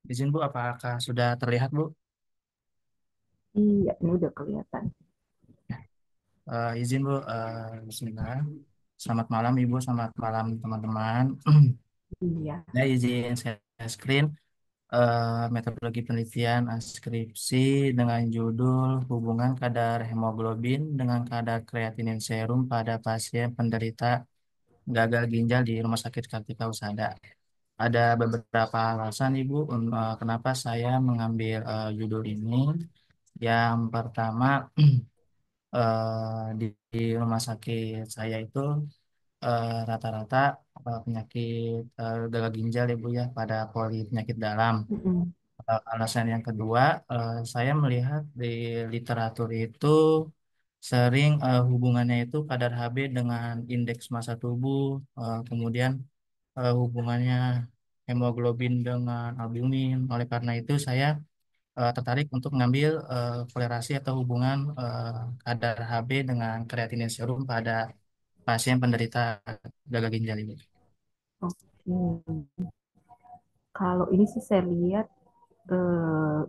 Izin Bu, apakah sudah terlihat Bu? Iya, ini udah kelihatan. Izin Bu, Bismillah. Selamat malam Ibu, selamat malam teman-teman. Iya. Ya, izin saya screen metodologi penelitian skripsi dengan judul hubungan kadar hemoglobin dengan kadar kreatinin serum pada pasien penderita gagal ginjal di Rumah Sakit Kartika Husada. Ada beberapa alasan Ibu kenapa saya mengambil judul ini. Yang pertama, di rumah sakit saya itu rata-rata penyakit gagal ginjal ya Bu ya pada poli penyakit dalam. Mm-mm. Alasan yang kedua, saya melihat di literatur itu sering hubungannya itu kadar Hb dengan indeks massa tubuh, kemudian hubungannya hemoglobin dengan albumin. Oleh karena itu saya tertarik untuk mengambil kolerasi atau hubungan kadar Hb dengan kreatinin serum pada pasien penderita gagal ginjal ini. Oke. Kalau ini sih saya lihat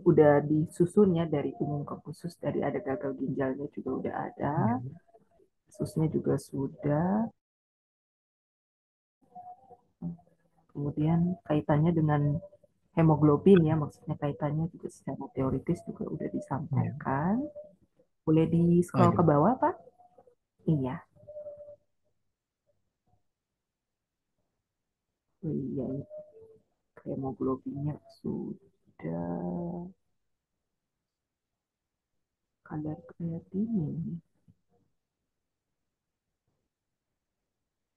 udah disusun ya dari umum ke khusus, dari ada gagal ginjalnya juga udah ada, Ya, khususnya juga sudah. Kemudian kaitannya dengan hemoglobin ya, maksudnya kaitannya juga secara teoritis juga udah ya. disampaikan. Boleh di Oh scroll iya. ke bawah, Pak? Iya. Oh, iya, hemoglobinnya sudah, kadar kreatinin.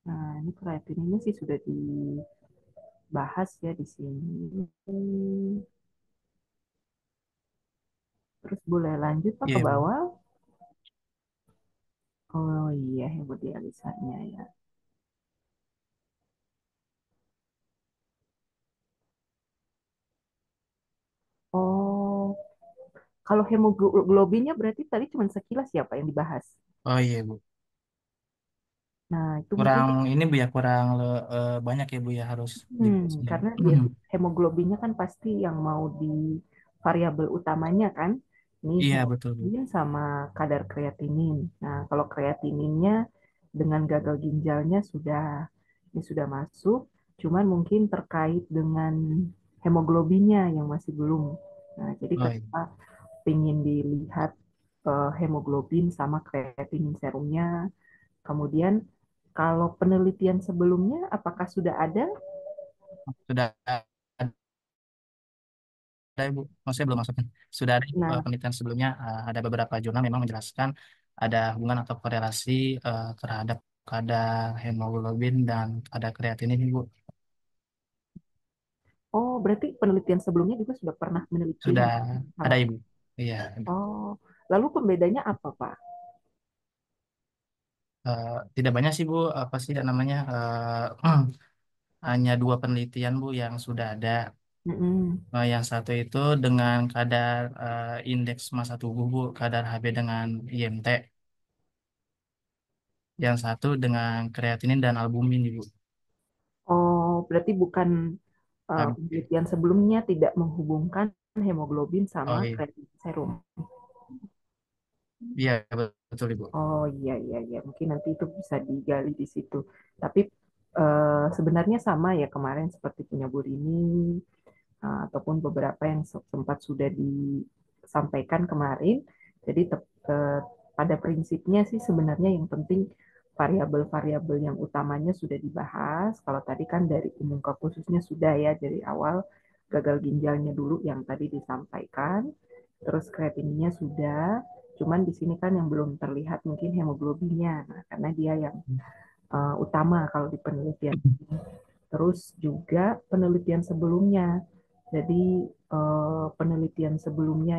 Nah, ini kreatininnya sih sudah dibahas ya di sini. Terus boleh lanjut Pak ke Iya, Bu. bawah. Oh iya, hemodialisanya ya. Oh, kalau hemoglobinnya berarti tadi cuma sekilas ya Pak yang dibahas. Oh iya, Bu. Nah, itu mungkin Kurang ini Bu ya, kurang banyak ya Bu ya harus dibahas ini. karena dia hemoglobinnya kan pasti yang mau di variabel utamanya kan. Ini Iya, betul, Bu. hemoglobin sama kadar kreatinin. Nah, kalau kreatininnya dengan gagal ginjalnya sudah masuk, cuman mungkin terkait dengan hemoglobinnya yang masih belum. Nah, jadi Oh iya. kenapa ingin dilihat hemoglobin sama kreatinin serumnya. Kemudian kalau penelitian sebelumnya apakah sudah ada? Sudah ada Ibu, maksudnya belum masuk. Sudah ada Ibu, Nah, penelitian sebelumnya ada beberapa jurnal memang menjelaskan ada hubungan atau korelasi terhadap kadar hemoglobin dan kadar kreatinin Ibu. oh berarti penelitian sebelumnya juga sudah pernah meneliti Sudah hal. ada Ibu. Iya. Oh, lalu pembedanya apa Pak? Tidak banyak sih Bu, apa sih namanya? Hanya dua penelitian Bu yang sudah ada. Mm-mm. Yang satu itu dengan kadar indeks massa tubuh Bu, kadar Hb dengan IMT. Yang satu dengan kreatinin dan albumin Ibu. Oh, berarti bukan Hb. penelitian sebelumnya tidak menghubungkan hemoglobin sama Oh iya, kreatinin serum. iya betul Ibu. Oh iya iya iya, mungkin nanti itu bisa digali di situ. Tapi sebenarnya sama ya kemarin seperti punya Bu Rini ataupun beberapa yang sempat sudah disampaikan kemarin. Jadi pada prinsipnya sih sebenarnya yang penting variabel-variabel yang utamanya sudah dibahas. Kalau tadi kan dari umum ke khususnya sudah ya dari awal gagal ginjalnya dulu yang tadi disampaikan. Terus kreatinnya sudah, cuman di sini kan yang belum terlihat mungkin hemoglobinnya. Nah, karena dia yang utama kalau di penelitian. Terus juga penelitian sebelumnya. Jadi penelitian sebelumnya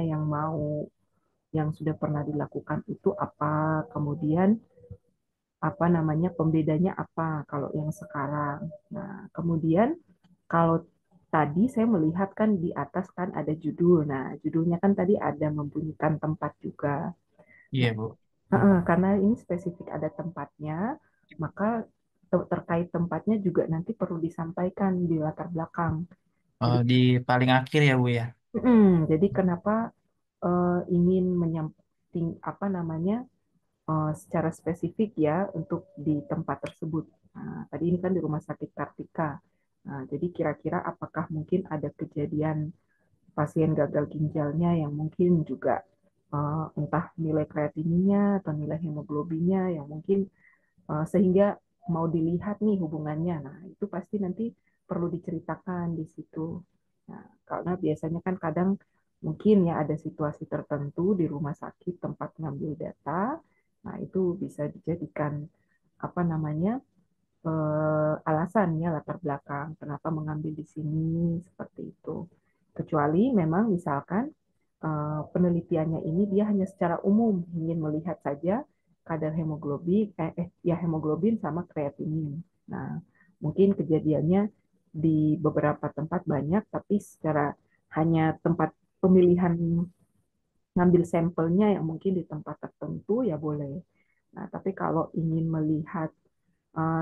yang sudah pernah dilakukan itu apa, kemudian apa namanya pembedanya apa kalau yang sekarang. Nah, kemudian kalau tadi saya melihat kan di atas kan ada judul. Nah, judulnya kan tadi ada membunyikan tempat juga. Iya Nah, Bu. karena ini spesifik ada tempatnya, maka terkait tempatnya juga nanti perlu disampaikan di latar belakang. Oh, Jadi, di paling akhir ya Bu ya. jadi kenapa ingin menyamping apa namanya secara spesifik ya untuk di tempat tersebut. Nah, tadi ini kan di Rumah Sakit Kartika. Nah, jadi kira-kira apakah mungkin ada kejadian pasien gagal ginjalnya yang mungkin juga entah nilai kreatininya atau nilai hemoglobinnya yang mungkin sehingga mau dilihat nih hubungannya. Nah, itu pasti nanti perlu diceritakan di situ. Nah, karena biasanya kan kadang mungkin ya ada situasi tertentu di rumah sakit tempat ngambil data. Nah, itu bisa dijadikan apa namanya alasan ya latar belakang kenapa mengambil di sini seperti itu. Kecuali memang misalkan penelitiannya ini dia hanya secara umum ingin melihat saja kadar hemoglobin ya hemoglobin sama kreatinin. Nah, mungkin kejadiannya di beberapa tempat banyak tapi secara hanya tempat pemilihan ngambil sampelnya yang mungkin di tempat tertentu ya boleh. Nah, tapi kalau ingin melihat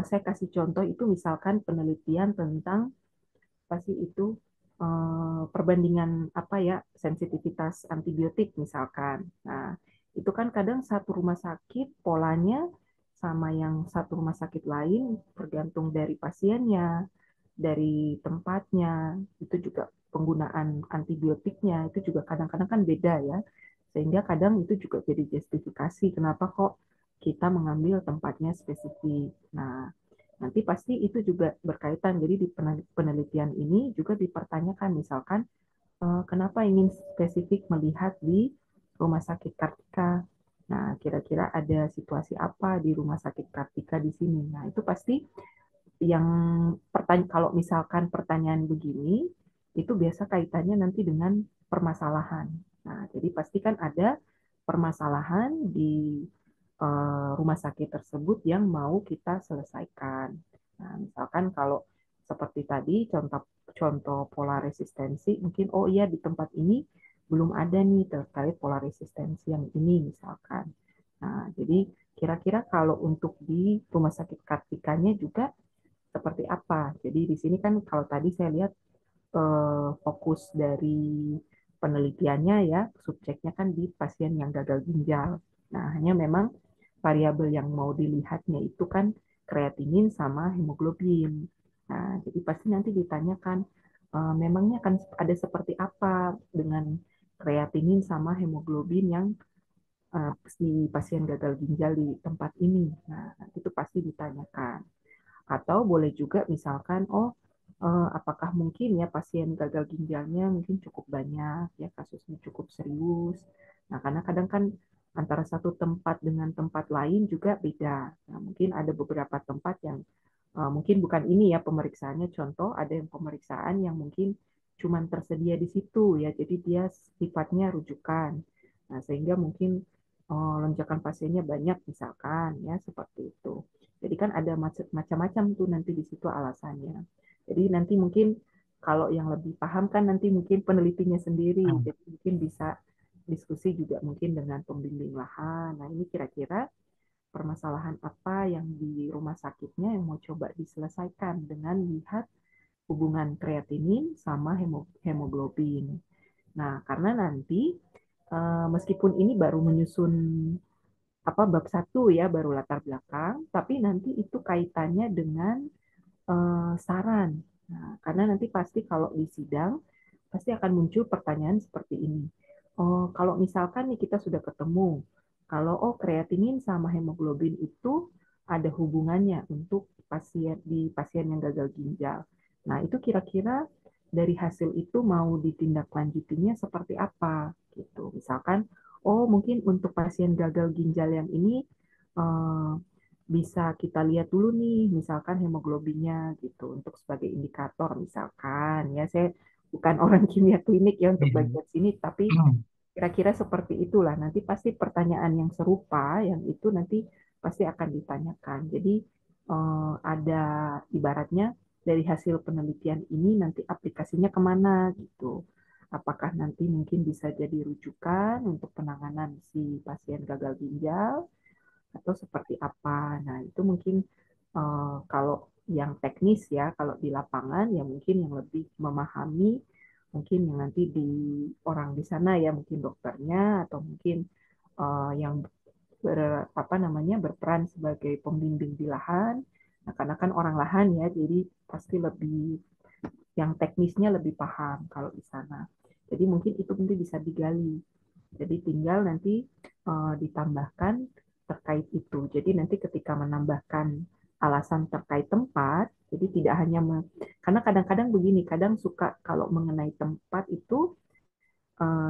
saya kasih contoh itu misalkan penelitian tentang apa sih itu perbandingan apa ya sensitivitas antibiotik misalkan. Nah, itu kan kadang satu rumah sakit polanya sama yang satu rumah sakit lain tergantung dari pasiennya, dari tempatnya, itu juga penggunaan antibiotiknya itu juga kadang-kadang kan beda ya. Sehingga kadang itu juga jadi justifikasi kenapa kok kita mengambil tempatnya spesifik. Nah, nanti pasti itu juga berkaitan. Jadi di penelitian ini juga dipertanyakan misalkan kenapa ingin spesifik melihat di Rumah Sakit Kartika. Nah, kira-kira ada situasi apa di Rumah Sakit Kartika di sini. Nah, itu pasti yang kalau misalkan pertanyaan begini, itu biasa kaitannya nanti dengan permasalahan. Nah, jadi pastikan ada permasalahan di rumah sakit tersebut yang mau kita selesaikan. Nah, misalkan kalau seperti tadi contoh contoh pola resistensi, mungkin oh iya di tempat ini belum ada nih terkait pola resistensi yang ini misalkan. Nah, jadi kira-kira kalau untuk di rumah sakit Kartikanya juga seperti apa. Jadi di sini kan kalau tadi saya lihat fokus dari penelitiannya ya, subjeknya kan di pasien yang gagal ginjal. Nah, hanya memang variabel yang mau dilihatnya itu kan kreatinin sama hemoglobin. Nah, jadi pasti nanti ditanyakan, memangnya kan ada seperti apa dengan kreatinin sama hemoglobin yang si pasien gagal ginjal di tempat ini. Nah, itu pasti ditanyakan. Atau boleh juga misalkan, oh apakah mungkin ya pasien gagal ginjalnya mungkin cukup banyak, ya kasusnya cukup serius. Nah, karena kadang kan antara satu tempat dengan tempat lain juga beda. Nah, mungkin ada beberapa tempat yang mungkin bukan ini ya pemeriksaannya. Contoh ada yang pemeriksaan yang mungkin cuma tersedia di situ ya, jadi dia sifatnya rujukan. Nah, sehingga mungkin lonjakan pasiennya banyak misalkan ya seperti itu. Jadi kan ada macam-macam tuh nanti di situ alasannya. Jadi nanti mungkin kalau yang lebih paham kan nanti mungkin penelitinya sendiri. Hmm. Jadi mungkin bisa diskusi juga mungkin dengan pembimbing lahan. Nah, ini kira-kira permasalahan apa yang di rumah sakitnya yang mau coba diselesaikan dengan lihat hubungan kreatinin sama hemoglobin. Nah, karena nanti meskipun ini baru menyusun apa bab satu ya baru latar belakang, tapi nanti itu kaitannya dengan saran. Nah, karena nanti pasti kalau di sidang pasti akan muncul pertanyaan seperti ini. Oh, kalau misalkan nih kita sudah ketemu, kalau oh kreatinin sama hemoglobin itu ada hubungannya untuk pasien yang gagal ginjal. Nah, itu kira-kira dari hasil itu mau ditindaklanjutinya seperti apa gitu. Misalkan, oh mungkin untuk pasien gagal ginjal yang ini eh, bisa kita lihat dulu nih, misalkan hemoglobinnya gitu untuk sebagai indikator misalkan ya saya bukan orang kimia klinik ya untuk Iya. bagian sini, tapi kira-kira seperti itulah. Nanti pasti pertanyaan yang serupa yang itu nanti pasti akan ditanyakan. Jadi ada ibaratnya dari hasil penelitian ini nanti aplikasinya kemana gitu. Apakah nanti mungkin bisa jadi rujukan untuk penanganan si pasien gagal ginjal atau seperti apa. Nah, itu mungkin kalau yang teknis ya. Kalau di lapangan ya mungkin yang lebih memahami, mungkin yang nanti di orang di sana ya, mungkin dokternya atau mungkin yang apa namanya berperan sebagai pembimbing di lahan. Nah, karena kan orang lahan ya, jadi pasti lebih yang teknisnya lebih paham kalau di sana. Jadi mungkin itu nanti bisa digali. Jadi tinggal nanti ditambahkan terkait itu. Jadi nanti ketika menambahkan alasan terkait tempat, jadi tidak hanya karena kadang-kadang begini, kadang suka kalau mengenai tempat itu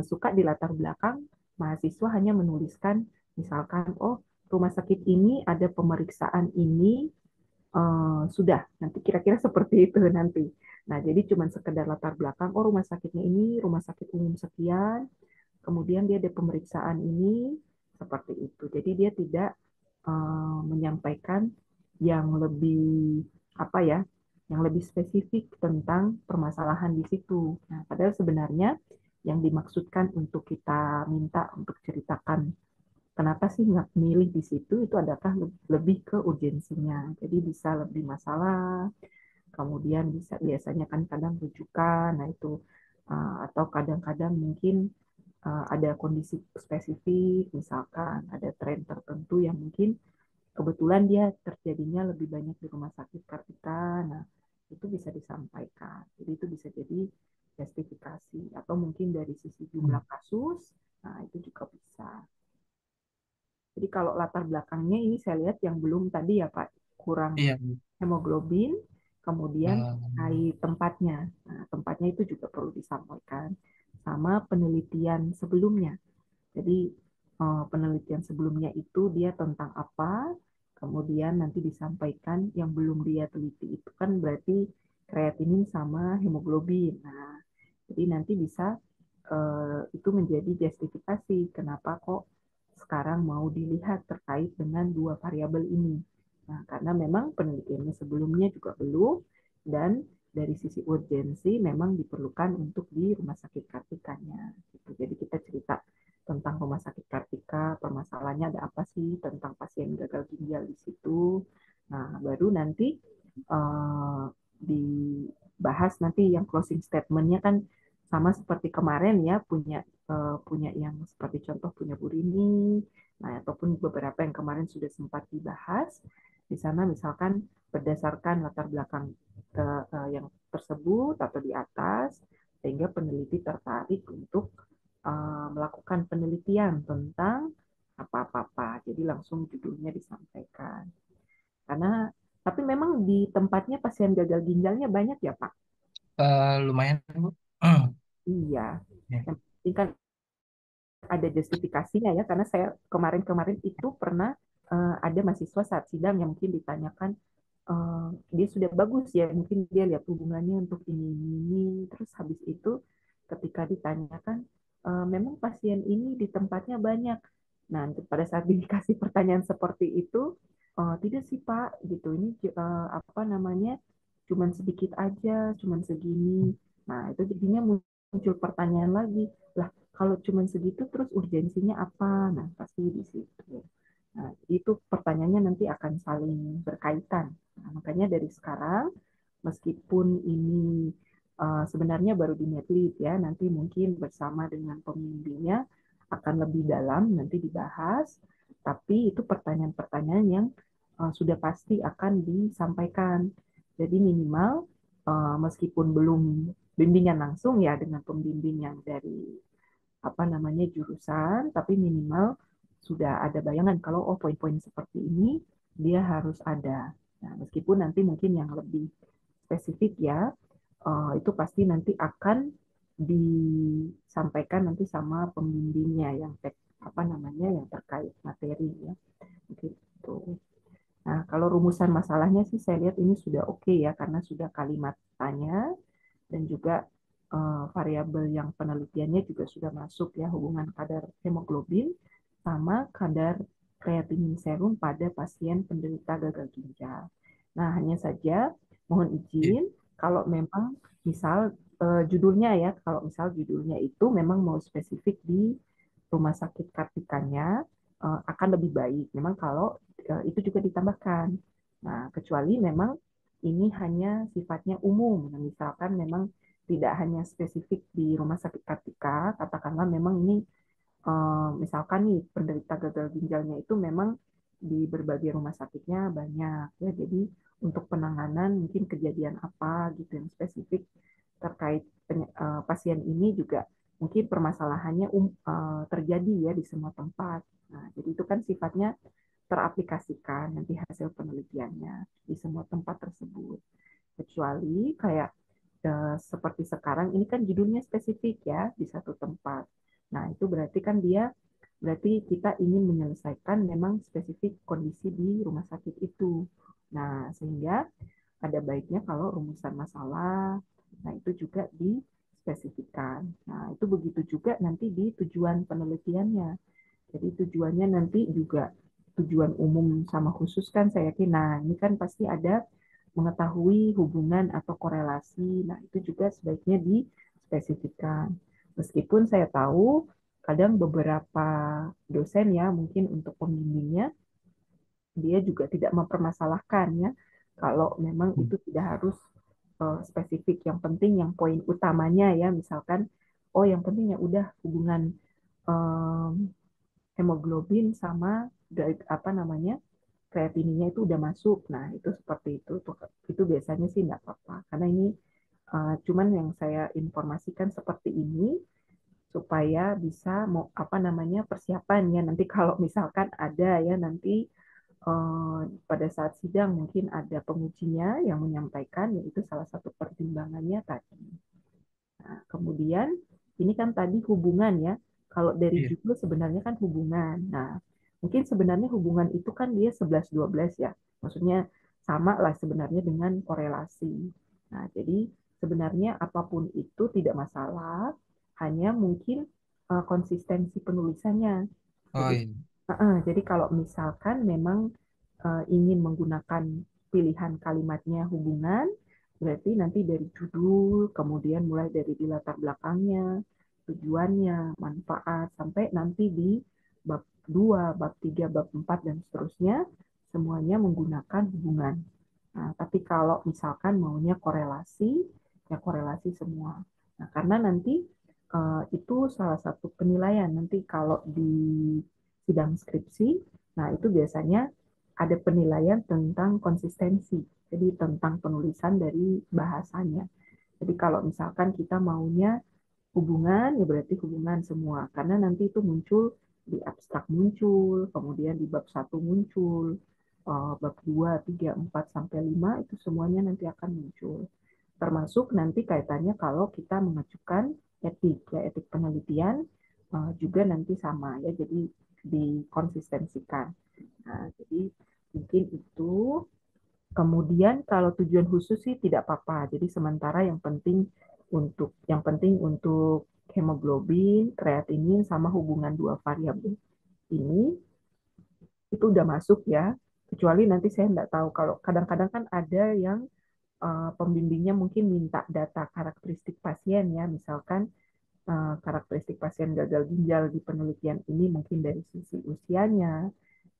suka di latar belakang mahasiswa hanya menuliskan misalkan oh rumah sakit ini ada pemeriksaan ini sudah nanti kira-kira seperti itu nanti. Nah, jadi cuma sekedar latar belakang oh rumah sakitnya ini rumah sakit umum sekian, kemudian dia ada pemeriksaan ini seperti itu. Jadi dia tidak menyampaikan yang lebih apa ya, yang lebih spesifik tentang permasalahan di situ. Nah, padahal sebenarnya yang dimaksudkan untuk kita minta untuk ceritakan kenapa sih nggak milih di situ itu adalah lebih ke urgensinya. Jadi bisa lebih masalah, kemudian bisa biasanya kan kadang rujukan, nah itu atau kadang-kadang mungkin ada kondisi spesifik, misalkan ada tren tertentu yang mungkin kebetulan dia terjadinya lebih banyak di rumah sakit Kartika. Nah, itu bisa disampaikan. Jadi itu bisa jadi justifikasi atau mungkin dari sisi Hmm. jumlah kasus. Nah, itu juga bisa. Jadi kalau latar belakangnya ini saya lihat yang belum tadi ya Pak, kurang Iya, Bu. hemoglobin, kemudian Eh, terkait tempatnya. Nah, tempatnya itu juga perlu disampaikan sama penelitian sebelumnya. Jadi penelitian sebelumnya itu dia tentang apa, kemudian nanti disampaikan yang belum dia teliti itu kan berarti kreatinin sama hemoglobin. Nah, jadi nanti bisa itu menjadi justifikasi kenapa kok sekarang mau dilihat terkait dengan dua variabel ini. Nah, karena memang penelitiannya sebelumnya juga belum dan dari sisi urgensi memang diperlukan untuk di rumah sakit Kartikanya. Gitu. Jadi kita cerita tentang rumah sakit Kartika, permasalahannya ada apa sih tentang pasien gagal ginjal di situ. Nah, baru nanti dibahas nanti yang closing statementnya kan sama seperti kemarin ya punya yang seperti contoh punya Bu Rini, nah ataupun beberapa yang kemarin sudah sempat dibahas di sana misalkan berdasarkan latar belakang yang tersebut atau di atas sehingga peneliti tertarik untuk melakukan penelitian tentang apa-apa. Jadi langsung judulnya disampaikan. Karena tapi memang di tempatnya pasien gagal ginjalnya banyak ya Pak. lumayan, Bu. Iya. Ya. Yang penting kan ada justifikasinya ya karena saya kemarin-kemarin itu pernah ada mahasiswa saat sidang yang mungkin ditanyakan dia sudah bagus ya mungkin dia lihat hubungannya untuk ini terus habis itu ketika ditanyakan memang pasien ini di tempatnya banyak nah pada saat dikasih pertanyaan seperti itu tidak sih Pak gitu ini apa namanya cuman sedikit aja cuman segini nah itu jadinya muncul pertanyaan lagi lah kalau cuman segitu terus urgensinya apa nah pasti di situ. Nah, itu pertanyaannya nanti akan saling berkaitan. Nah, makanya dari sekarang, meskipun ini sebenarnya baru di medlib ya, nanti mungkin bersama dengan pembimbingnya akan lebih dalam nanti dibahas, tapi itu pertanyaan-pertanyaan yang sudah pasti akan disampaikan. Jadi minimal meskipun belum bimbingan langsung ya dengan pembimbing yang dari apa namanya jurusan, tapi minimal sudah ada bayangan kalau oh poin-poin seperti ini dia harus ada. Nah, meskipun nanti mungkin yang lebih spesifik ya, itu pasti nanti akan disampaikan nanti sama pembimbingnya yang apa namanya yang terkait materi ya, gitu. Nah, kalau rumusan masalahnya sih saya lihat ini sudah oke ya karena sudah kalimat tanya dan juga variabel yang penelitiannya juga sudah masuk ya hubungan kadar hemoglobin sama kadar kreatinin serum pada pasien penderita gagal ginjal. Nah, hanya saja mohon Iya. izin kalau memang misal judulnya ya, kalau misal judulnya itu memang mau spesifik di rumah sakit Kartikanya akan lebih baik. Memang kalau itu juga ditambahkan. Nah, kecuali memang ini hanya sifatnya umum. Nah, misalkan memang tidak hanya spesifik di rumah sakit Kartika, katakanlah memang ini misalkan nih penderita gagal ginjalnya itu memang di berbagai rumah sakitnya banyak ya. Jadi untuk penanganan mungkin kejadian apa gitu yang spesifik terkait pasien ini juga mungkin permasalahannya terjadi ya di semua tempat. Nah, jadi itu kan sifatnya teraplikasikan nanti hasil penelitiannya di semua tempat tersebut. Kecuali kayak seperti sekarang ini kan judulnya spesifik ya di satu tempat. Nah, itu berarti kan dia berarti kita ingin menyelesaikan memang spesifik kondisi di rumah sakit itu. Nah, sehingga ada baiknya kalau rumusan masalah, nah itu juga dispesifikkan. Nah, itu begitu juga nanti di tujuan penelitiannya. Jadi tujuannya nanti juga tujuan umum sama khusus kan saya yakin. Nah, ini kan pasti ada mengetahui hubungan atau korelasi. Nah, itu juga sebaiknya dispesifikkan. Meskipun saya tahu kadang beberapa dosen ya mungkin untuk pembimbingnya dia juga tidak mempermasalahkan ya kalau memang itu tidak harus spesifik. Yang penting yang poin utamanya ya misalkan oh yang penting ya udah hubungan um, hemoglobin sama apa namanya kreatininya itu udah masuk. Nah, itu seperti itu. Itu biasanya sih nggak apa-apa. Karena ini cuman yang saya informasikan seperti ini supaya bisa mau apa namanya persiapan ya nanti kalau misalkan ada ya nanti pada saat sidang mungkin ada pengujinya yang menyampaikan yaitu salah satu pertimbangannya tadi. Nah, kemudian ini kan tadi hubungan ya. Kalau dari Iya. judul sebenarnya kan hubungan. Nah, mungkin sebenarnya hubungan itu kan dia 11-12 ya. Maksudnya sama lah sebenarnya dengan korelasi. Nah, jadi sebenarnya apapun itu tidak masalah, hanya mungkin konsistensi penulisannya. Oh Jadi, iya. jadi kalau misalkan memang ingin menggunakan pilihan kalimatnya hubungan, berarti nanti dari judul, kemudian mulai dari di latar belakangnya, tujuannya, manfaat, sampai nanti di bab 2, bab 3, bab 4, dan seterusnya, semuanya menggunakan hubungan. Nah, tapi kalau misalkan maunya korelasi, ya korelasi semua. Nah, karena nanti itu salah satu penilaian. Nanti kalau di sidang skripsi, nah itu biasanya ada penilaian tentang konsistensi. Jadi tentang penulisan dari bahasanya. Jadi kalau misalkan kita maunya hubungan, ya berarti hubungan semua. Karena nanti itu muncul di abstrak muncul, kemudian di bab satu muncul, bab 2 3 4 sampai 5 itu semuanya nanti akan muncul. Termasuk nanti kaitannya kalau kita mengajukan etik, ya etik penelitian juga nanti sama ya, jadi dikonsistensikan. Nah, jadi mungkin itu. Kemudian kalau tujuan khusus sih tidak apa-apa. Jadi sementara yang penting untuk hemoglobin, kreatinin sama hubungan dua variabel ini itu udah masuk ya. Kecuali nanti saya nggak tahu kalau kadang-kadang kan ada yang pembimbingnya mungkin minta data karakteristik pasien ya, misalkan karakteristik pasien gagal ginjal di penelitian ini mungkin dari sisi usianya,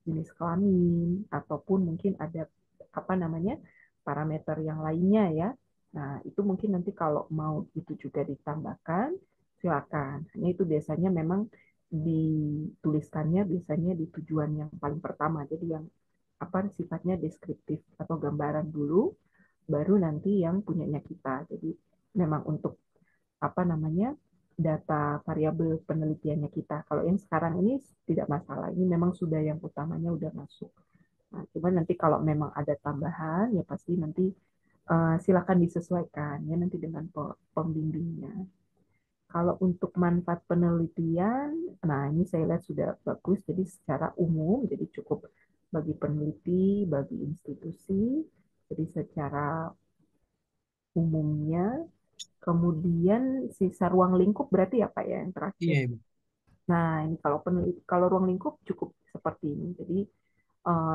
jenis kelamin, ataupun mungkin ada apa namanya parameter yang lainnya ya. Nah, itu mungkin nanti kalau mau itu juga ditambahkan, silakan. Hanya itu biasanya memang dituliskannya biasanya di tujuan yang paling pertama. Jadi yang apa sifatnya deskriptif atau gambaran dulu, baru nanti yang punyanya kita. Jadi memang untuk apa namanya data variabel penelitiannya kita. Kalau yang sekarang ini tidak masalah. Ini memang sudah yang utamanya udah masuk. Nah, cuman nanti kalau memang ada tambahan ya pasti nanti silakan disesuaikan ya nanti dengan pembimbingnya. Kalau untuk manfaat penelitian, nah ini saya lihat sudah bagus. Jadi secara umum, jadi cukup bagi peneliti, bagi institusi. Jadi secara umumnya, kemudian sisa ruang lingkup berarti apa ya yang terakhir? Iya, Ibu. Nah, ini kalau peneliti, kalau ruang lingkup cukup seperti ini. Jadi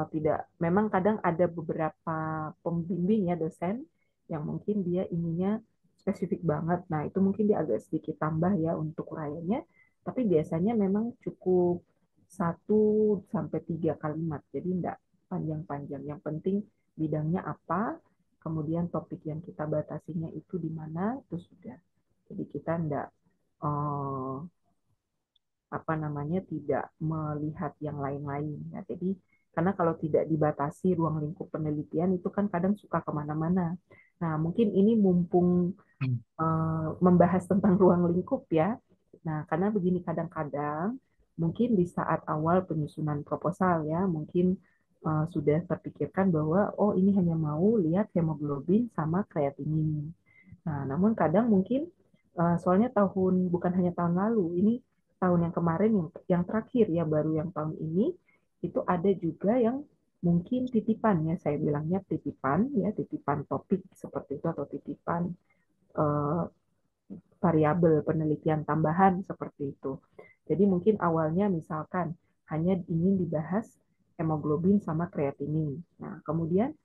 tidak, memang kadang ada beberapa pembimbing ya dosen yang mungkin dia ininya spesifik banget. Nah, itu mungkin dia agak sedikit tambah ya untuk uraiannya. Tapi biasanya memang cukup 1 sampai 3 kalimat. Jadi enggak panjang-panjang. Yang penting bidangnya apa, kemudian topik yang kita batasinya itu di mana, itu sudah. Jadi kita enggak apa namanya tidak melihat yang lain-lain ya. Jadi karena kalau tidak dibatasi ruang lingkup penelitian itu kan kadang suka kemana-mana. Nah mungkin ini mumpung Hmm. membahas tentang ruang lingkup ya. Nah karena begini kadang-kadang mungkin di saat awal penyusunan proposal ya mungkin sudah terpikirkan bahwa oh ini hanya mau lihat hemoglobin sama kreatinin. Nah, namun kadang mungkin soalnya bukan hanya tahun lalu, ini tahun yang kemarin yang terakhir ya baru yang tahun ini itu ada juga yang mungkin titipan ya saya bilangnya titipan ya titipan topik seperti itu atau titipan eh, variabel penelitian tambahan seperti itu. Jadi mungkin awalnya misalkan hanya ingin dibahas hemoglobin sama kreatinin. Nah, kemudian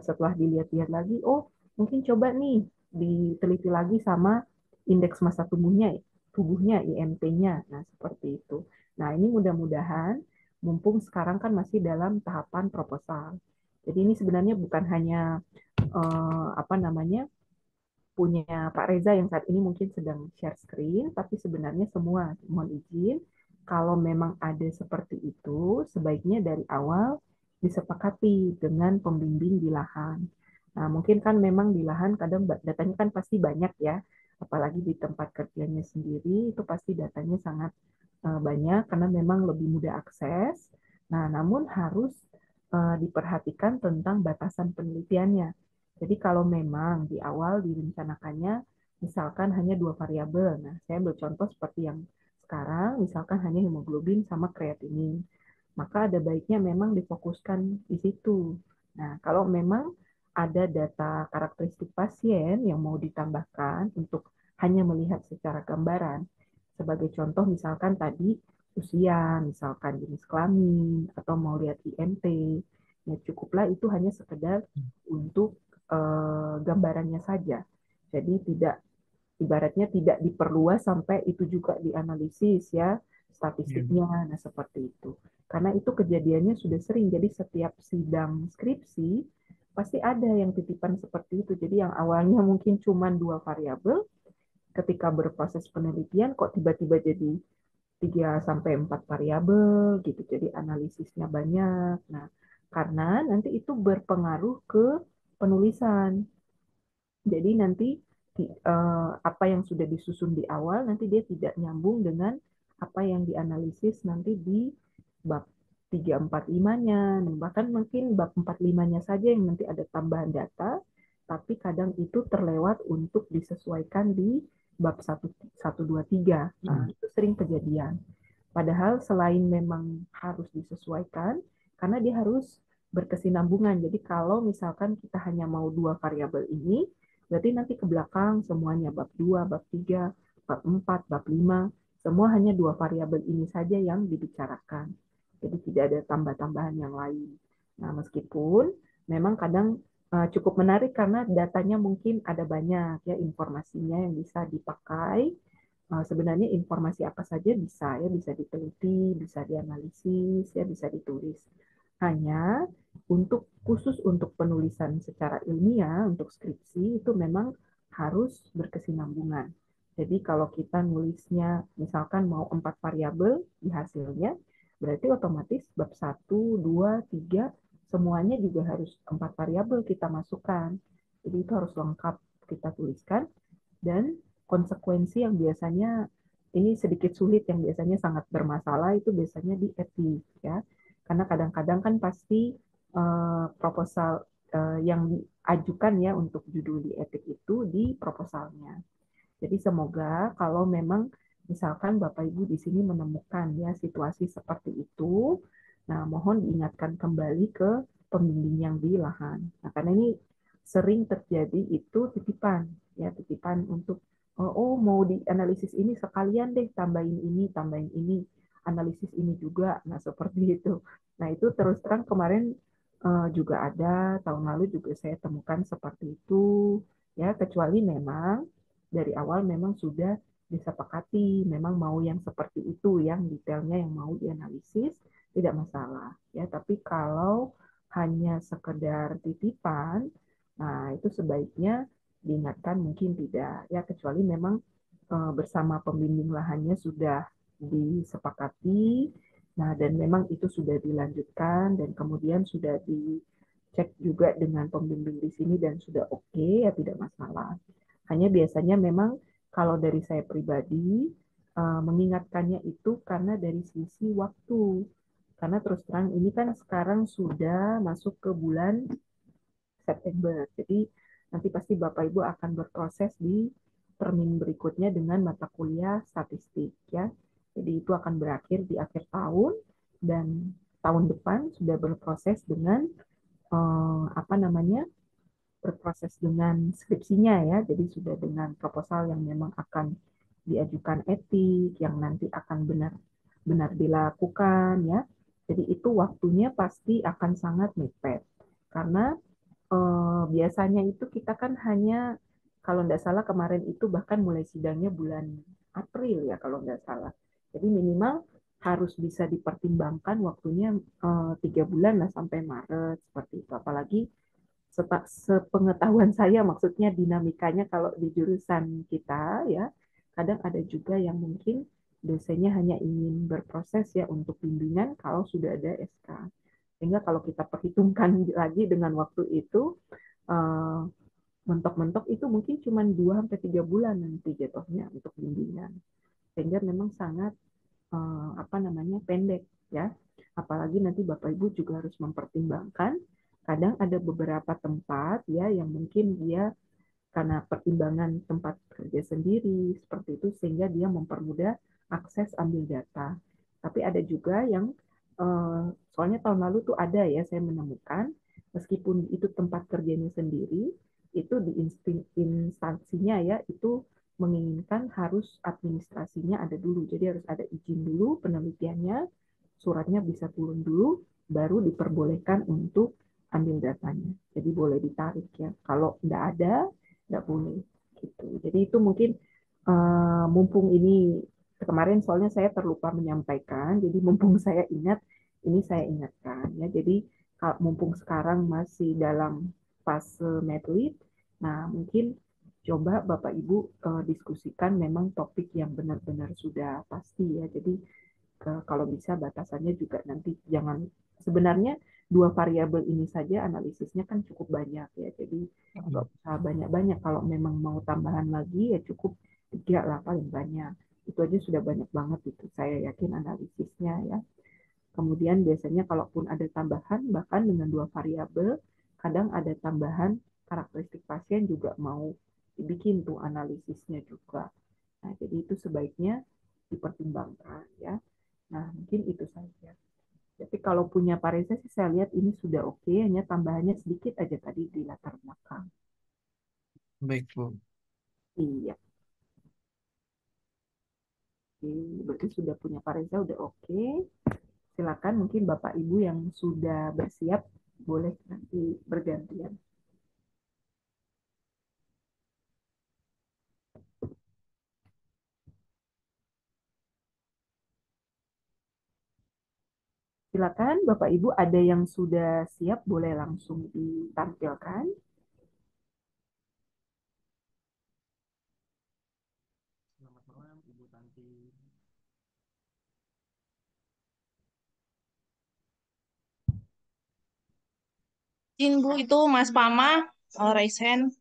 setelah dilihat-lihat lagi, oh mungkin coba nih diteliti lagi sama indeks massa tubuhnya IMT-nya. Nah, seperti itu. Nah, ini mudah-mudahan mumpung sekarang kan masih dalam tahapan proposal. Jadi ini sebenarnya bukan hanya apa namanya punya Pak Reza yang saat ini mungkin sedang share screen, tapi sebenarnya semua mohon izin kalau memang ada seperti itu, sebaiknya dari awal disepakati dengan pembimbing di lahan. Nah, mungkin kan memang di lahan kadang datanya kan pasti banyak ya, apalagi di tempat kerjanya sendiri itu pasti datanya sangat banyak karena memang lebih mudah akses. Nah, namun harus diperhatikan tentang batasan penelitiannya. Jadi kalau memang di awal direncanakannya misalkan hanya dua variabel, nah saya ambil contoh seperti yang sekarang, misalkan hanya hemoglobin sama kreatinin, maka ada baiknya memang difokuskan di situ. Nah, kalau memang ada data karakteristik pasien yang mau ditambahkan untuk hanya melihat secara gambaran, sebagai contoh misalkan tadi usia, misalkan jenis kelamin, atau mau lihat IMT, ya cukuplah itu hanya sekedar untuk gambarannya saja. Jadi tidak ibaratnya tidak diperluas sampai itu juga dianalisis ya Hmm. statistiknya, nah seperti itu. Karena itu kejadiannya sudah sering, jadi setiap sidang skripsi pasti ada yang titipan seperti itu. Jadi yang awalnya mungkin cuma dua variabel, ketika berproses penelitian kok tiba-tiba jadi 3 sampai 4 variabel gitu. Jadi analisisnya banyak. Nah, karena nanti itu berpengaruh ke penulisan. Jadi nanti apa yang sudah disusun di awal nanti dia tidak nyambung dengan apa yang dianalisis nanti di bab 3 4 5-nya. Nah, bahkan mungkin bab 4 5-nya saja yang nanti ada tambahan data, tapi kadang itu terlewat untuk disesuaikan di bab 1 2 3. Nah, itu sering kejadian. Padahal selain memang harus disesuaikan, karena dia harus berkesinambungan. Jadi kalau misalkan kita hanya mau dua variabel ini, berarti nanti ke belakang semuanya bab 2, bab 3, bab 4, bab 5, semua hanya dua variabel ini saja yang dibicarakan. Jadi tidak ada tambah-tambahan yang lain. Nah, meskipun memang kadang cukup menarik karena datanya mungkin ada banyak ya informasinya yang bisa dipakai. Sebenarnya informasi apa saja bisa ya, bisa diteliti, bisa dianalisis, ya bisa ditulis. Hanya khusus untuk penulisan secara ilmiah untuk skripsi itu memang harus berkesinambungan. Jadi kalau kita nulisnya misalkan mau 4 variabel di hasilnya, berarti otomatis bab 1, 2, 3 semuanya juga harus 4 variabel kita masukkan. Jadi itu harus lengkap kita tuliskan dan konsekuensi yang biasanya ini sedikit sulit yang biasanya sangat bermasalah itu biasanya di etik ya karena kadang-kadang kan pasti proposal yang diajukan ya untuk judul di etik itu di proposalnya. Jadi semoga kalau memang misalkan Bapak Ibu di sini menemukan ya situasi seperti itu, nah mohon diingatkan kembali ke pembimbing yang di lahan. Nah, karena ini sering terjadi itu titipan ya titipan untuk oh mau dianalisis ini sekalian deh tambahin ini analisis ini juga. Nah, seperti itu. Nah, itu terus terang kemarin juga ada tahun lalu juga saya temukan seperti itu ya kecuali memang dari awal memang sudah disepakati, memang mau yang seperti itu, yang detailnya yang mau dianalisis, tidak masalah. Ya, tapi kalau hanya sekedar titipan, Nah, itu sebaiknya diingatkan mungkin tidak ya, kecuali memang bersama pembimbing lahannya sudah disepakati. Nah, dan memang itu sudah dilanjutkan dan kemudian sudah dicek juga dengan pembimbing di sini dan sudah oke ya, tidak masalah. Hanya biasanya memang kalau dari saya pribadi mengingatkannya itu karena dari sisi waktu. Karena terus terang ini kan sekarang sudah masuk ke bulan September. Jadi nanti pasti Bapak Ibu akan berproses di termin berikutnya dengan mata kuliah statistik ya. Jadi itu akan berakhir di akhir tahun dan tahun depan sudah berproses dengan apa namanya? Berproses dengan skripsinya ya. Jadi sudah dengan proposal yang memang akan diajukan etik yang nanti akan benar-benar dilakukan ya. Jadi itu waktunya pasti akan sangat mepet karena biasanya itu kita kan hanya kalau nggak salah kemarin itu bahkan mulai sidangnya bulan April ya kalau nggak salah. Jadi minimal harus bisa dipertimbangkan waktunya 3 bulan lah sampai Maret seperti itu. Apalagi sepengetahuan saya maksudnya dinamikanya kalau di jurusan kita ya kadang ada juga yang mungkin dosennya hanya ingin berproses ya untuk bimbingan kalau sudah ada SK. Sehingga kalau kita perhitungkan lagi dengan waktu itu eh, mentok-mentok itu mungkin cuma 2 sampai 3 bulan nanti jatuhnya untuk bimbingan. Sehingga memang sangat apa namanya pendek ya. Apalagi nanti Bapak Ibu juga harus mempertimbangkan kadang ada beberapa tempat ya yang mungkin dia karena pertimbangan tempat kerja sendiri seperti itu sehingga dia mempermudah akses ambil data. Tapi ada juga yang soalnya tahun lalu tuh ada ya saya menemukan meskipun itu tempat kerjanya sendiri itu di instansinya ya itu menginginkan harus administrasinya ada dulu. Jadi harus ada izin dulu penelitiannya, suratnya bisa turun dulu, baru diperbolehkan untuk ambil datanya. Jadi boleh ditarik ya. Kalau nggak ada, nggak boleh gitu. Jadi itu mungkin mumpung ini kemarin soalnya saya terlupa menyampaikan, jadi mumpung saya ingat, ini saya ingatkan ya. Jadi mumpung sekarang masih dalam fase medlib, nah mungkin coba Bapak Ibu diskusikan memang topik yang benar-benar sudah pasti ya. Jadi kalau bisa batasannya juga nanti jangan sebenarnya dua variabel ini saja analisisnya kan cukup banyak ya. Jadi nggak usah banyak-banyak. Kalau memang mau tambahan lagi ya cukup 3 lah paling banyak. Itu aja sudah banyak banget itu. Saya yakin analisisnya ya. Kemudian biasanya kalaupun ada tambahan bahkan dengan dua variabel, kadang ada tambahan karakteristik pasien juga mau dibikin tuh analisisnya juga. Nah, jadi itu sebaiknya dipertimbangkan ya. Nah, mungkin itu saja. Tapi kalau punya Pareza sih saya lihat ini sudah oke, hanya tambahannya sedikit aja tadi di latar belakang. Baik, Bu. Iya, oke. Berarti sudah punya Pareza udah oke. Silakan mungkin Bapak Ibu yang sudah bersiap boleh nanti bergantian. Silakan Bapak Ibu ada yang sudah siap boleh langsung ditampilkan. Selamat malam, Ibu Tanti. Izin Bu, itu Mas Pama, raise hand.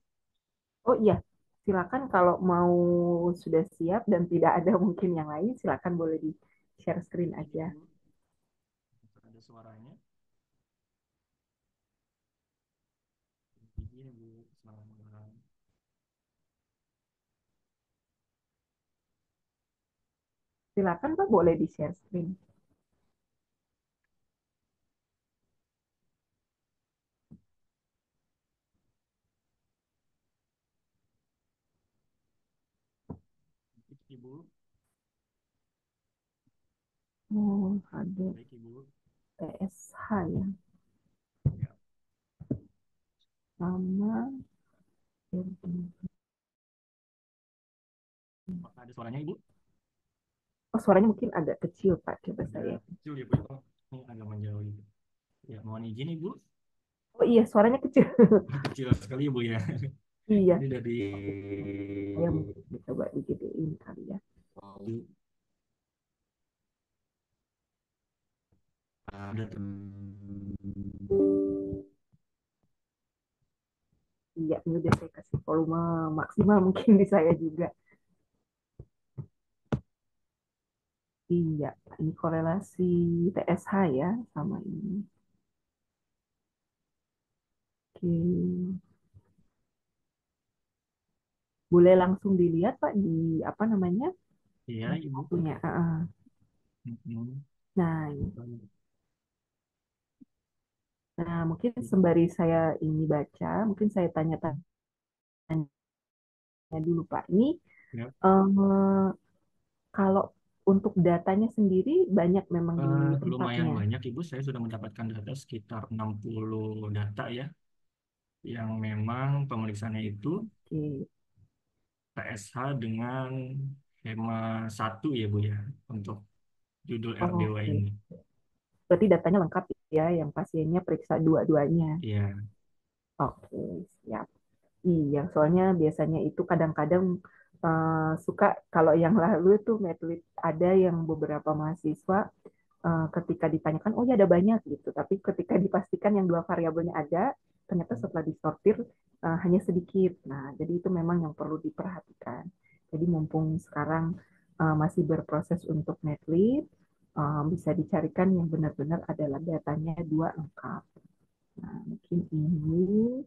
Oh iya, silakan kalau mau sudah siap dan tidak ada mungkin yang lain, silakan boleh di share screen Ini aja. Bu, ada suaranya. Ini Bu, selamat malam. Silakan Pak, boleh di share screen. Ibu, Oh, ada baik Ibu. PSH ya, Ya, sama apakah ada suaranya Ibu? oh suaranya mungkin agak kecil Pak, coba saya. Agak kecil ya Bu. Oh, ini agak menjauh Ibu. Ya, mohon izin Ibu. Oh iya, suaranya kecil. Kecil sekali Bu ya. Iya, Ini dari saya mungkin coba digedein kali ya. ada Iya, ini udah saya kasih volume maksimal mungkin di saya juga. Iya, ini korelasi TSH ya sama ini. Oke, boleh langsung dilihat Pak di apa namanya iya Ibu. punya. Mm-mm. Nah, nah, mungkin sembari saya ini baca, mungkin saya tanya-tanya dulu Pak. Ini Ya. eh, kalau untuk datanya sendiri banyak memang di Lumayan tempatnya. banyak Ibu, saya sudah mendapatkan data sekitar 60 data ya, yang memang pemeriksaannya itu Oke. PSH dengan skema satu ya Bu ya, untuk judul Oh, RDW oke. ini. Berarti datanya lengkap ya, yang pasiennya periksa dua-duanya. Iya. Oke, siap. Iya, soalnya biasanya itu kadang-kadang suka kalau yang lalu tuh medlit ada yang beberapa mahasiswa ketika ditanyakan, oh ya ada banyak gitu, tapi ketika dipastikan yang dua variabelnya ada, ternyata setelah disortir hanya sedikit. Nah, jadi itu memang yang perlu diperhatikan. Jadi mumpung sekarang masih berproses untuk medlit, bisa dicarikan yang benar-benar adalah datanya dua lengkap. Nah, mungkin ini,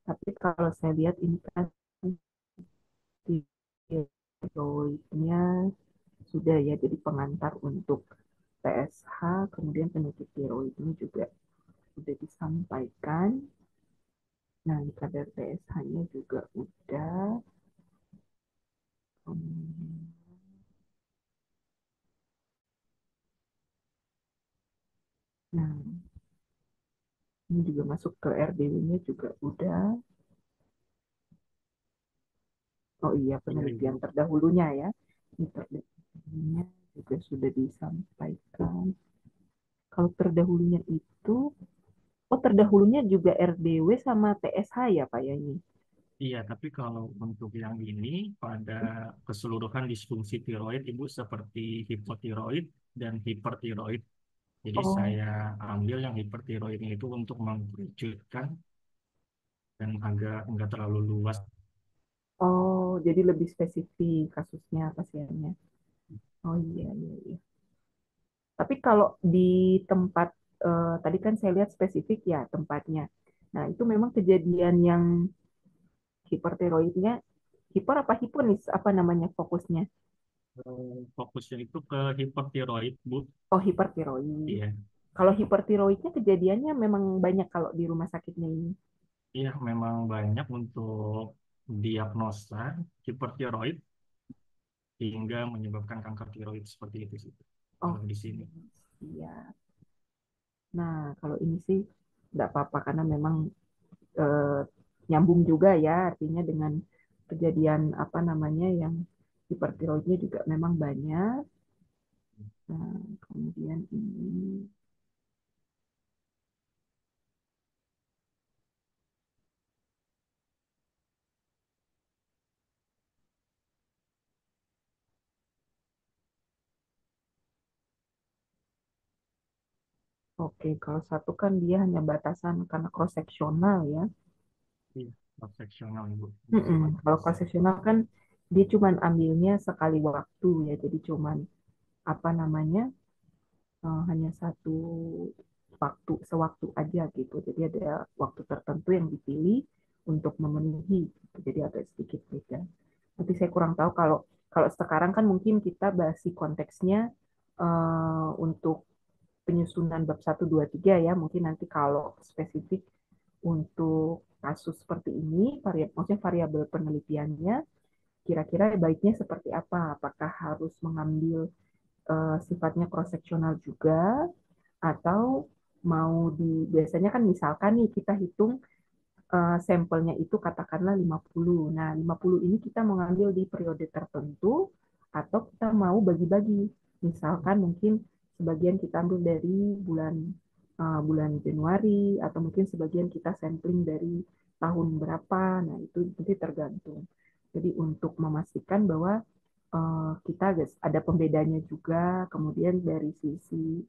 tapi kalau saya lihat ini kan tiroidnya sudah ya, jadi pengantar untuk PSH, kemudian penyakit tiroid ini juga sudah disampaikan. Nah, ini kadar PSH-nya juga udah. Hmm, Nah, ini juga masuk ke RDW-nya juga udah. Oh iya, Iya penelitian Ibu. terdahulunya ya. Ini terdahulunya juga sudah disampaikan. Kalau terdahulunya itu, oh terdahulunya juga RDW sama TSH ya Pak ya ini? Iya, tapi kalau untuk yang ini pada keseluruhan disfungsi tiroid Ibu seperti hipotiroid dan hipertiroid. Jadi Oh, saya ambil yang hipertiroidnya itu untuk mengkerucutkan dan agak enggak terlalu luas. oh, jadi lebih spesifik kasusnya pasiennya. Oh iya, iya, iya. Tapi kalau di tempat tadi kan saya lihat spesifik ya tempatnya. Nah, itu memang kejadian yang hipertiroidnya, hiper apa hiponis apa namanya fokusnya? Fokusnya itu ke hipertiroid, Bu. Oh, hipertiroid. Iya, Kalau hipertiroidnya kejadiannya memang banyak kalau di rumah sakitnya ini. iya memang banyak untuk diagnosa hipertiroid hingga menyebabkan kanker tiroid seperti itu sih. Kalau di Oke, sini. iya. Nah, kalau ini sih nggak apa-apa karena memang eh, nyambung juga ya, artinya dengan kejadian apa namanya yang hipertiroidnya juga memang banyak. Nah, kemudian ini, oke, kalau satu kan dia hanya batasan karena cross seksional ya. Iya, profesional Ibu. Kalau cross seksional kan dia cuman ambilnya sekali waktu ya, jadi cuman apa namanya hanya satu waktu sewaktu aja gitu. Jadi ada waktu tertentu yang dipilih untuk memenuhi. Gitu. Jadi agak sedikit beda. Nanti saya kurang tahu kalau kalau sekarang kan mungkin kita bahas konteksnya untuk penyusunan bab 1, 2, 3 ya. Mungkin nanti kalau spesifik untuk kasus seperti ini, maksudnya variabel penelitiannya, kira-kira baiknya seperti apa? Apakah harus mengambil sifatnya cross seksional juga atau mau di biasanya kan misalkan nih kita hitung sampelnya itu katakanlah 50. Nah, 50 ini kita mengambil di periode tertentu atau kita mau bagi-bagi. Misalkan mungkin sebagian kita ambil dari bulan bulan Januari, atau mungkin sebagian kita sampling dari tahun berapa. Nah, itu nanti tergantung. Jadi untuk memastikan bahwa kita ada pembedanya juga, kemudian dari sisi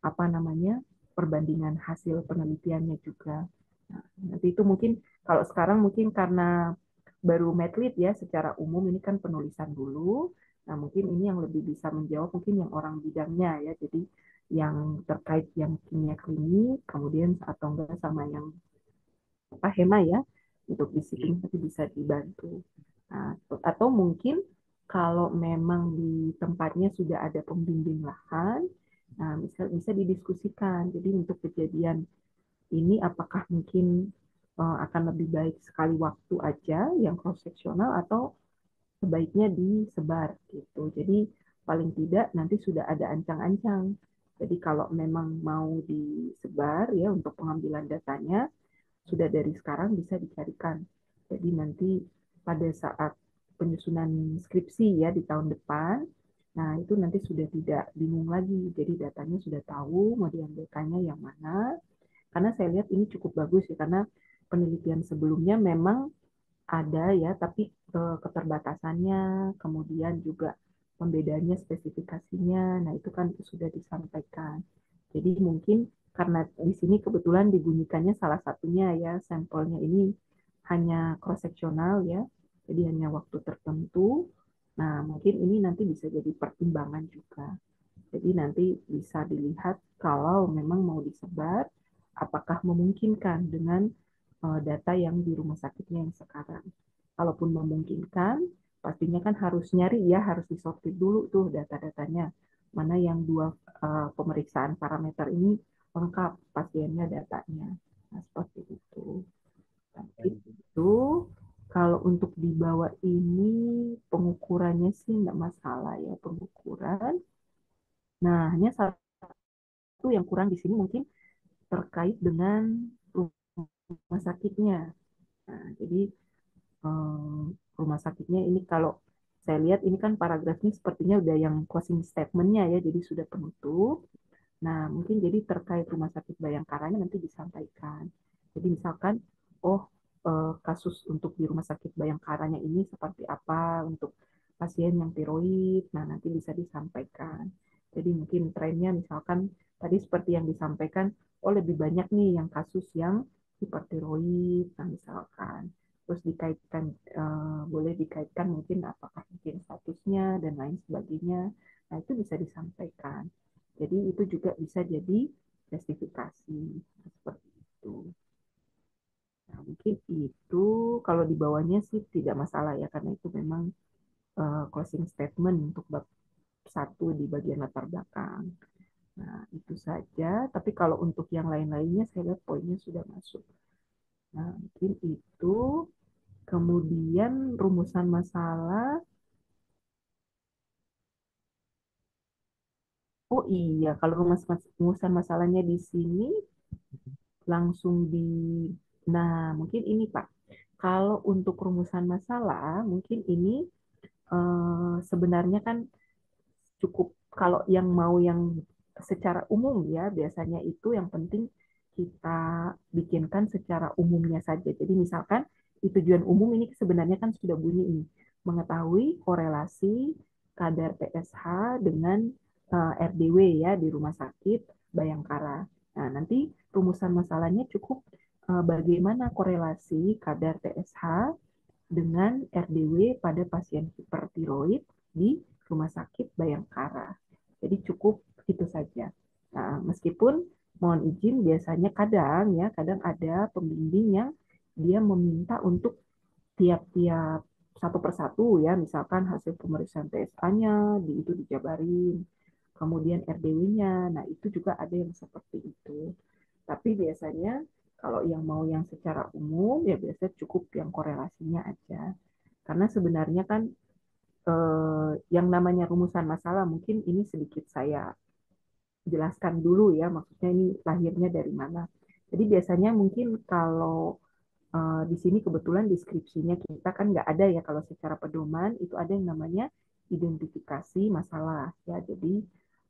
apa namanya perbandingan hasil penelitiannya juga. Nah, nanti itu mungkin kalau sekarang mungkin karena baru medlit ya secara umum ini kan penulisan dulu. Nah, mungkin ini yang lebih bisa menjawab mungkin yang orang bidangnya ya. Jadi yang terkait yang kimia klinik, kemudian atau enggak sama yang apa HEMA ya untuk disiplin tapi bisa dibantu. Nah, atau mungkin kalau memang di tempatnya sudah ada pembimbing lahan, nah bisa didiskusikan. Jadi untuk kejadian ini apakah mungkin akan lebih baik sekali waktu aja yang cross seksional atau sebaiknya disebar gitu. Jadi paling tidak nanti sudah ada ancang-ancang. Jadi kalau memang mau disebar ya untuk pengambilan datanya, sudah dari sekarang bisa dicarikan. Jadi nanti pada saat penyusunan skripsi ya di tahun depan, nah itu nanti sudah tidak bingung lagi. Jadi datanya sudah tahu mau diambilkannya yang mana. Karena saya lihat ini cukup bagus ya karena penelitian sebelumnya memang ada ya, tapi keterbatasannya, kemudian juga pembedanya spesifikasinya, nah itu kan sudah disampaikan. Jadi mungkin karena di sini kebetulan dibunyikannya salah satunya ya sampelnya ini hanya cross seksional ya, jadi hanya waktu tertentu. Nah mungkin ini nanti bisa jadi pertimbangan juga. Jadi nanti bisa dilihat kalau memang mau disebar, apakah memungkinkan dengan data yang di rumah sakitnya yang sekarang. Kalaupun memungkinkan, pastinya kan harus nyari ya, harus disortir dulu tuh data-datanya. Mana yang dua pemeriksaan parameter ini lengkap pasiennya datanya. Nah, seperti itu. Dan itu kalau untuk dibawa ini pengukurannya sih nggak masalah ya pengukuran. Nah, hanya satu yang kurang di sini mungkin terkait dengan rumah sakitnya. Nah, jadi rumah sakitnya ini kalau saya lihat ini kan paragrafnya sepertinya udah yang closing statementnya ya, jadi sudah penutup. Nah, mungkin jadi terkait rumah sakit Bayangkaranya nanti disampaikan. Jadi misalkan, oh kasus untuk di rumah sakit Bayangkaranya ini seperti apa untuk pasien yang tiroid, nah nanti bisa disampaikan. Jadi mungkin trennya misalkan tadi seperti yang disampaikan, oh lebih banyak nih yang kasus yang hipertiroid, nah misalkan. Terus dikaitkan, boleh dikaitkan mungkin apakah mungkin statusnya dan lain sebagainya. Nah itu bisa disampaikan. Jadi itu juga bisa jadi justifikasi seperti itu. Nah, mungkin itu kalau di bawahnya sih tidak masalah ya karena itu memang closing statement untuk bab satu di bagian latar belakang. Nah, itu saja. Tapi kalau untuk yang lain-lainnya saya lihat poinnya sudah masuk. Nah, mungkin itu. Kemudian rumusan masalah. Oh iya, kalau rumusan masalahnya di sini langsung di. Nah, mungkin ini Pak. Kalau untuk rumusan masalah, mungkin ini sebenarnya kan cukup kalau yang mau yang secara umum ya, biasanya itu yang penting kita bikinkan secara umumnya saja. Jadi misalkan di tujuan umum ini sebenarnya kan sudah bunyi ini, mengetahui korelasi kadar PSH dengan RDW ya di rumah sakit Bayangkara. Nah, nanti rumusan masalahnya cukup bagaimana korelasi kadar PSH dengan RDW pada pasien hipertiroid di Rumah Sakit Bayangkara. Jadi cukup itu saja. Nah, meskipun mohon izin biasanya kadang ada pembimbing yang dia meminta untuk tiap-tiap satu persatu ya, misalkan hasil pemeriksaan PSA-nya itu dijabarin, kemudian RDW-nya. Nah, itu juga ada yang seperti itu. Tapi biasanya kalau yang mau yang secara umum ya biasa cukup yang korelasinya aja. Karena sebenarnya kan yang namanya rumusan masalah mungkin ini sedikit saya jelaskan dulu ya, maksudnya ini lahirnya dari mana. Jadi biasanya mungkin kalau di sini kebetulan deskripsinya kita kan nggak ada ya kalau secara pedoman itu ada yang namanya identifikasi masalah ya. Jadi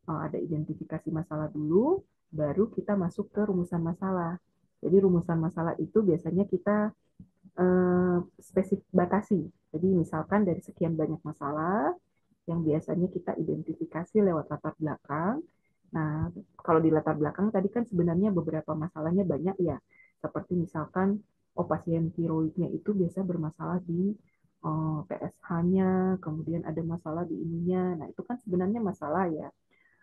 ada identifikasi masalah dulu. baru kita masuk ke rumusan masalah. Jadi rumusan masalah itu biasanya kita spesifik batasi. Jadi misalkan dari sekian banyak masalah yang biasanya kita identifikasi lewat latar belakang. Nah, kalau di latar belakang tadi kan sebenarnya beberapa masalahnya banyak ya. Seperti misalkan, oh pasien tiroidnya itu biasa bermasalah di PSH-nya, kemudian ada masalah di ininya. Nah, itu kan sebenarnya masalah ya.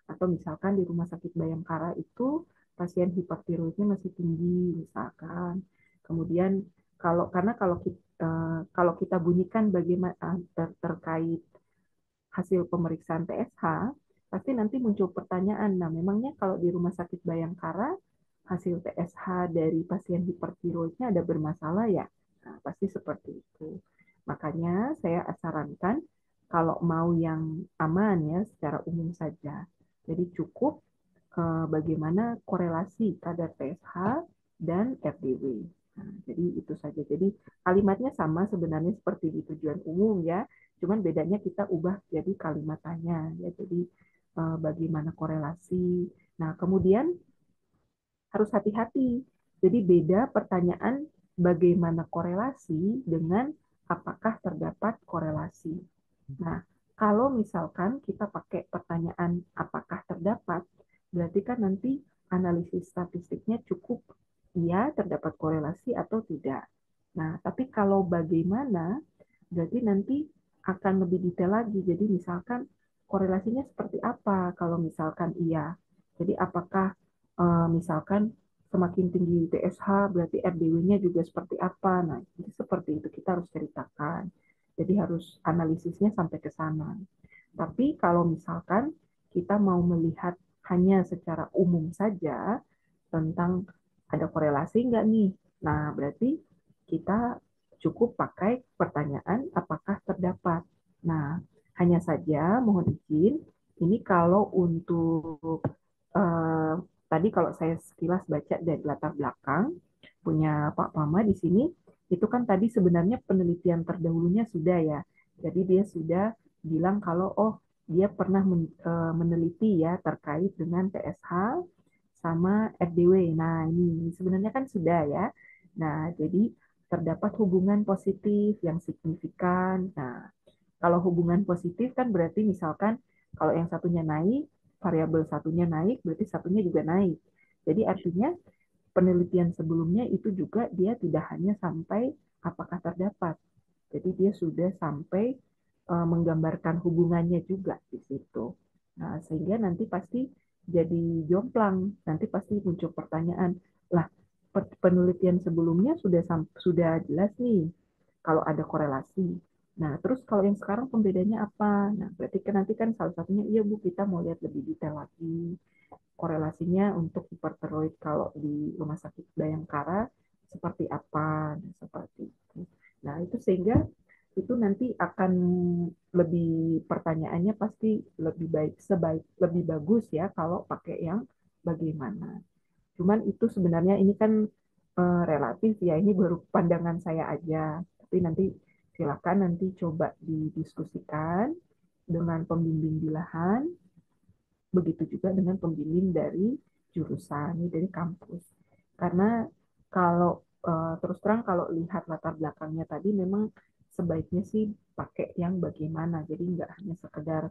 Atau misalkan di Rumah Sakit Bayangkara itu pasien hipertiroidnya masih tinggi misalkan. Kemudian kalau kita bunyikan bagaimana terkait hasil pemeriksaan TSH, pasti nanti muncul pertanyaan. Nah, memangnya kalau di Rumah Sakit Bayangkara hasil TSH dari pasien hipertiroidnya ada bermasalah ya? Nah, pasti seperti itu. Makanya saya sarankan kalau mau yang aman ya secara umum saja. Jadi cukup bagaimana korelasi kadar TSH dan RDW. Nah, jadi itu saja. Jadi kalimatnya sama sebenarnya seperti di tujuan umum ya, cuman bedanya kita ubah jadi kalimat tanya ya. Jadi bagaimana korelasi. Nah, kemudian harus hati-hati. Jadi beda pertanyaan bagaimana korelasi dengan apakah terdapat korelasi. Nah, kalau misalkan kita pakai pertanyaan apakah terdapat, berarti kan nanti analisis statistiknya cukup iya terdapat korelasi atau tidak. Nah, tapi kalau bagaimana, berarti nanti akan lebih detail lagi. Jadi misalkan korelasinya seperti apa kalau misalkan iya. Jadi apakah misalkan semakin tinggi TSH berarti RDW-nya juga seperti apa. Nah, itu seperti itu kita harus ceritakan. Jadi harus analisisnya sampai ke sana. Tapi kalau misalkan kita mau melihat hanya secara umum saja tentang ada korelasi nggak nih? Nah, berarti kita cukup pakai pertanyaan apakah terdapat. Nah, hanya saja mohon izin, ini kalau untuk eh, tadi kalau saya sekilas baca dari latar belakang punya Pak Pama di sini, itu kan tadi sebenarnya penelitian terdahulunya sudah ya. Jadi dia sudah bilang kalau oh dia pernah meneliti ya terkait dengan TSH sama RDW. Nah, ini sebenarnya kan sudah ya. Nah, jadi terdapat hubungan positif yang signifikan. Nah, kalau hubungan positif kan berarti misalkan kalau yang satunya naik, variabel satunya naik, berarti satunya juga naik. Jadi artinya penelitian sebelumnya itu juga dia tidak hanya sampai apakah terdapat. Jadi dia sudah sampai menggambarkan hubungannya juga di situ. Nah, sehingga nanti pasti jadi jomplang. Nanti pasti muncul pertanyaan, lah penelitian sebelumnya sudah jelas nih kalau ada korelasi. Nah, terus kalau yang sekarang pembedanya apa? Nah, berarti kan nanti kan salah satunya, iya Bu, kita mau lihat lebih detail lagi korelasinya untuk hipertiroid kalau di Rumah Sakit Bayangkara seperti apa, nah, seperti itu. Nah, itu sehingga itu nanti akan lebih pertanyaannya pasti lebih baik lebih bagus ya kalau pakai yang bagaimana. Cuman itu sebenarnya ini kan relatif ya, ini baru pandangan saya aja. Tapi nanti silakan nanti coba didiskusikan dengan pembimbing di lahan, begitu juga dengan pembimbing dari jurusan, dari kampus. Karena kalau terus terang kalau lihat latar belakangnya tadi memang sebaiknya sih pakai yang bagaimana. Jadi nggak hanya sekedar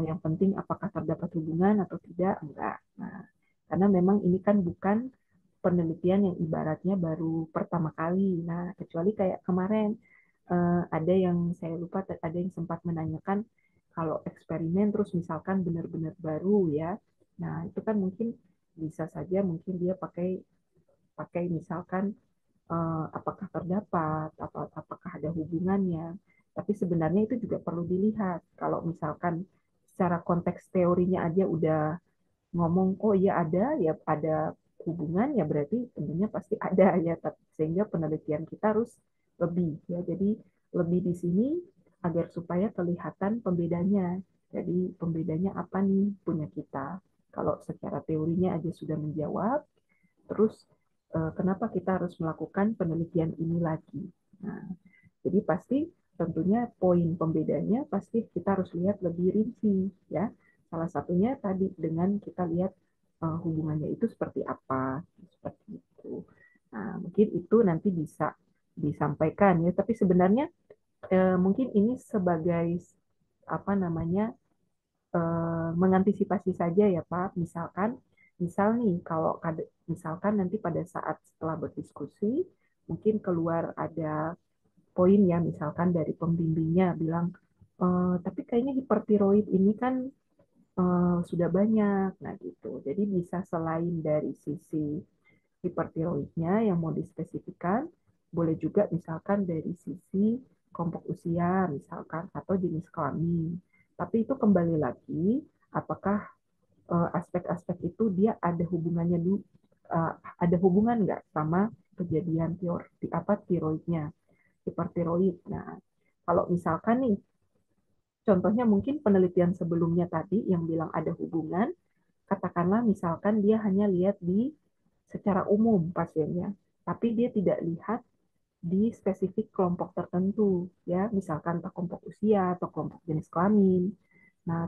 yang penting apakah terdapat hubungan atau tidak, enggak. Nah, karena memang ini kan bukan penelitian yang ibaratnya baru pertama kali. Nah, kecuali kayak kemarin ada yang saya lupa, ada yang sempat menanyakan kalau eksperimen terus misalkan benar-benar baru ya. Nah, itu kan mungkin bisa saja mungkin dia pakai pakai misalkan apakah terdapat, apakah ada hubungannya. Tapi sebenarnya itu juga perlu dilihat. Kalau misalkan secara konteks teorinya aja udah ngomong, oh iya ada, ya ada hubungan, ya berarti tentunya pasti ada ya. Sehingga penelitian kita harus lebih ya. Jadi lebih di sini agar supaya kelihatan pembedanya. Jadi pembedanya apa nih punya kita. Kalau secara teorinya aja sudah menjawab, terus kenapa kita harus melakukan penelitian ini lagi. Nah, jadi pasti tentunya poin pembedanya pasti kita harus lihat lebih rinci ya. Salah satunya tadi dengan kita lihat hubungannya itu seperti apa, seperti itu. Nah, mungkin itu nanti bisa disampaikan ya, tapi sebenarnya mungkin ini sebagai apa namanya mengantisipasi saja ya Pak. Misal nih kalau misalkan nanti pada saat setelah berdiskusi mungkin keluar ada poin ya misalkan dari pembimbingnya bilang tapi kayaknya hipertiroid ini kan sudah banyak. Nah gitu. Jadi bisa selain dari sisi hipertiroidnya yang mau dispesifikan, boleh juga misalkan dari sisi kelompok usia misalkan atau jenis kelamin. Tapi itu kembali lagi apakah aspek-aspek itu dia ada hubungannya ada hubungan nggak sama kejadian tiroidnya, hipertiroid. Nah, kalau misalkan nih contohnya mungkin penelitian sebelumnya tadi yang bilang ada hubungan, katakanlah misalkan dia hanya lihat di secara umum pasiennya, tapi dia tidak lihat di spesifik kelompok tertentu, ya, misalkan entah kelompok usia atau kelompok jenis kelamin. Nah,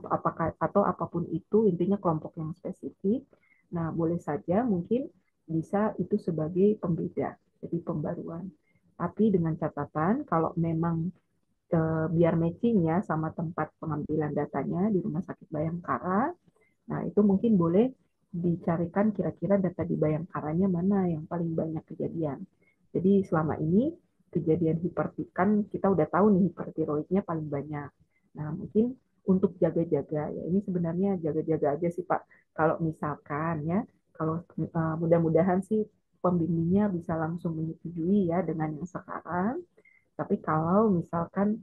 atau apapun itu, intinya kelompok yang spesifik. Nah, boleh saja mungkin bisa itu sebagai pembeda, jadi pembaruan. Tapi dengan catatan kalau memang biar matching ya sama tempat pengambilan datanya di Rumah Sakit Bayangkara. Nah, itu mungkin boleh dicarikan kira-kira data di Bayangkaranya mana yang paling banyak kejadian. Jadi selama ini kejadian kan kita udah tahu nih hipertiroidnya paling banyak. Nah, mungkin untuk jaga-jaga ya ini sebenarnya jaga-jaga aja sih Pak. Kalau misalkan ya, kalau mudah-mudahan sih pembimbingnya bisa langsung menyetujui ya dengan yang sekarang. Tapi kalau misalkan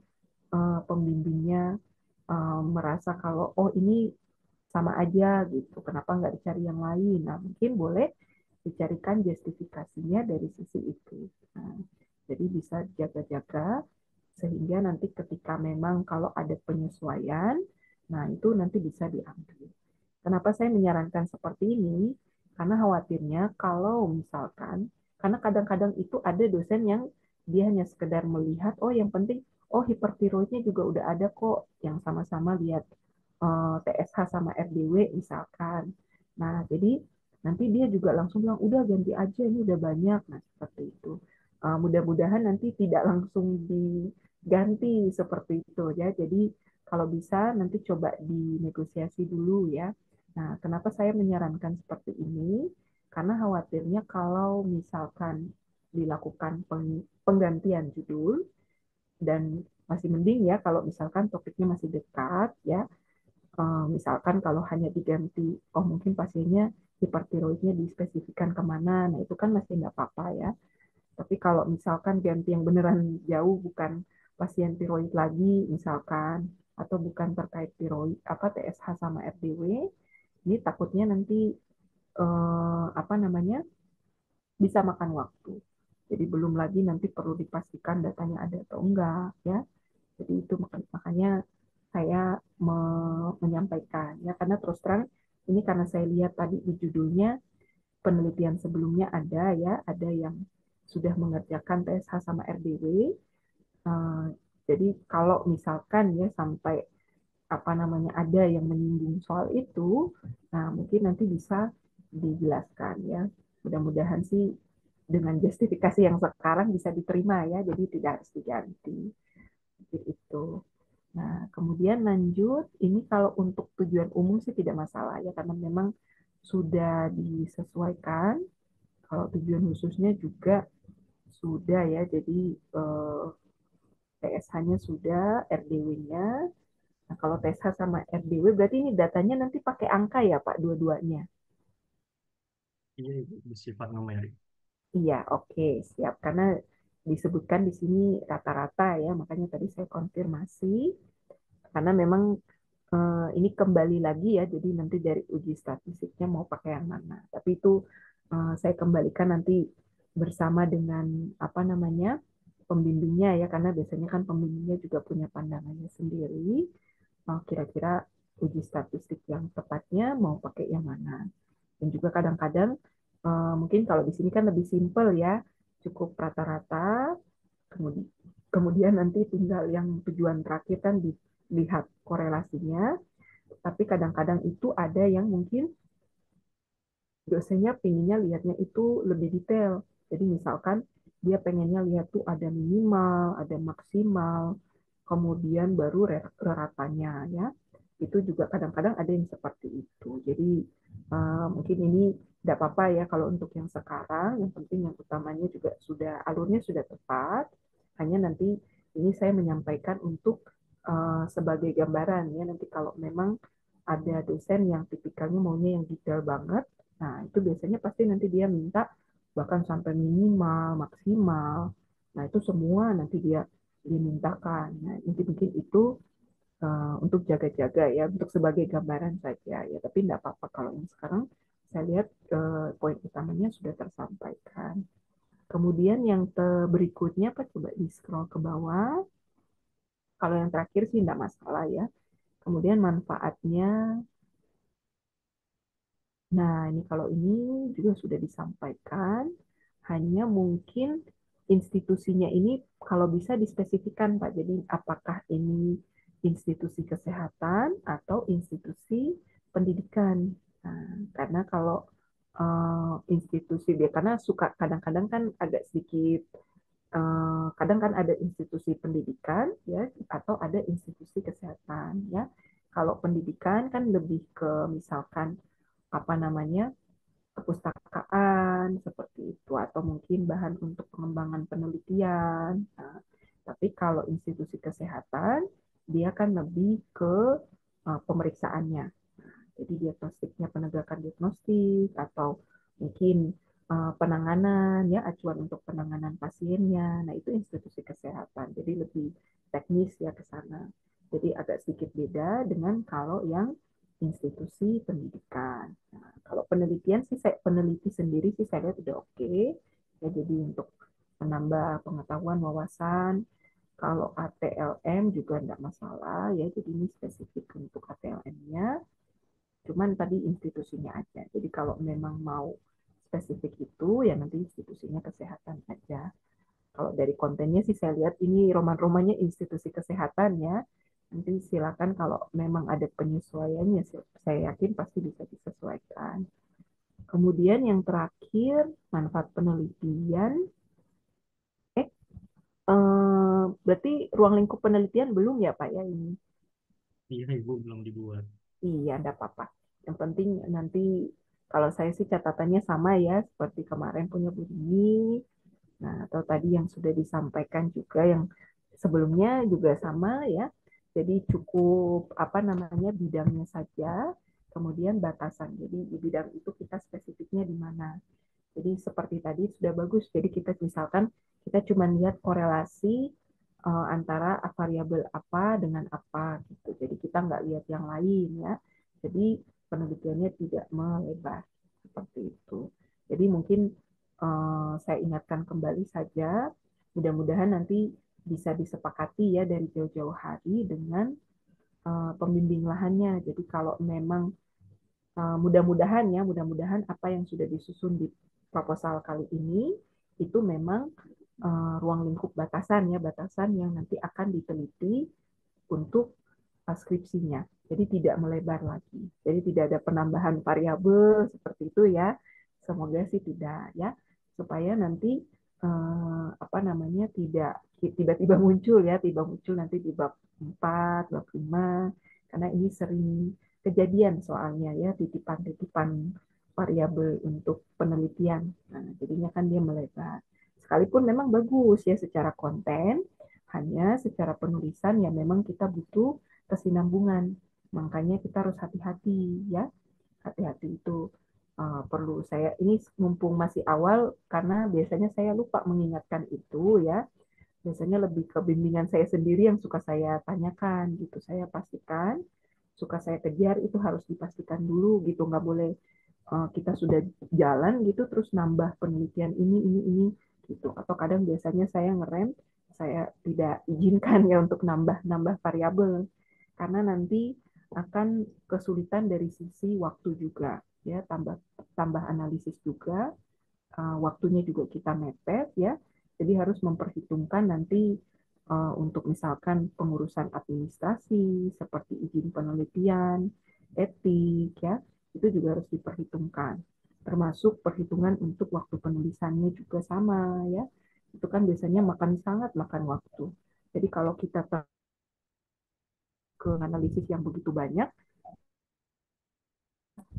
pembimbingnya merasa kalau oh ini sama aja gitu, kenapa nggak dicari yang lain? Nah, mungkin boleh dicarikan justifikasinya dari sisi itu. Nah, jadi bisa jaga-jaga sehingga nanti ketika memang kalau ada penyesuaian, nah itu nanti bisa diambil. Kenapa saya menyarankan seperti ini? Karena khawatirnya kalau misalkan, karena kadang-kadang itu ada dosen yang dia hanya sekedar melihat, oh yang penting, oh hipertiroidnya juga udah ada kok, yang sama-sama lihat TSH sama RDW misalkan. Nah, jadi nanti dia juga langsung bilang, udah ganti aja, ini udah banyak. Nah, seperti itu. Mudah-mudahan nanti tidak langsung diganti seperti itu ya. Jadi kalau bisa nanti coba dinegosiasi dulu ya. Nah, kenapa saya menyarankan seperti ini? Karena khawatirnya kalau misalkan dilakukan penggantian judul dan masih mending ya kalau misalkan topiknya masih dekat ya. Misalkan kalau hanya diganti, oh mungkin pasiennya hipertiroidnya dispesifikan kemana, nah itu kan masih nggak apa-apa ya. Tapi kalau misalkan ganti yang beneran jauh, bukan pasien tiroid lagi misalkan, atau bukan terkait tiroid, apa TSH sama RDW, ini takutnya nanti apa namanya bisa makan waktu. Jadi belum lagi nanti perlu dipastikan datanya ada atau enggak ya. Jadi itu makanya saya menyampaikan ya karena terus terang ini karena saya lihat tadi di judulnya penelitian sebelumnya ada ya, ada yang sudah mengerjakan TSH sama RDW. Eh, jadi kalau misalkan ya sampai apa namanya ada yang menyinggung soal itu, nah mungkin nanti bisa dijelaskan ya. Mudah-mudahan sih dengan justifikasi yang sekarang bisa diterima ya, jadi tidak harus diganti. Seperti itu. Nah, kemudian lanjut, ini kalau untuk tujuan umum sih tidak masalah ya, karena memang sudah disesuaikan. Kalau tujuan khususnya juga sudah ya, jadi TSH-nya sudah, RDW-nya. Nah, kalau TSH sama RDW berarti ini datanya nanti pakai angka ya Pak, dua-duanya? Iya, Ibu, bersifat numerik. Iya, oke, siap. Karena disebutkan di sini rata-rata ya, makanya tadi saya konfirmasi. Karena memang ini kembali lagi ya, jadi nanti dari uji statistiknya mau pakai yang mana. Tapi itu saya kembalikan nanti bersama dengan apa namanya pembimbingnya ya, karena biasanya kan pembimbingnya juga punya pandangannya sendiri. Kira-kira uji statistik yang tepatnya mau pakai yang mana. Dan juga kadang-kadang mungkin kalau di sini kan lebih simpel ya, cukup rata-rata, kemudian nanti tinggal yang tujuan terakhir kan dilihat korelasinya, tapi kadang-kadang itu ada yang mungkin dosennya pengennya lihatnya itu lebih detail. Jadi misalkan dia pengennya lihat tuh ada minimal, ada maksimal, kemudian baru ratanya ya. Itu juga kadang-kadang ada yang seperti itu. Jadi mungkin ini tidak apa-apa ya kalau untuk yang sekarang. Yang penting yang utamanya juga sudah alurnya sudah tepat. Hanya nanti ini saya menyampaikan untuk sebagai gambaran ya. Nanti kalau memang ada dosen yang tipikalnya maunya yang detail banget, nah, itu biasanya pasti nanti dia minta bahkan sampai minimal, maksimal. Nah, itu semua nanti dia dimintakan. Nah, mungkin itu untuk jaga-jaga ya, untuk sebagai gambaran saja ya. Tapi tidak apa-apa kalau yang sekarang saya lihat poin utamanya sudah tersampaikan. Kemudian yang berikutnya Pak, coba di scroll ke bawah. Kalau yang terakhir sih tidak masalah ya. Kemudian manfaatnya. Nah, ini kalau ini juga sudah disampaikan, hanya mungkin institusinya ini kalau bisa dispesifikan, Pak. Jadi apakah ini institusi kesehatan atau institusi pendidikan? Nah, karena kalau institusi dia karena suka kadang-kadang kan agak sedikit kadang kan ada institusi pendidikan ya atau ada institusi kesehatan ya. Kalau pendidikan kan lebih ke misalkan apa namanya perpustakaan seperti itu atau mungkin bahan untuk pengembangan penelitian. Nah, tapi kalau institusi kesehatan dia kan lebih ke pemeriksaannya. Jadi diagnostiknya penegakan diagnostik atau mungkin penanganan ya acuan untuk penanganan pasiennya. Nah, itu institusi kesehatan. Jadi lebih teknis ya ke sana. Jadi agak sedikit beda dengan kalau yang institusi pendidikan. Nah, kalau penelitian sih saya peneliti sendiri sih saya lihat udah oke. Ya, jadi untuk menambah pengetahuan wawasan. Kalau ATLM juga enggak masalah ya. Jadi ini spesifik untuk ATLM-nya. Cuman tadi institusinya aja. Jadi kalau memang mau spesifik itu ya nanti institusinya kesehatan aja. Kalau dari kontennya sih saya lihat ini roman-romannya institusi kesehatan ya. Nanti silakan kalau memang ada penyesuaiannya saya yakin pasti bisa disesuaikan. Kemudian yang terakhir manfaat penelitian. Berarti ruang lingkup penelitian belum ya Pak ya ini? Iya, Ibu belum dibuat. Iya, enggak apa-apa. Yang penting nanti kalau saya sih catatannya sama ya, seperti kemarin punya Bu Dini, nah atau tadi yang sudah disampaikan juga yang sebelumnya juga sama ya. Jadi cukup apa namanya bidangnya saja, kemudian batasan. Jadi di bidang itu kita spesifiknya di mana. Jadi seperti tadi sudah bagus. Jadi kita misalkan kita cuma lihat korelasi antara variabel apa dengan apa gitu. Jadi kita nggak lihat yang lain ya. Jadi penelitiannya tidak melebar seperti itu. Jadi mungkin saya ingatkan kembali saja. Mudah-mudahan nanti bisa disepakati ya dari jauh-jauh hari dengan pembimbing lahannya. Jadi kalau memang mudah-mudahan ya, mudah-mudahan apa yang sudah disusun di proposal kali ini itu memang ruang lingkup batasan ya, batasan yang nanti akan diteliti untuk skripsinya. Jadi tidak melebar lagi. Jadi tidak ada penambahan variabel seperti itu ya. Semoga sih tidak ya, supaya nanti apa namanya tidak tiba-tiba muncul ya, tiba muncul nanti di bab 4, bab 5 karena ini sering kejadian soalnya ya titipan-titipan variabel untuk penelitian. Nah, jadinya kan dia melebar. Sekalipun memang bagus ya secara konten, hanya secara penulisan ya memang kita butuh kesinambungan. Makanya kita harus hati-hati ya. Hati-hati itu perlu saya ini mumpung masih awal karena biasanya saya lupa mengingatkan itu ya. Biasanya lebih ke bimbingan saya sendiri yang suka saya tanyakan gitu. Saya pastikan suka saya kejar itu harus dipastikan dulu gitu, nggak boleh kita sudah jalan gitu terus nambah penelitian ini gitu, atau kadang biasanya saya ngerem, saya tidak izinkan ya untuk nambah variabel karena nanti akan kesulitan dari sisi waktu juga ya, tambah tambah analisis juga, waktunya juga kita mepet ya, jadi harus memperhitungkan nanti untuk misalkan pengurusan administrasi seperti izin penelitian, etik ya, itu juga harus diperhitungkan. termasuk perhitungan untuk waktu penulisannya juga sama ya. Itu kan biasanya sangat makan waktu. Jadi kalau kita ke analisis yang begitu banyak,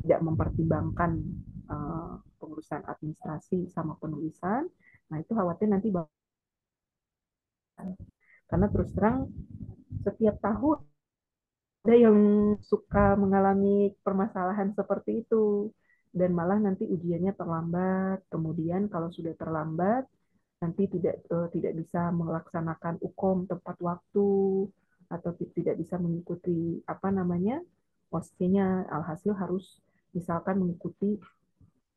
tidak mempertimbangkan pengurusan administrasi sama penulisan, nah itu khawatir nanti karena terus terang setiap tahun ada yang suka mengalami permasalahan seperti itu dan malah nanti ujiannya terlambat. Kemudian kalau sudah terlambat nanti tidak bisa melaksanakan UKOM tepat waktu atau tidak bisa mengikuti apa namanya OSCE-nya, alhasil harus misalkan mengikuti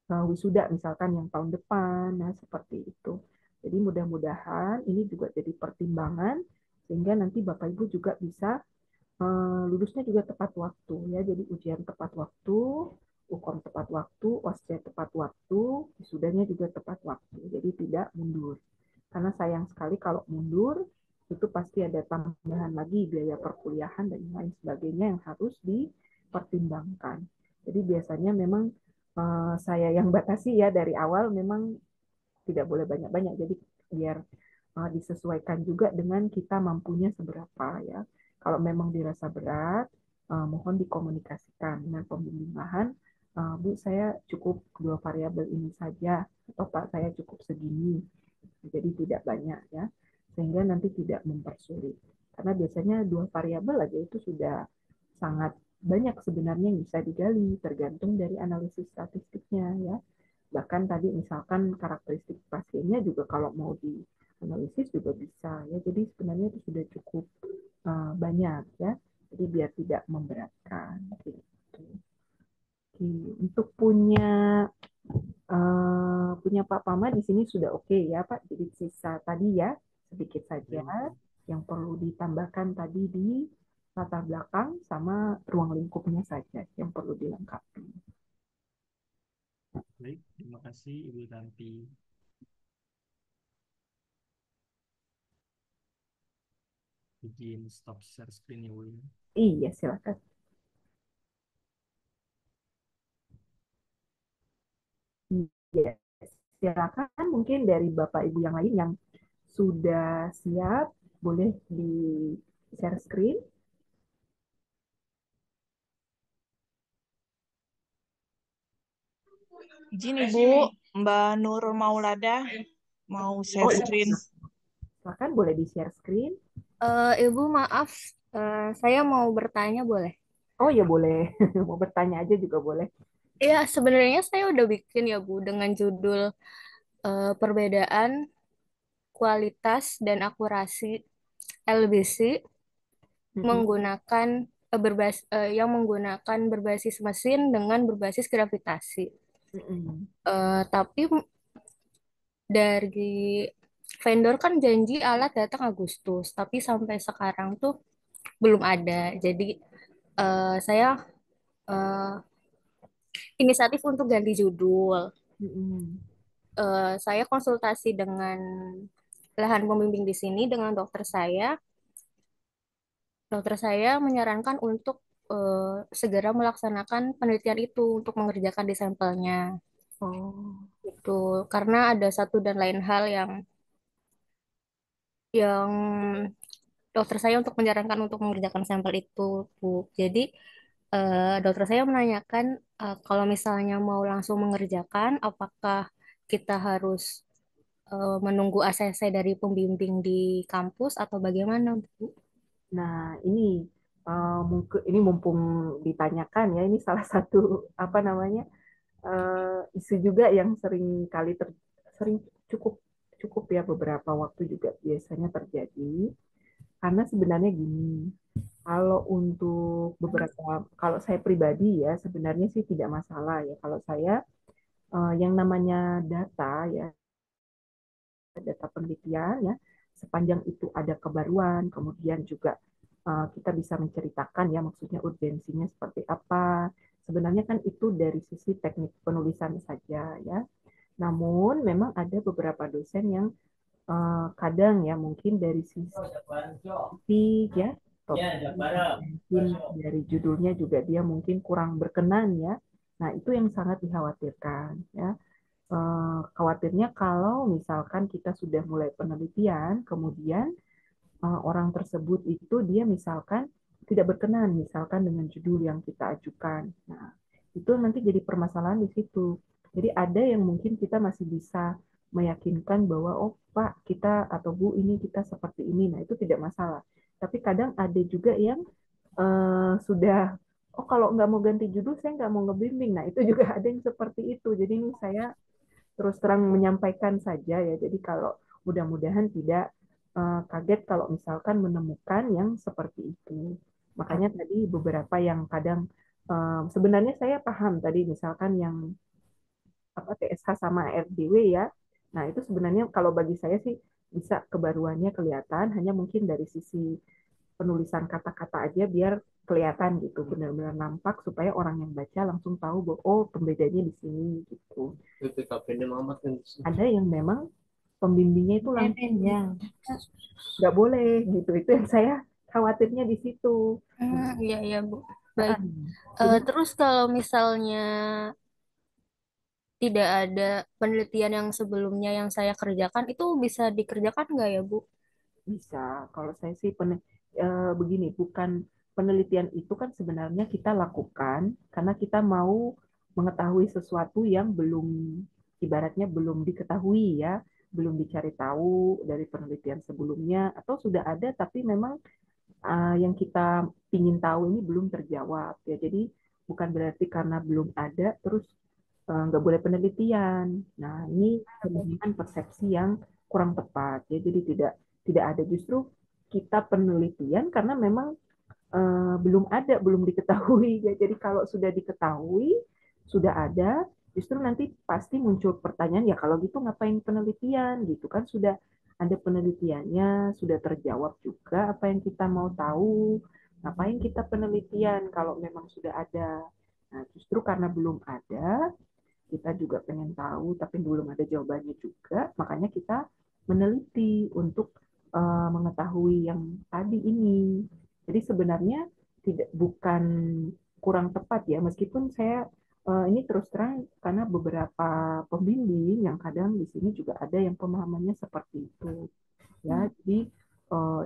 wisuda misalkan yang tahun depan, nah seperti itu. Jadi mudah-mudahan ini juga jadi pertimbangan sehingga nanti Bapak Ibu juga bisa lulusnya juga tepat waktu ya. Jadi ujian tepat waktu, UKOM tepat waktu, OSCE tepat waktu, wisudanya juga tepat waktu. Jadi tidak mundur. Karena sayang sekali kalau mundur itu pasti ada tambahan lagi biaya perkuliahan dan lain sebagainya yang harus dipertimbangkan. Jadi biasanya memang saya yang batasi ya dari awal memang tidak boleh banyak-banyak. Jadi biar disesuaikan juga dengan kita mampunya seberapa ya. Kalau memang dirasa berat, mohon dikomunikasikan dengan pembimbing lahan. Bu, saya cukup 2 variabel ini saja, atau Pak, saya cukup segini. Jadi tidak banyak ya, sehingga nanti tidak mempersulit. Karena biasanya 2 variabel aja itu sudah sangat banyak sebenarnya yang bisa digali, tergantung dari analisis statistiknya ya. Bahkan tadi misalkan karakteristik pasiennya juga kalau mau dianalisis juga bisa ya. Jadi sebenarnya itu sudah cukup banyak ya. Jadi biar tidak memberatkan. Gitu. Oke. Untuk punya Pak Pama di sini sudah oke ya Pak. Jadi sisa tadi ya sedikit saja yang perlu ditambahkan tadi di latar belakang sama ruang lingkupnya saja yang perlu dilengkapi. Baik, terima kasih Ibu Tanti. Izin stop share screen ya Bu. Iya, silakan. Iya, silakan mungkin dari Bapak Ibu yang lain yang sudah siap, boleh di share screen. Izin Ibu, Mbak Nur Maulada mau share iya. screen. Silakan boleh di share screen. Ibu maaf, saya mau bertanya boleh? Oh ya boleh, mau bertanya aja juga boleh. Iya, sebenarnya saya udah bikin ya Bu dengan judul perbedaan kualitas dan akurasi LBC menggunakan yang menggunakan berbasis mesin dengan berbasis gravitasi. Tapi dari vendor kan janji alat datang Agustus, tapi sampai sekarang tuh belum ada. Jadi saya eh, inisiatif untuk ganti judul. Saya konsultasi dengan lahan pembimbing di sini dengan dokter saya. Dokter saya menyarankan untuk segera melaksanakan penelitian itu untuk mengerjakan di sampelnya. Oh. Itu karena ada satu dan lain hal yang dokter saya untuk menyarankan untuk mengerjakan sampel itu, Bu. Jadi dokter saya menanyakan kalau misalnya mau langsung mengerjakan, apakah kita harus menunggu ACC dari pembimbing di kampus atau bagaimana, Bu? Nah, mungkin ini mumpung ditanyakan ya, ini salah satu apa namanya isu juga yang sering cukup cukup ya beberapa waktu juga biasanya terjadi. Karena sebenarnya gini, kalau untuk kalau saya pribadi ya sebenarnya sih tidak masalah ya. Kalau saya yang namanya data penelitian ya, sepanjang itu ada kebaruan, kemudian juga kita bisa menceritakan ya maksudnya urgensinya seperti apa. Sebenarnya kan itu dari sisi teknik penulisan saja ya. Namun memang ada beberapa dosen yang kadang ya mungkin dari sisi topik ya, topik mungkin dari judulnya juga dia mungkin kurang berkenan ya Nah, itu yang sangat dikhawatirkan ya. Khawatirnya kalau misalkan kita sudah mulai penelitian, kemudian orang tersebut itu dia misalkan tidak berkenan misalkan dengan judul yang kita ajukan. Nah, itu nanti jadi permasalahan di situ. Jadi ada yang mungkin kita masih bisa meyakinkan bahwa oh Pak kita atau Bu ini kita seperti ini. Nah, itu tidak masalah. Tapi kadang ada juga yang sudah oh kalau nggak mau ganti judul saya nggak mau ngebimbing. Nah, itu juga ada yang seperti itu. Jadi ini saya terus terang menyampaikan saja ya. Jadi kalau mudah-mudahan tidak kaget kalau misalkan menemukan yang seperti itu. Makanya tadi beberapa yang kadang sebenarnya saya paham tadi misalkan yang apa TSH sama RDW ya. Nah, itu sebenarnya kalau bagi saya sih bisa kebaruannya kelihatan hanya mungkin dari sisi penulisan kata-kata aja biar kelihatan gitu, benar-benar nampak supaya orang yang baca langsung tahu bahwa oh pembedanya di sini gitu. Ada yang memang pembimbingnya itu langsung nggak boleh gitu, itu yang saya khawatirnya di situ. Iya, iya, Bu. Baik. Jadi Terus kalau misalnya tidak ada penelitian yang sebelumnya yang saya kerjakan, itu bisa dikerjakan nggak ya, Bu? bisa, kalau saya sih begini, bukan penelitian itu kan sebenarnya kita lakukan karena kita mau mengetahui sesuatu yang belum, ibaratnya belum diketahui ya, belum dicari tahu dari penelitian sebelumnya, atau sudah ada tapi memang yang kita ingin tahu ini belum terjawab ya. Jadi bukan berarti karena belum ada terus nggak boleh penelitian. Nah, ini kemudian persepsi yang kurang tepat ya. Jadi tidak ada, justru kita penelitian karena memang belum ada, belum diketahui ya. Jadi kalau sudah diketahui, sudah ada, justru nanti pasti muncul pertanyaan ya kalau gitu ngapain penelitian gitu kan, sudah ada penelitiannya, sudah terjawab juga apa yang kita mau tahu. Ngapain kita penelitian kalau memang sudah ada. Nah, justru karena belum ada, kita juga pengen tahu tapi belum ada jawabannya juga, makanya kita meneliti untuk mengetahui yang tadi ini. Jadi sebenarnya tidak, bukan kurang tepat ya, meskipun saya ini terus terang karena beberapa pembimbing yang kadang di sini juga ada yang pemahamannya seperti itu ya. Jadi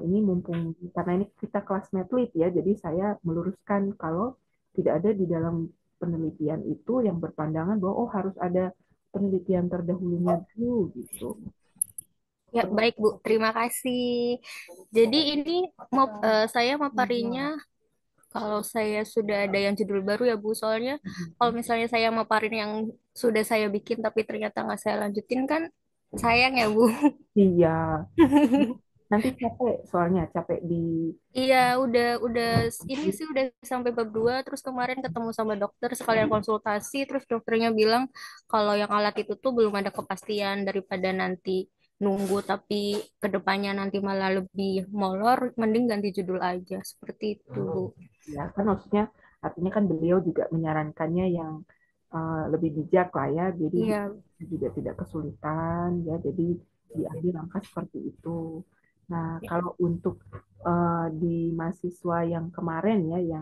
ini mumpung karena ini kita kelas medlit ya, jadi saya meluruskan kalau tidak ada di dalam penelitian itu yang berpandangan bahwa oh harus ada penelitian terdahulunya dulu gitu. Ya, baik, Bu. Terima kasih. Jadi ini saya maparinya kalau saya sudah ada yang judul baru ya, Bu. Soalnya kalau misalnya saya maparin yang sudah saya bikin tapi ternyata nggak saya lanjutin kan sayang ya, Bu. Iya, nanti capek soalnya capek di Iya, udah ini sih udah sampai bab 2 terus kemarin ketemu sama dokter sekalian konsultasi terus dokternya bilang kalau yang alat itu tuh belum ada kepastian daripada nanti nunggu tapi kedepannya nanti malah lebih molor mending ganti judul aja seperti itu, Bu. ya kan, maksudnya artinya kan beliau juga menyarankannya yang lebih bijak lah ya, jadi Iya, juga tidak kesulitan ya, jadi diambil langkah seperti itu. Nah, kalau untuk di mahasiswa yang kemarin ya,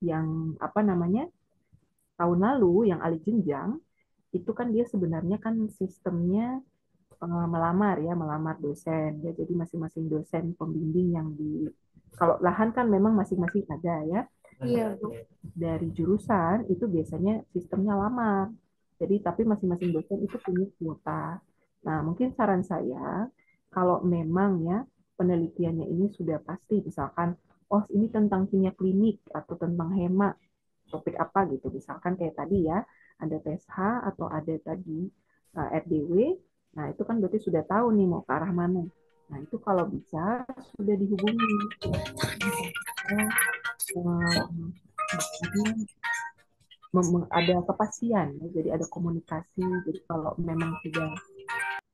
yang apa namanya tahun lalu yang alih jenjang, itu kan dia sebenarnya kan sistemnya melamar ya, melamar dosen ya, jadi masing-masing dosen pembimbing yang di, kalau lahan kan memang masing-masing ada ya. iya, Bu. Dari jurusan itu biasanya sistemnya lamar. Jadi tapi masing-masing dosen itu punya kuota. Nah, mungkin saran saya kalau memang ya penelitiannya ini sudah pasti, misalkan oh ini tentang kimia klinik atau tentang hema, topik apa gitu. Misalkan kayak tadi ya, ada TSH atau ada tadi RDW. Nah, itu kan berarti sudah tahu nih mau ke arah mana. Nah, itu kalau bisa sudah dihubungi. Ada kepastian ya, jadi ada komunikasi, jadi kalau memang sudah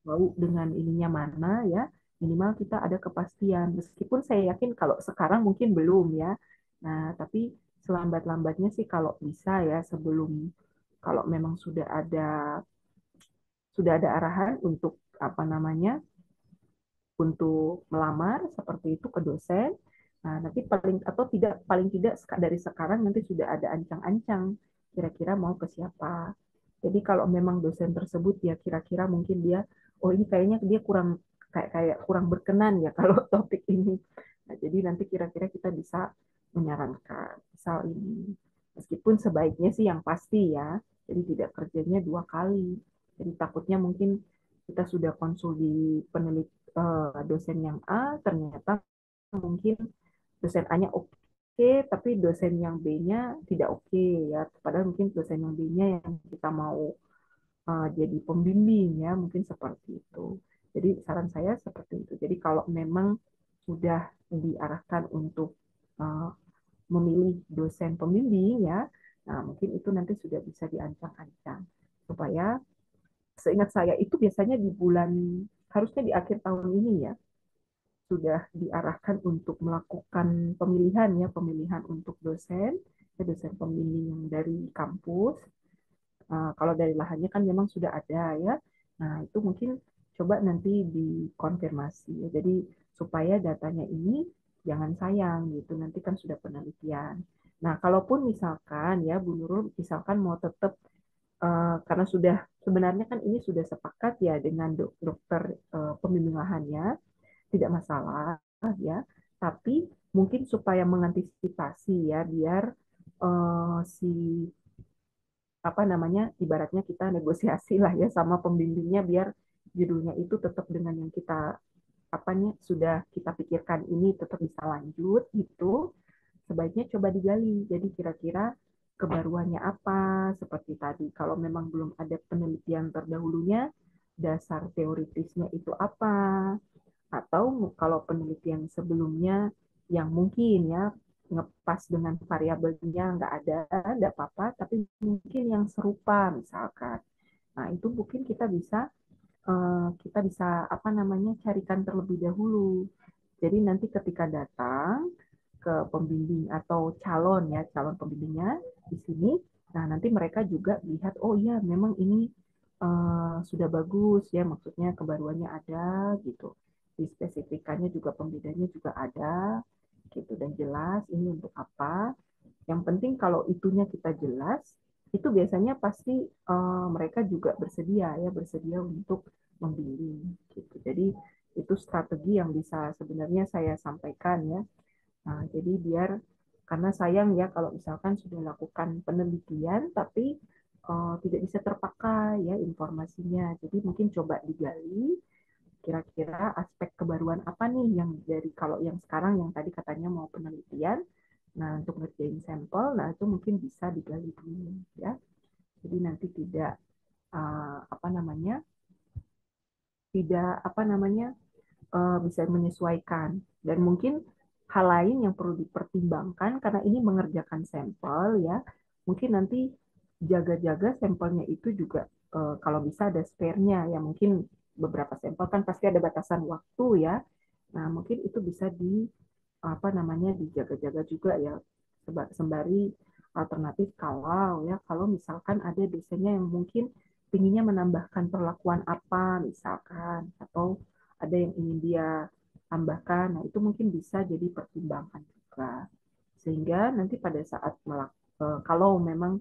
tahu dengan ininya mana ya, minimal kita ada kepastian, meskipun saya yakin kalau sekarang mungkin belum ya. Nah, tapi selambat-lambatnya sih kalau bisa ya, sebelum, kalau memang sudah ada arahan untuk apa namanya, untuk melamar seperti itu ke dosen. Nah, nanti paling atau tidak, paling tidak dari sekarang nanti sudah ada ancang-ancang kira-kira mau ke siapa. Jadi kalau memang dosen tersebut ya kira-kira mungkin dia, oh ini kayaknya dia kurang kayak kurang berkenan ya kalau topik ini. Nah, jadi nanti kira-kira kita bisa menyarankan misal ini. Meskipun sebaiknya sih yang pasti ya, jadi tidak kerjanya 2 kali. Jadi takutnya mungkin kita sudah konsul di dosen yang A, ternyata mungkin dosen A-nya oke, tapi dosen yang B-nya tidak oke ya. Padahal mungkin dosen yang B-nya yang kita mau jadi pembimbing ya, mungkin seperti itu. Jadi saran saya seperti itu. Jadi kalau memang sudah diarahkan untuk uh, memilih dosen pembimbing ya, nah mungkin itu nanti sudah bisa diancang-ancang supaya seingat saya itu biasanya di bulan harusnya di akhir tahun ini ya sudah diarahkan untuk melakukan pemilihan ya pemilihan untuk dosen ya, dosen pembimbing yang dari kampus. Kalau dari lahannya kan memang sudah ada ya. Nah, itu mungkin coba nanti dikonfirmasi ya. Jadi supaya datanya ini jangan sayang gitu. Nanti kan sudah penelitian. Nah, kalaupun misalkan ya Bu Nurul misalkan mau tetap karena sudah sebenarnya kan ini sudah sepakat ya dengan dokter pembimbing lahannya, tidak masalah ya. Tapi mungkin supaya mengantisipasi ya biar si apa namanya ibaratnya kita negosiasi lah ya sama pembimbingnya biar judulnya itu tetap dengan yang kita apanya sudah kita pikirkan ini tetap bisa lanjut gitu sebaiknya coba digali jadi kira-kira kebaruannya apa seperti tadi kalau memang belum ada penelitian terdahulunya dasar teoritisnya itu apa atau kalau penelitian sebelumnya yang mungkin ya ngepas dengan variabelnya nggak ada, nggak apa-apa, tapi mungkin yang serupa misalkan. Nah itu mungkin kita bisa apa namanya carikan terlebih dahulu. Jadi nanti ketika datang ke pembimbing atau calon ya calon pembimbingnya di sini, nah nanti mereka juga lihat oh iya memang ini sudah bagus ya maksudnya kebaruannya ada gitu dispesifikannya juga pembedanya juga ada gitu dan jelas ini untuk apa yang penting kalau itunya kita jelas itu biasanya pasti mereka juga bersedia untuk membimbing gitu jadi itu strategi yang bisa sebenarnya saya sampaikan ya. Nah, jadi biar karena sayang ya kalau misalkan sudah lakukan penelitian tapi tidak bisa terpakai ya informasinya. Jadi mungkin coba digali kira-kira aspek kebaruan apa nih yang dari kalau yang sekarang yang tadi katanya mau penelitian. Nah, untuk ngerjain sampel, nah itu mungkin bisa digali dulu ya. Jadi nanti tidak apa namanya? Tidak apa namanya? Bisa menyesuaikan dan mungkin hal lain yang perlu dipertimbangkan karena ini mengerjakan sampel ya mungkin nanti jaga-jaga sampelnya itu juga kalau bisa ada spare-nya ya mungkin beberapa sampel kan pasti ada batasan waktu ya nah mungkin itu bisa di apa namanya dijaga-jaga juga ya sembari alternatif kalau ya kalau misalkan ada dosennya yang mungkin inginnya menambahkan perlakuan apa misalkan atau ada yang ingin dia tambahkan. Nah, itu mungkin bisa jadi pertimbangan juga. Sehingga nanti pada saat kalau memang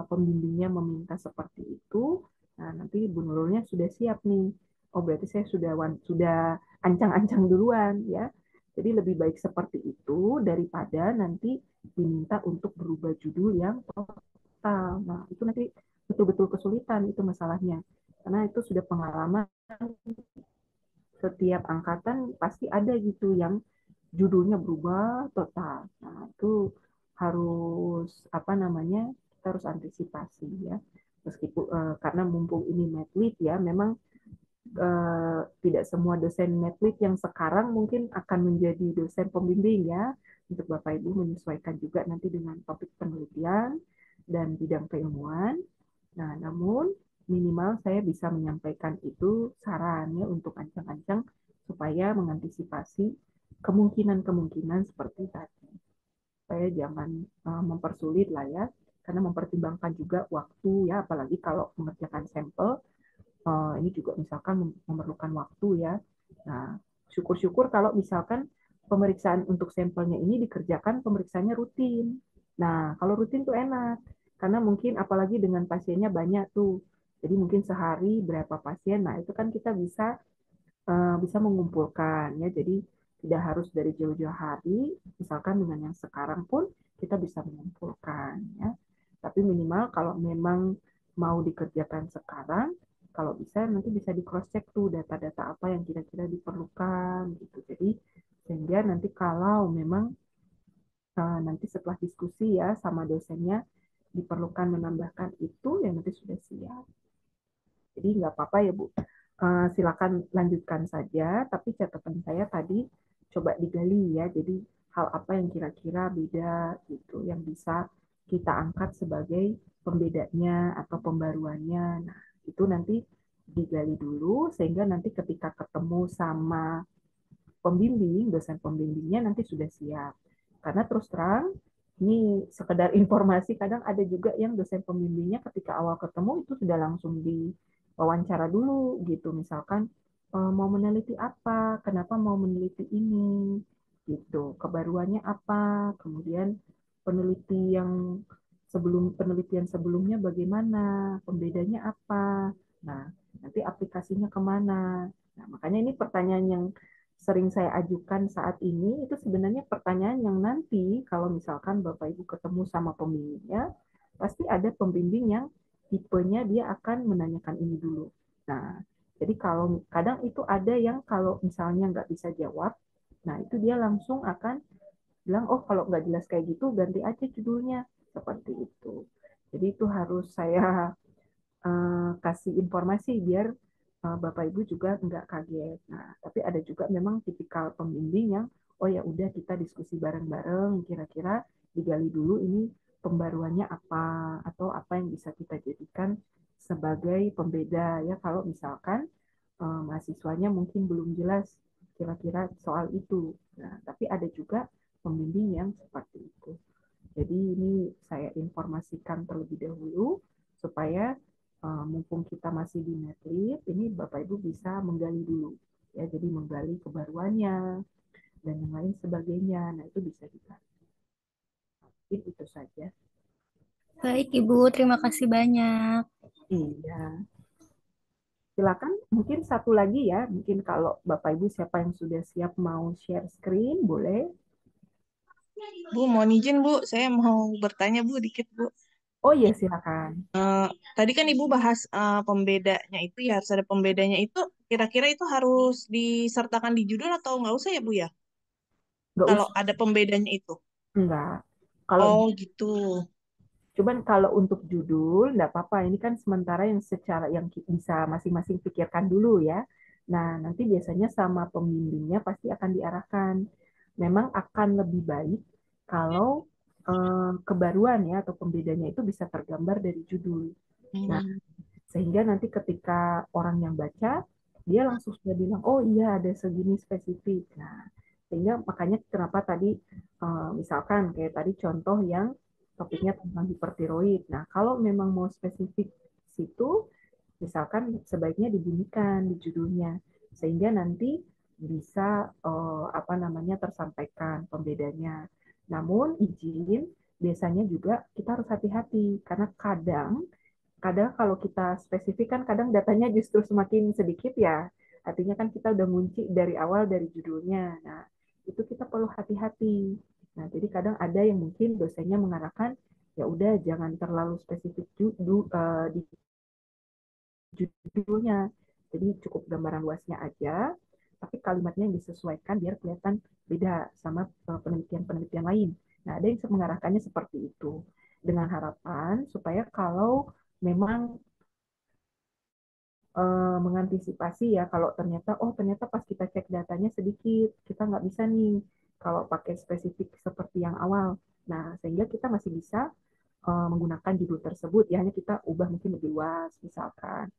pembimbingnya meminta seperti itu, nah nanti Bu Nurulnya sudah siap nih. Oh, berarti saya sudah ancang-ancang duluan ya. Jadi lebih baik seperti itu daripada nanti diminta untuk berubah judul yang total. Nah, itu nanti betul-betul kesulitan itu masalahnya. Karena itu sudah pengalaman setiap angkatan pasti ada gitu yang judulnya berubah total. Nah, itu harus apa namanya? Kita harus antisipasi ya. Meskipun karena mumpung ini medlit ya, memang tidak semua dosen medlit yang sekarang mungkin akan menjadi dosen pembimbing ya. Untuk Bapak Ibu menyesuaikan juga nanti dengan topik penelitian dan bidang keilmuan. Nah, namun minimal saya bisa menyampaikan itu saran ya untuk ancang-ancang supaya mengantisipasi kemungkinan-kemungkinan seperti tadi. Supaya jangan mempersulit lah ya, karena mempertimbangkan juga waktu ya, apalagi kalau mengerjakan sampel, ini juga misalkan memerlukan waktu ya. Nah, syukur-syukur kalau misalkan pemeriksaan untuk sampelnya ini dikerjakan pemeriksaannya rutin. Nah, kalau rutin tuh enak. Karena mungkin apalagi dengan pasiennya banyak tuh. Jadi mungkin sehari berapa pasien. Nah, itu kan kita bisa mengumpulkan ya. Jadi tidak harus dari jauh-jauh hari, misalkan dengan yang sekarang pun kita bisa mengumpulkan ya. Tapi minimal kalau memang mau dikerjakan sekarang, kalau bisa nanti bisa di cross check tuh data-data apa yang kira-kira diperlukan gitu. Jadi sehingga nanti kalau memang nanti setelah diskusi ya sama dosennya diperlukan menambahkan itu yang nanti sudah siap. Jadi nggak apa-apa ya Bu. Silakan lanjutkan saja, tapi catatan saya tadi coba digali ya. Jadi hal apa yang kira-kira beda gitu, yang bisa kita angkat sebagai pembedanya atau pembaruannya. Nah, itu nanti digali dulu sehingga nanti ketika ketemu sama pembimbing, dosen pembimbingnya nanti sudah siap. Karena terus terang, ini sekedar informasi, kadang ada juga yang dosen pembimbingnya ketika awal ketemu itu sudah langsung diwawancara dulu gitu. Misalkan mau meneliti apa, kenapa mau meneliti ini, gitu. Kebaruannya apa, kemudian penelitian sebelumnya bagaimana, pembedanya apa. Nah, nanti aplikasinya kemana. Nah, makanya ini pertanyaan yang sering saya ajukan saat ini itu sebenarnya pertanyaan yang nanti kalau misalkan Bapak Ibu ketemu sama pembimbingnya, pasti ada pembimbing yang tipenya dia akan menanyakan ini dulu. Nah, jadi kalau kadang itu ada yang kalau misalnya nggak bisa jawab, nah itu dia langsung akan bilang, oh kalau nggak jelas kayak gitu ganti aja judulnya, seperti itu. Jadi itu harus saya kasih informasi biar Bapak Ibu juga nggak kaget. Nah, tapi ada juga memang tipikal pembimbing yang oh ya udah kita diskusi bareng-bareng, kira-kira digali dulu ini pembaruannya apa atau apa yang bisa kita jadikan sebagai pembeda ya kalau misalkan mahasiswanya mungkin belum jelas kira-kira soal itu. Nah, tapi ada juga pembimbing yang seperti itu. Jadi ini saya informasikan terlebih dahulu supaya mumpung kita masih di Medlib, ini Bapak Ibu bisa menggali dulu. Ya, jadi menggali kebaruannya dan yang lain sebagainya. Nah, itu bisa digali. Mungkin itu saja. Baik, Ibu. Terima kasih banyak. Iya. Silakan mungkin satu lagi ya. Mungkin kalau Bapak Ibu siapa yang sudah siap mau share screen, boleh. Bu, mohon izin Bu, saya mau bertanya Bu dikit Bu. Oh iya, silakan. Tadi kan Ibu bahas pembedanya itu ya, harus ada pembedanya itu, kira-kira itu harus disertakan di judul atau nggak usah ya Bu ya? Nggak Kalau usah, ada pembedanya itu. enggak. Kalau Oh gitu. Cuman kalau untuk judul, nggak apa-apa. Ini kan sementara yang secara yang bisa masing-masing pikirkan dulu ya. Nah, nanti biasanya sama pembimbingnya pasti akan diarahkan. Memang akan lebih baik kalau kebaruan ya atau pembedanya itu bisa tergambar dari judul. Nah, Hmm. sehingga nanti ketika orang yang baca, dia langsung sudah bilang, oh iya ada segini spesifik. Nah, sehingga makanya kenapa tadi misalkan kayak tadi contoh yang topiknya tentang hipertiroid. Nah, kalau memang mau spesifik situ, misalkan sebaiknya dibunyikan di judulnya sehingga nanti bisa apa namanya tersampaikan pembedanya. Namun izin biasanya juga kita harus hati-hati karena kadang kadang kalau kita spesifik kan kadang datanya justru semakin sedikit ya. Artinya kan kita udah ngunci dari awal dari judulnya. Nah, itu kita perlu hati-hati. Nah, jadi kadang ada yang mungkin dosennya mengarahkan ya udah jangan terlalu spesifik di judulnya. Jadi cukup gambaran luasnya aja, tapi kalimatnya yang disesuaikan biar kelihatan beda sama penelitian-penelitian lain. Nah, ada yang mengarahkannya seperti itu. Dengan harapan supaya kalau memang mengantisipasi ya kalau ternyata pas kita cek datanya sedikit kita nggak bisa nih kalau pakai spesifik seperti yang awal. Nah, sehingga kita masih bisa menggunakan judul tersebut ya hanya kita ubah mungkin lebih luas misalkan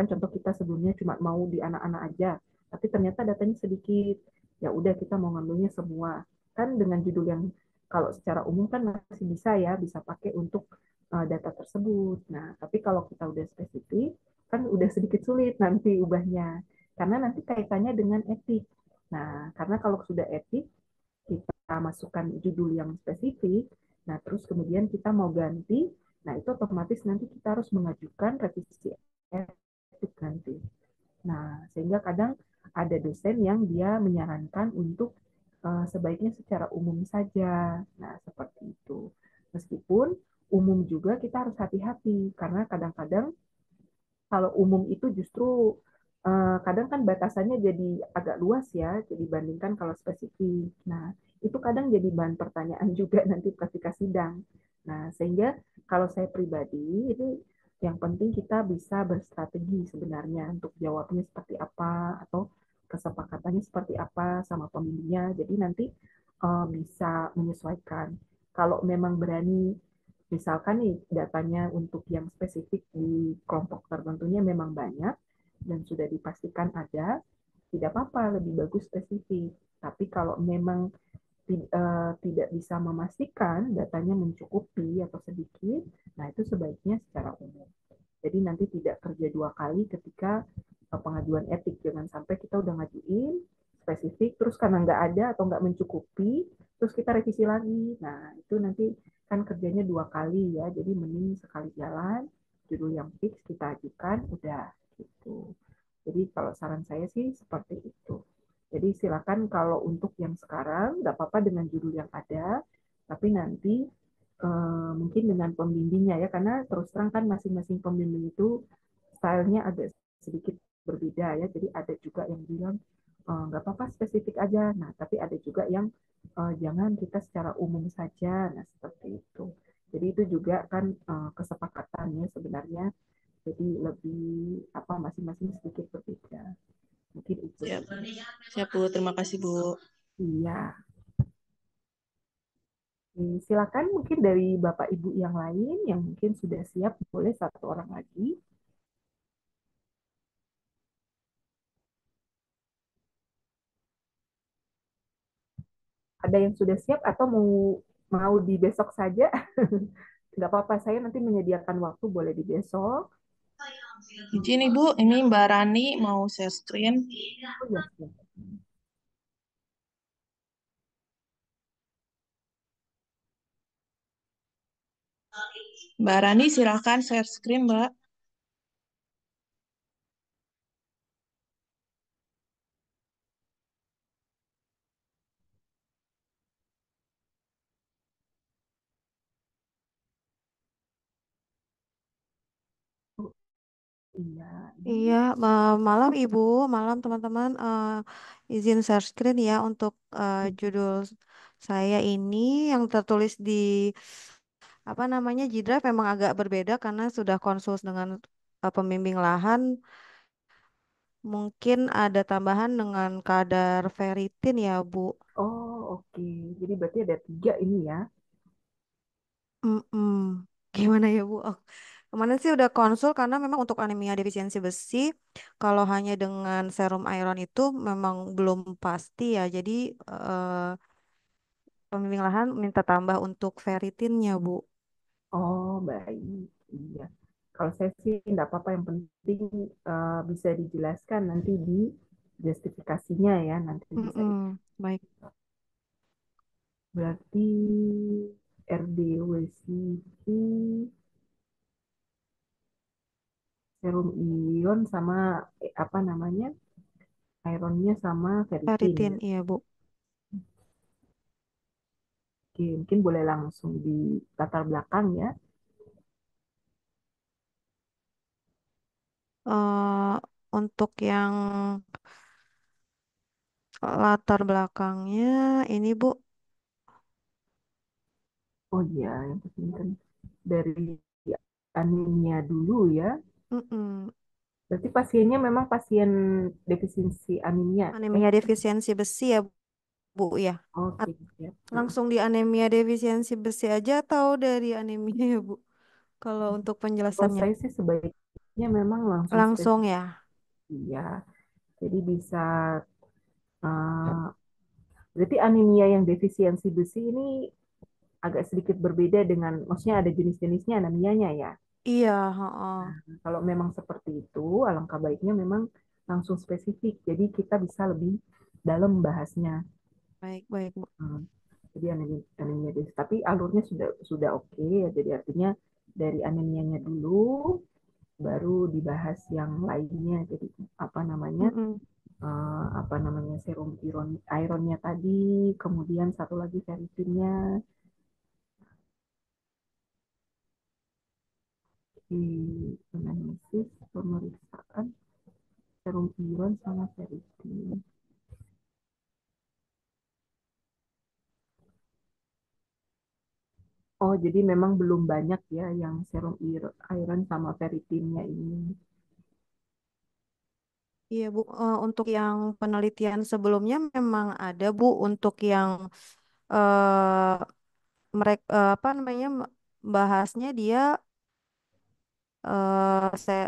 contoh kita sebelumnya cuma mau di anak-anak aja tapi ternyata datanya sedikit, ya udah kita mau ngambilnya semua kan dengan judul yang kalau secara umum kan masih bisa pakai untuk data tersebut. Nah, tapi kalau kita udah spesifik kan udah sedikit sulit nanti ubahnya karena nanti kaitannya dengan etik. Nah, karena kalau sudah etik kita masukkan judul yang spesifik, nah terus kemudian kita mau ganti Nah, itu otomatis nanti kita harus mengajukan revisi etik nanti. Nah, sehingga kadang ada dosen yang dia menyarankan untuk sebaiknya secara umum saja. Nah, seperti itu. Meskipun umum juga kita harus hati-hati karena kadang-kadang kalau umum itu justru kadang kan batasannya jadi agak luas ya, jadi bandingkan kalau spesifik. Nah, itu kadang jadi bahan pertanyaan juga nanti ketika sidang. Nah, sehingga kalau saya pribadi itu yang penting kita bisa berstrategi sebenarnya untuk jawabnya seperti apa atau kesepakatannya seperti apa sama pembimbingnya. Jadi nanti bisa menyesuaikan. Kalau memang berani misalkan nih datanya untuk yang spesifik di kelompok tertentunya memang banyak dan sudah dipastikan ada, tidak apa-apa, lebih bagus spesifik. Tapi kalau memang tidak bisa memastikan datanya mencukupi atau sedikit, nah itu sebaiknya secara umum. Jadi nanti tidak kerja dua kali ketika pengajuan etik. Jangan sampai kita udah ngajuin spesifik, terus karena nggak ada atau nggak mencukupi, terus kita revisi lagi. Nah, itu nanti kan kerjanya dua kali ya, jadi mending sekali jalan, judul yang fix kita ajukan, udah gitu. Jadi kalau saran saya sih seperti itu. Jadi silakan kalau untuk yang sekarang, nggak apa-apa dengan judul yang ada, tapi nanti mungkin dengan pembimbingnya ya, karena terus terang kan masing-masing pembimbing itu stylenya agak sedikit berbeda ya. Jadi ada juga yang bilang nggak apa-apa spesifik aja. Nah, tapi ada juga yang jangan kita secara umum saja. Nah, seperti itu. Jadi itu juga kan kesepakatannya sebenarnya. Jadi lebih apa masing-masing sedikit berbeda. Mungkin itu Siap, sih. siap Bu. Terima kasih Bu. Iya. Silakan mungkin dari Bapak Ibu yang lain yang mungkin sudah siap, boleh satu orang lagi. Ada yang sudah siap atau mau mau di besok saja? Nggak apa-apa, saya nanti menyediakan waktu boleh di besok. Izin Ibu, ini Mbak Rani mau share screen. Oh ya, siap. Mbak Rani silahkan share screen Mbak. Oh, iya, Iya, ini. malam Ibu, malam teman-teman. Izin share screen ya untuk judul saya ini yang tertulis di apa namanya G-Drive memang agak berbeda karena sudah konsul dengan pembimbing lahan. Mungkin ada tambahan dengan kadar ferritin ya, Bu. Oh, oke. Jadi berarti ada tiga ini ya. Mm-mm. Gimana ya, Bu? Oh, kemarin sih udah konsul karena memang untuk anemia defisiensi besi, kalau hanya dengan serum iron itu memang belum pasti ya. Jadi pembimbing lahan minta tambah untuk ferritinnya, Bu. Oh, baik. Iya. Kalau saya sih enggak apa-apa, yang penting bisa dijelaskan nanti di justifikasinya ya, nanti bisa. Mm-mm. Baik. Berarti RDWCV, serum ion sama apa namanya, ironnya sama ferritin Ferritin, ya. iya, Bu. Oke, mungkin boleh langsung di latar belakang ya. eh untuk yang latar belakangnya ini, Bu. Oh iya, yang penting kan dari anemia dulu ya. Mm-mm. Berarti pasiennya memang pasien defisiensi anemia. Anemia defisiensi besi ya, Bu, ya. Oke, At- siap. Langsung di anemia defisiensi besi aja atau dari anemia ya, Bu? Kalau untuk Kalau penjelasannya. saya sih sebaiknya memang langsung Langsung spesifik ya. ya. Jadi bisa berarti anemia yang defisiensi besi ini agak sedikit berbeda dengan, maksudnya ada jenis-jenisnya anemianya ya. Iya, heeh. Kalau memang seperti itu, alangkah baiknya memang langsung spesifik. Jadi kita bisa lebih dalam bahasnya. Baik, baik, Bu. Hmm, Jadi anemia, anemia tapi alurnya sudah oke ya. Jadi artinya dari anemianya dulu, baru dibahas yang lainnya. Jadi Mm-mm. apa namanya serum ironnya tadi, kemudian satu lagi ferritinnya, di analisis pemeriksaan serum iron sama ferritin. Oh, jadi memang belum banyak ya yang serum iron sama ferritinnya ini. Iya Bu, untuk yang penelitian sebelumnya memang ada Bu untuk yang mereka apa namanya bahasnya dia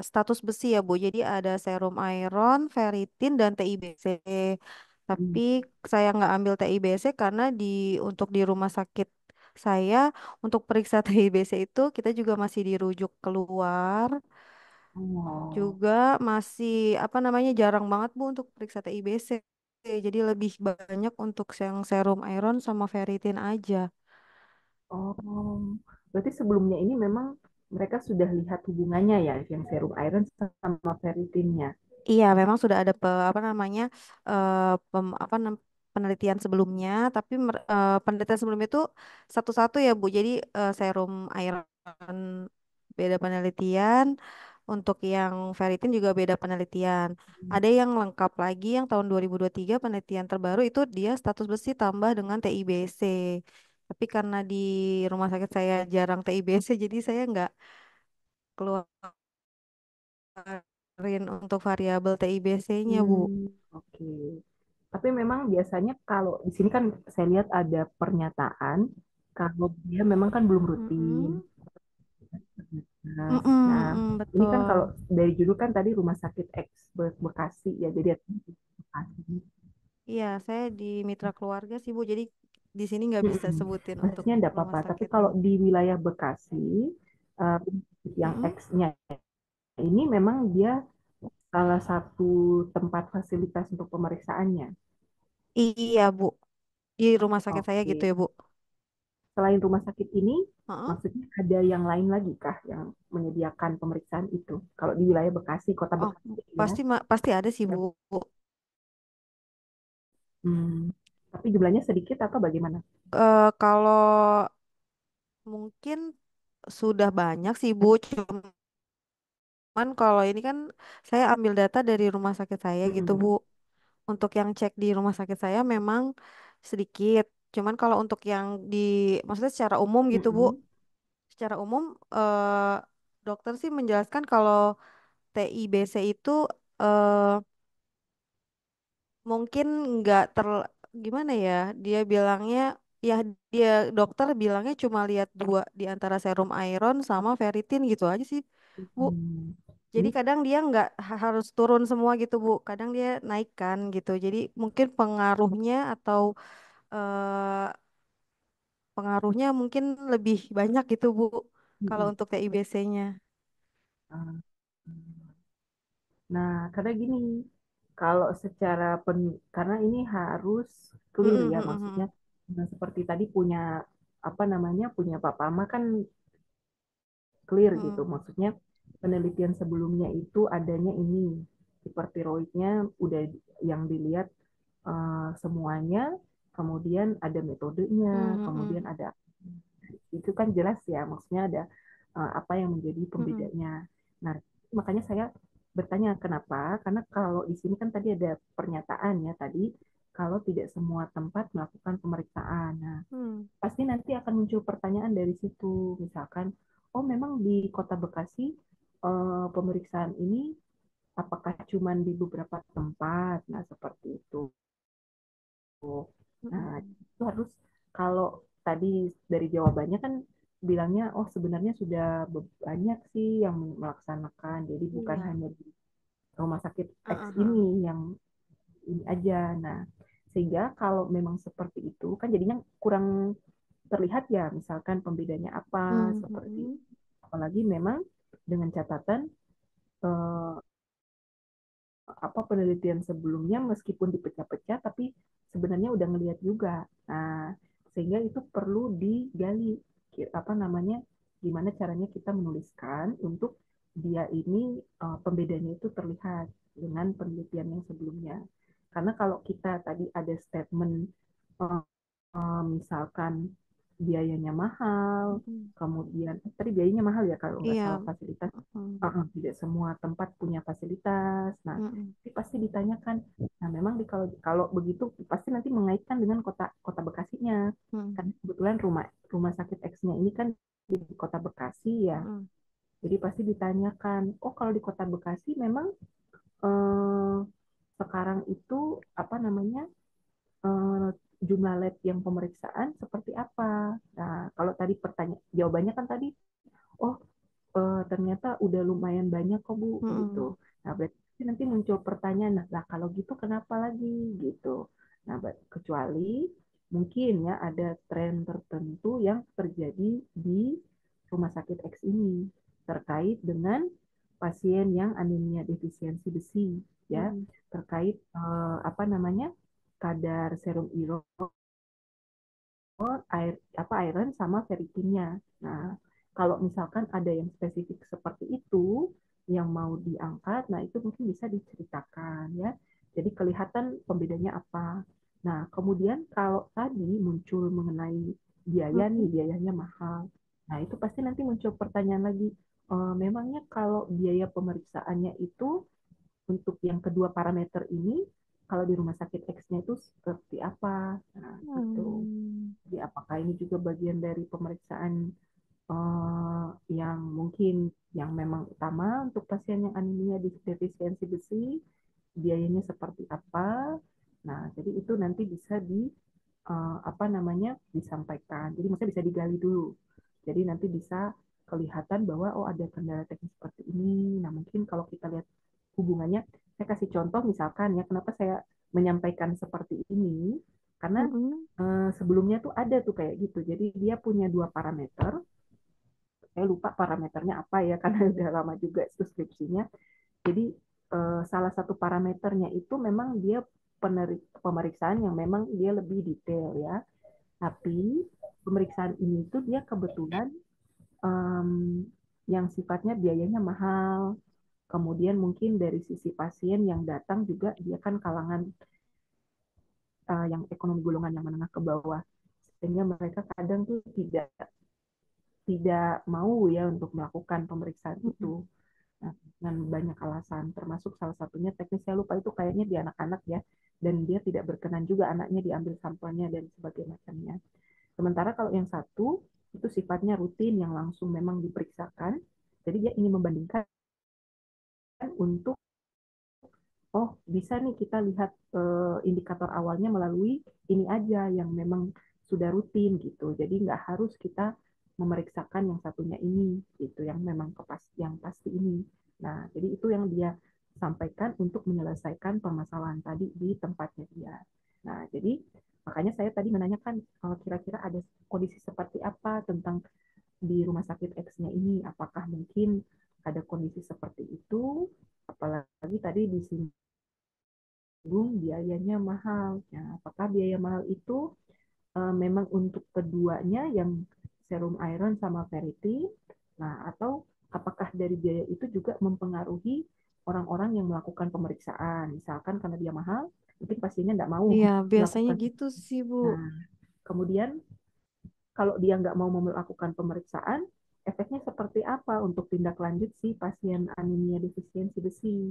status besi ya Bu. Jadi ada serum iron, ferritin dan TIBC. Tapi Hmm. saya nggak ambil TIBC karena untuk di rumah sakit saya untuk periksa TIBC itu kita juga masih dirujuk keluar. Oh, Juga masih apa namanya jarang banget Bu untuk periksa TIBC. Jadi lebih banyak untuk yang serum iron sama ferritin aja. oh, berarti sebelumnya ini memang mereka sudah lihat hubungannya ya, yang serum iron sama ferritinnya. Iya, memang sudah ada apa namanya penelitian sebelumnya, tapi penelitian sebelumnya itu satu-satu ya Bu. Jadi serum iron beda penelitian, untuk yang ferritin juga beda penelitian. Ada yang lengkap lagi yang tahun 2023 penelitian terbaru itu dia status besi tambah dengan TIBC. Tapi karena di rumah sakit saya jarang TIBC, jadi saya nggak keluarin untuk variabel TIBC-nya, Bu. Oke. Tapi memang biasanya kalau di sini kan saya lihat ada pernyataan kalau dia memang kan belum rutin. Mm-mm. Nah, Mm-mm, nah, mm-mm, ini kan kalau betul. dari judul kan tadi Rumah Sakit X Bekasi ya, jadi ada Bekasi. Iya, saya di mitra keluarga sih, Bu. Jadi di sini nggak bisa Mm-mm. sebutin untuk Maksudnya enggak rumah apa-apa, tapi sakitnya. kalau di wilayah Bekasi, eh, yang Mm-mm. X-nya ini memang dia salah satu tempat fasilitas untuk pemeriksaannya. Iya, Bu. Di rumah sakit saya gitu Oke. ya, Bu. Selain rumah sakit ini, Heeh. maksudnya ada yang lain lagi kah yang menyediakan pemeriksaan itu? Kalau di wilayah Bekasi, kota Oh, Bekasi ya. pasti ada sih, Bu. Hmm. Tapi jumlahnya sedikit atau bagaimana? Kalau mungkin sudah banyak sih, Bu. Cuman kalau ini kan saya ambil data dari rumah sakit saya gitu, Mm-mm. Bu. Untuk yang cek di rumah sakit saya memang sedikit. Cuman kalau untuk yang maksudnya secara umum gitu, Bu. Mm-mm. Secara umum dokter sih menjelaskan kalau TIBC itu eh, mungkin nggak gimana ya? Dia bilangnya ya dia dokter bilangnya cuma lihat dua di antara serum iron sama ferritin gitu aja sih, Bu. Hmm. Jadi Ini kadang dia nggak harus turun semua gitu, Bu. Kadang dia naikkan gitu. Jadi mungkin pengaruhnya atau eh, pengaruhnya mungkin lebih banyak gitu, Bu. Kalau mm-mm. untuk TIBC-nya. Ah, nah, karena gini, kalau secara karena ini harus clear ya, maksudnya nah, seperti tadi punya apa namanya punya Pak Pama kan clear gitu. Maksudnya penelitian sebelumnya itu adanya ini hipertiroidnya udah yang dilihat semuanya, kemudian ada metodenya, kemudian ada itu kan jelas ya, maksudnya ada apa yang menjadi pembedanya. Nah, makanya saya bertanya kenapa? Karena kalau di sini kan tadi ada pernyataan ya tadi kalau tidak semua tempat melakukan pemeriksaan. Nah, pasti nanti akan muncul pertanyaan dari situ. Misalkan, oh memang di Kota Bekasi pemeriksaan ini apakah cuma di beberapa tempat? Nah, seperti itu. Nah, itu harus kalau tadi dari jawabannya kan bilangnya, oh sebenarnya sudah banyak sih yang melaksanakan. Jadi bukan Iya. hanya di rumah sakit X Heeh, heeh. ini yang ini aja. Nah, sehingga kalau memang seperti itu kan jadinya kurang terlihat ya, misalkan pembedanya apa seperti apalagi memang dengan catatan eh, apa penelitian sebelumnya meskipun dipecah-pecah tapi sebenarnya udah ngelihat juga. Nah, sehingga itu perlu digali apa namanya gimana bagaimana caranya kita menuliskan untuk dia ini pembedanya itu terlihat dengan penelitian yang sebelumnya. Karena kalau kita tadi ada statement eh, misalkan biayanya mahal, kemudian tadi biayanya mahal ya kalau nggak Iya. salah fasilitas. Mm, Tidak semua tempat punya fasilitas. Nah, mm, ini pasti ditanyakan. Nah, memang kalau kalau begitu pasti nanti mengaitkan dengan kota kota Bekasinya. mm, Kan kebetulan rumah rumah sakit X-nya ini kan di kota Bekasi ya. mm, Jadi pasti ditanyakan, oh kalau di kota Bekasi memang eh, sekarang itu apa namanya eh, jumlah lab yang pemeriksaan seperti apa? Nah, kalau tadi jawabannya kan tadi, oh ternyata udah lumayan banyak kok Bu gitu. mm, Nah, berarti nanti muncul pertanyaan, nah kalau gitu kenapa lagi gitu. Nah, kecuali mungkin ya ada tren tertentu yang terjadi di rumah sakit X ini terkait dengan pasien yang anemia defisiensi besi ya, mm, terkait apa namanya kadar serum iron air apa iron sama ferritinnya. Nah, kalau misalkan ada yang spesifik seperti itu yang mau diangkat, nah itu mungkin bisa diceritakan ya. Jadi kelihatan pembedanya apa. Nah, kemudian kalau tadi muncul mengenai biaya nih, mm, biayanya mahal. Nah, itu pasti nanti muncul pertanyaan lagi. Memangnya kalau biaya pemeriksaannya itu untuk yang kedua parameter ini, kalau di rumah sakit X-nya itu seperti apa? Nah, gitu. mm, Jadi apakah ini juga bagian dari pemeriksaan yang mungkin yang memang utama untuk pasien yang anemia defisiensi besi, biayanya seperti apa? Nah, jadi itu nanti bisa apa namanya disampaikan. Jadi maksudnya bisa digali dulu. Jadi nanti bisa kelihatan bahwa oh ada kendala teknis seperti ini. Nah, mungkin kalau kita lihat hubungannya, saya kasih contoh misalkan ya kenapa saya menyampaikan seperti ini karena mm, sebelumnya tuh ada tuh kayak gitu. Jadi dia punya dua parameter. Saya lupa parameternya apa ya karena udah lama juga itu skripsinya. Jadi salah satu parameternya itu memang dia pemeriksaan yang memang dia lebih detail ya. Tapi pemeriksaan ini tuh dia kebetulan um, yang sifatnya biayanya mahal. Kemudian mungkin dari sisi pasien yang datang juga dia kan kalangan yang ekonomi golongan yang menengah ke bawah. Sehingga mereka kadang tuh tidak tidak mau ya untuk melakukan pemeriksaan mm, itu. Nah, dengan banyak alasan, termasuk salah satunya teknis saya lupa itu kayaknya di anak-anak ya, dan dia tidak berkenan juga anaknya diambil sampelnya dan sebagainya macamnya. Sementara kalau yang satu itu sifatnya rutin yang langsung memang diperiksakan, jadi dia ingin membandingkan untuk oh bisa nih kita lihat indikator awalnya melalui ini aja yang memang sudah rutin gitu. Jadi nggak harus kita memeriksakan yang satunya ini gitu, yang memang yang pasti ini. Nah, jadi itu yang dia sampaikan untuk menyelesaikan permasalahan tadi di tempatnya dia. Nah, jadi makanya saya tadi menanyakan kira-kira ada kondisi seperti apa tentang di rumah sakit X-nya ini. Apakah mungkin ada kondisi seperti itu? Apalagi tadi di sini biayanya mahal. Nah, apakah biaya mahal itu memang untuk keduanya yang serum iron sama ferritin? Nah, atau apakah dari biaya itu juga mempengaruhi orang-orang yang melakukan pemeriksaan? Misalkan karena dia mahal, mungkin pasiennya nggak mau iya, biasanya melakukan. gitu sih, Bu. Nah, kemudian kalau dia nggak mau melakukan pemeriksaan, efeknya seperti apa untuk tindak lanjut si pasien anemia defisiensi besi?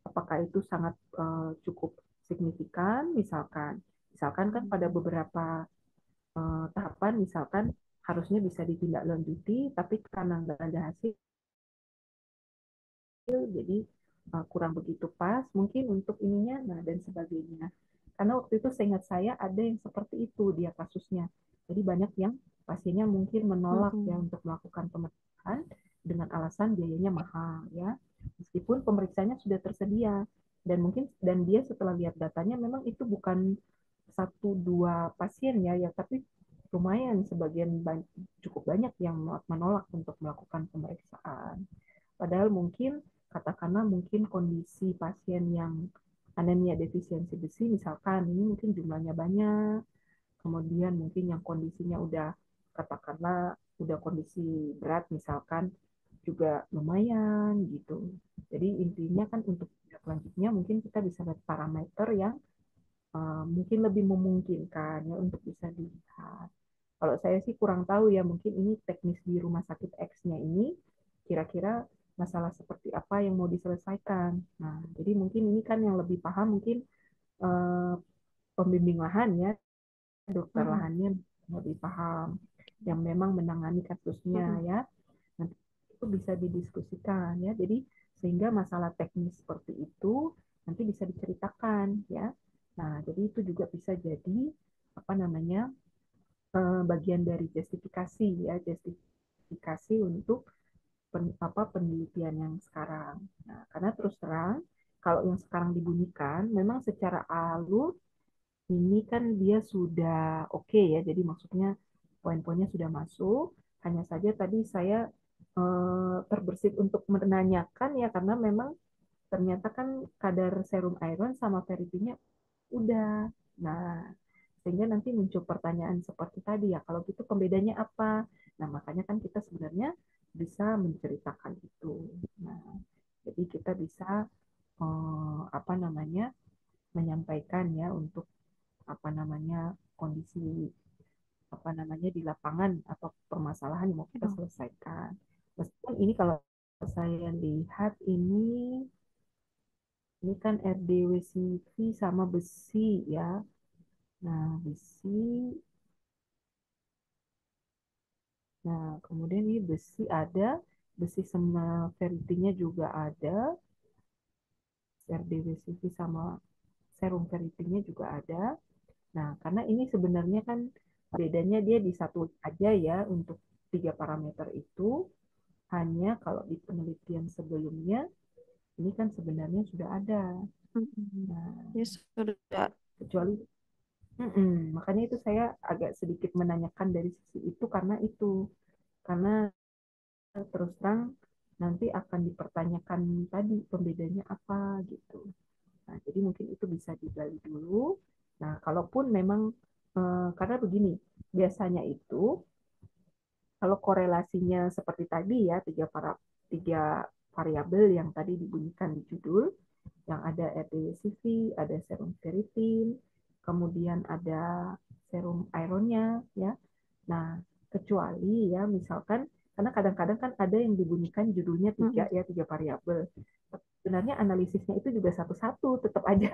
Apakah itu sangat cukup signifikan? Misalkan kan pada beberapa tahapan, misalkan harusnya bisa ditindaklanjuti, tapi karena nggak ada hasil, jadi kurang begitu pas mungkin untuk ininya, nah dan sebagainya. Karena waktu itu seingat saya ada yang seperti itu dia kasusnya. Jadi banyak yang pasiennya mungkin menolak ya Mm-mm. untuk melakukan pemeriksaan dengan alasan biayanya mahal ya. Meskipun pemeriksaannya sudah tersedia dan dia setelah lihat datanya memang itu bukan satu dua pasien ya tapi lumayan cukup banyak yang menolak untuk melakukan pemeriksaan. Padahal mungkin katakanlah mungkin kondisi pasien yang anemia defisiensi besi misalkan ini mungkin jumlahnya banyak, kemudian mungkin yang kondisinya udah katakanlah udah kondisi berat misalkan juga lumayan gitu. Jadi intinya kan untuk selanjutnya mungkin kita bisa lihat parameter yang mungkin lebih memungkinkan ya untuk bisa dilihat. Kalau saya sih kurang tahu ya, mungkin ini teknis di rumah sakit X-nya ini kira-kira masalah seperti apa yang mau diselesaikan. Nah, jadi mungkin ini kan yang lebih paham mungkin eh, pembimbing lahan ya, dokter Mm-mm. lahannya lebih paham yang memang menangani kasusnya Mm-mm. ya. Nanti itu bisa didiskusikan ya. Jadi sehingga masalah teknis seperti itu nanti bisa diceritakan ya. Nah, jadi itu juga bisa jadi apa namanya bagian dari justifikasi ya, justifikasi untuk penelitian yang sekarang. Nah, karena terus terang kalau yang sekarang dibunyikan memang secara alur ini kan dia sudah oke ya, jadi maksudnya poin-poinnya sudah masuk. Hanya saja tadi saya terbersit untuk menanyakan ya karena memang ternyata kan kadar serum iron sama ferritinnya udah. Nah, sehingga nanti muncul pertanyaan seperti tadi ya, kalau gitu pembedanya apa? Nah, makanya kan kita sebenarnya bisa menceritakan itu. Nah, jadi kita bisa apa namanya menyampaikan ya untuk apa namanya kondisi apa namanya di lapangan atau permasalahan yang mau kita Oh. selesaikan. Meskipun ini kalau saya lihat ini kan RDW CV sama besi ya. Nah, besi. Nah, kemudian ini besi ada, besi sama ferritinya juga ada, RDW CV sama serum ferritinya juga ada. Nah, karena ini sebenarnya kan bedanya dia di satu aja ya untuk tiga parameter itu. Hanya kalau di penelitian sebelumnya, ini kan sebenarnya sudah ada. Mm-mm. Nah, Ya sudah. kecuali, makanya itu saya agak sedikit menanyakan dari sisi itu karena terus terang nanti akan dipertanyakan tadi pembedanya apa gitu. Nah, jadi mungkin itu bisa digali dulu. Nah, kalaupun memang karena begini, biasanya itu kalau korelasinya seperti tadi ya tiga variabel yang tadi dibunyikan di judul, yang ada RDCV, ada serum ferritin, kemudian ada serum ironnya ya. Nah, kecuali ya misalkan karena kadang-kadang kan ada yang dibunyikan judulnya tiga Mm-mm. ya, tiga variabel. Sebenarnya analisisnya itu juga satu-satu tetap aja.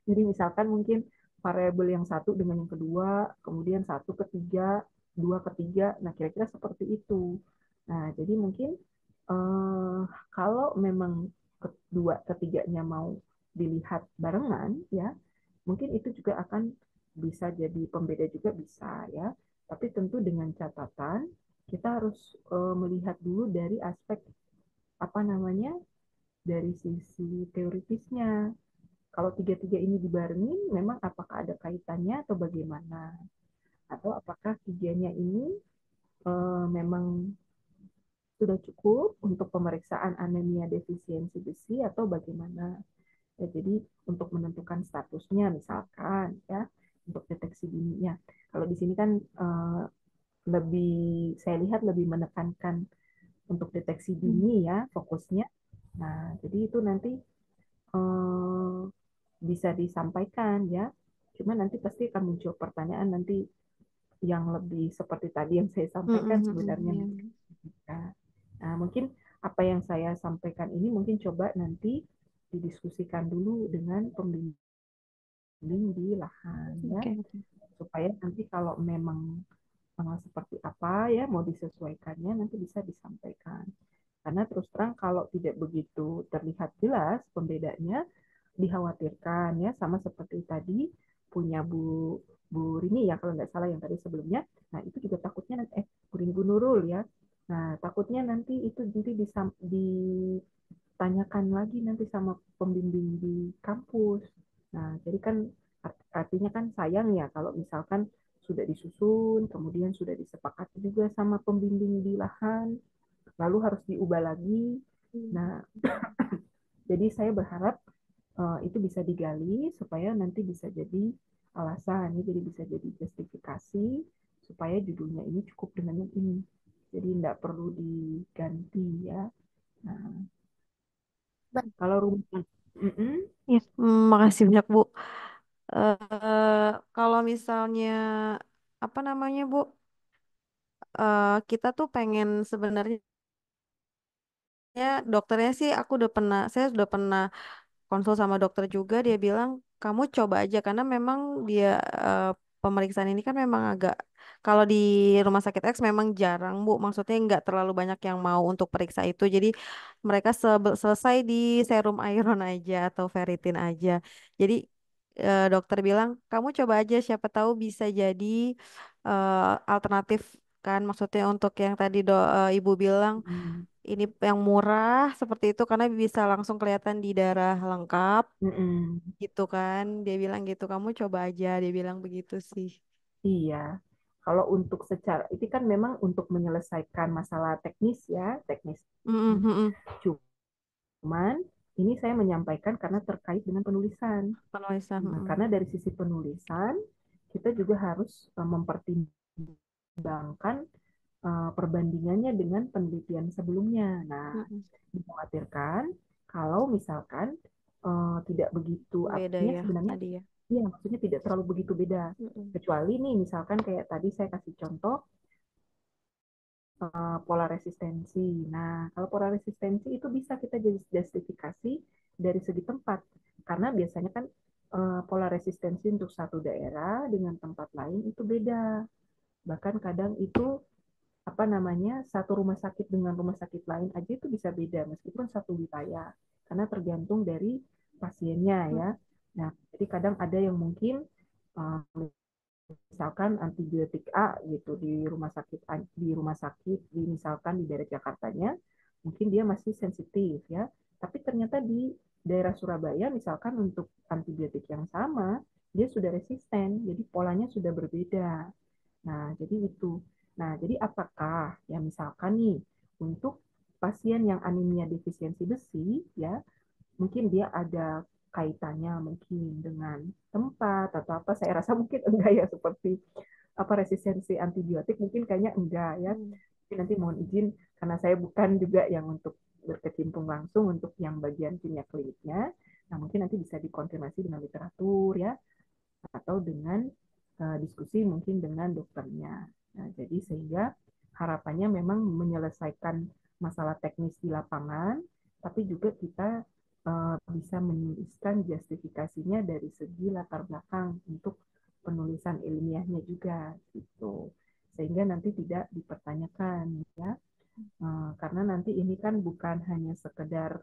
Jadi misalkan mungkin variabel yang satu dengan yang kedua, kemudian satu ketiga, dua ketiga, nah kira-kira seperti itu. Nah, jadi mungkin eh, kalau memang kedua ketiganya mau dilihat barengan ya, mungkin itu juga akan bisa jadi pembeda juga bisa ya. Tapi tentu dengan catatan kita harus melihat dulu dari aspek apa namanya dari sisi teoritisnya. Kalau tiga-tiga ini dibarengin, memang apakah ada kaitannya atau bagaimana? Atau apakah tiganya ini memang sudah cukup untuk pemeriksaan anemia defisiensi besi atau bagaimana? Ya, jadi untuk menentukan statusnya misalkan ya untuk deteksi dininya. Kalau di sini kan lebih saya lihat lebih menekankan untuk deteksi Mm. dini ya fokusnya. Nah, jadi itu nanti eh, bisa disampaikan ya. Cuma nanti pasti akan muncul pertanyaan nanti yang lebih seperti tadi yang saya Mm-mm, sampaikan sebenarnya. mm-mm, ya. Nah, mungkin apa yang saya sampaikan ini mungkin coba nanti didiskusikan dulu dengan pembimbing di lahan ya, Oke. supaya nanti kalau memang seperti apa ya mau disesuaikannya nanti bisa disampaikan. Karena terus terang kalau tidak begitu terlihat jelas pembedanya, dikhawatirkan ya sama seperti tadi punya Bu Rini ya kalau nggak salah yang tadi sebelumnya. Nah itu juga takutnya nanti Bu Rini Bu Nurul ya. Nah takutnya nanti itu nanti ditanyakan lagi nanti sama pembimbing di kampus. Nah jadi kan artinya kan sayang ya kalau misalkan sudah disusun, kemudian sudah disepakati juga sama pembimbing di lahan, lalu harus diubah lagi. Mm. Nah, jadi saya berharap itu bisa digali supaya nanti bisa jadi alasan, ya, jadi bisa jadi justifikasi supaya judulnya ini cukup dengan yang ini. jadi tidak perlu diganti ya. Nah, Ba- kalau rumah, Mm-mm. Ya, makasih banyak Bu. Kalau misalnya apa namanya Bu, kita tuh pengen sebenarnya dokternya sih saya sudah pernah konsul sama dokter juga, dia bilang kamu coba aja karena memang dia eh, pemeriksaan ini kan memang agak, kalau di rumah sakit X memang jarang Bu, maksudnya nggak terlalu banyak yang mau untuk periksa itu, jadi mereka selesai di serum iron aja atau ferritin aja. Jadi dokter bilang kamu coba aja, siapa tahu bisa jadi alternatif kan, maksudnya untuk yang tadi ibu bilang Mm-mm. ini yang murah seperti itu karena bisa langsung kelihatan di darah lengkap Mm-mm. gitu kan. Dia bilang gitu, kamu coba aja, dia bilang begitu sih. Iya, kalau untuk secara itu kan memang untuk menyelesaikan masalah teknis ya, teknis. Mm-mm, mm-mm. Cuman ini saya menyampaikan karena terkait dengan penulisan. Penulisan. Nah, Mm-mm. karena dari sisi penulisan kita juga harus mempertimbangkan perbandingannya dengan penelitian sebelumnya. Nah, Mm-mm. dikhawatirkan kalau misalkan tidak begitu, Beda artinya ya sebenarnya, tadi ya. iya maksudnya tidak terlalu begitu beda. Mm-mm. Kecuali nih misalkan kayak tadi saya kasih contoh pola resistensi. Nah, kalau pola resistensi itu bisa kita jadi justifikasi dari segi tempat. Karena biasanya kan pola resistensi untuk satu daerah dengan tempat lain itu beda. Bahkan kadang itu apa namanya, satu rumah sakit dengan rumah sakit lain aja itu bisa beda meskipun satu wilayah. Karena tergantung dari pasiennya ya. Nah, jadi kadang ada yang mungkin uh, misalkan antibiotik A gitu di misalkan di daerah Jakartanya mungkin dia masih sensitif ya, tapi ternyata di daerah Surabaya misalkan untuk antibiotik yang sama dia sudah resisten, jadi polanya sudah berbeda. Nah, jadi itu. Nah, jadi apakah ya misalkan nih untuk pasien yang anemia defisiensi besi ya, mungkin dia ada kaitannya mungkin dengan tempat atau apa, saya rasa mungkin enggak ya, seperti apa resistensi antibiotik mungkin kayaknya enggak ya. Mm. Tapi nanti mohon izin karena saya bukan juga yang untuk berkecimpung langsung untuk yang bagian kimia kliniknya. Nah, mungkin nanti bisa dikonfirmasi dengan literatur ya, atau dengan diskusi mungkin dengan dokternya. Nah, jadi sehingga harapannya memang menyelesaikan masalah teknis di lapangan, tapi juga kita bisa menuliskan justifikasinya dari segi latar belakang untuk penulisan ilmiahnya juga gitu. Sehingga nanti tidak dipertanyakan ya. Karena nanti ini kan bukan hanya sekedar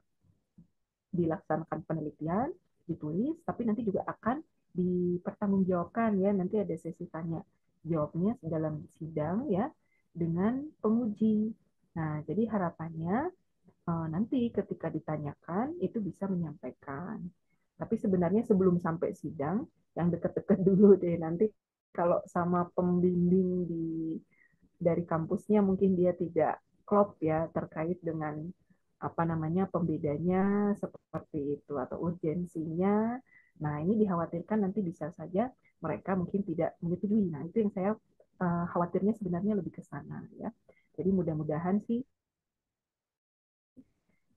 dilaksanakan penelitian, ditulis, tapi nanti juga akan dipertanggungjawabkan ya. Nanti ada sesi tanya jawabnya dalam sidang ya dengan penguji. Nah, jadi harapannya nanti ketika ditanyakan itu bisa menyampaikan. Tapi sebenarnya sebelum sampai sidang, yang dekat-dekat dulu deh nanti kalau sama pembimbing dari kampusnya mungkin dia tidak klop ya terkait dengan apa namanya pembedanya seperti itu atau urgensinya. Nah, ini dikhawatirkan nanti bisa saja mereka mungkin tidak menyetujui. Nah, itu yang saya khawatirnya sebenarnya lebih ke sana ya. Jadi mudah-mudahan sih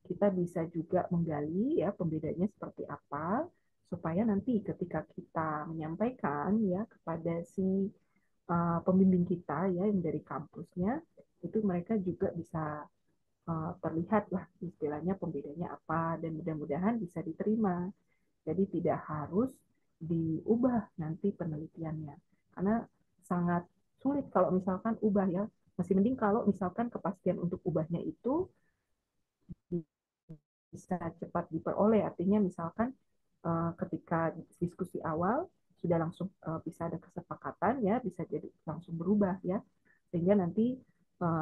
kita bisa juga menggali ya pembedanya seperti apa supaya nanti ketika kita menyampaikan ya kepada si pembimbing kita ya yang dari kampusnya itu mereka juga bisa terlihat lah istilahnya pembedanya apa dan mudah-mudahan bisa diterima. Jadi tidak harus diubah nanti penelitiannya karena sangat sulit kalau misalkan ubah ya. Masih mending kalau misalkan kepastian untuk ubahnya itu bisa cepat diperoleh. Artinya misalkan ketika diskusi awal sudah langsung bisa ada kesepakatan ya, bisa jadi langsung berubah ya. Sehingga nanti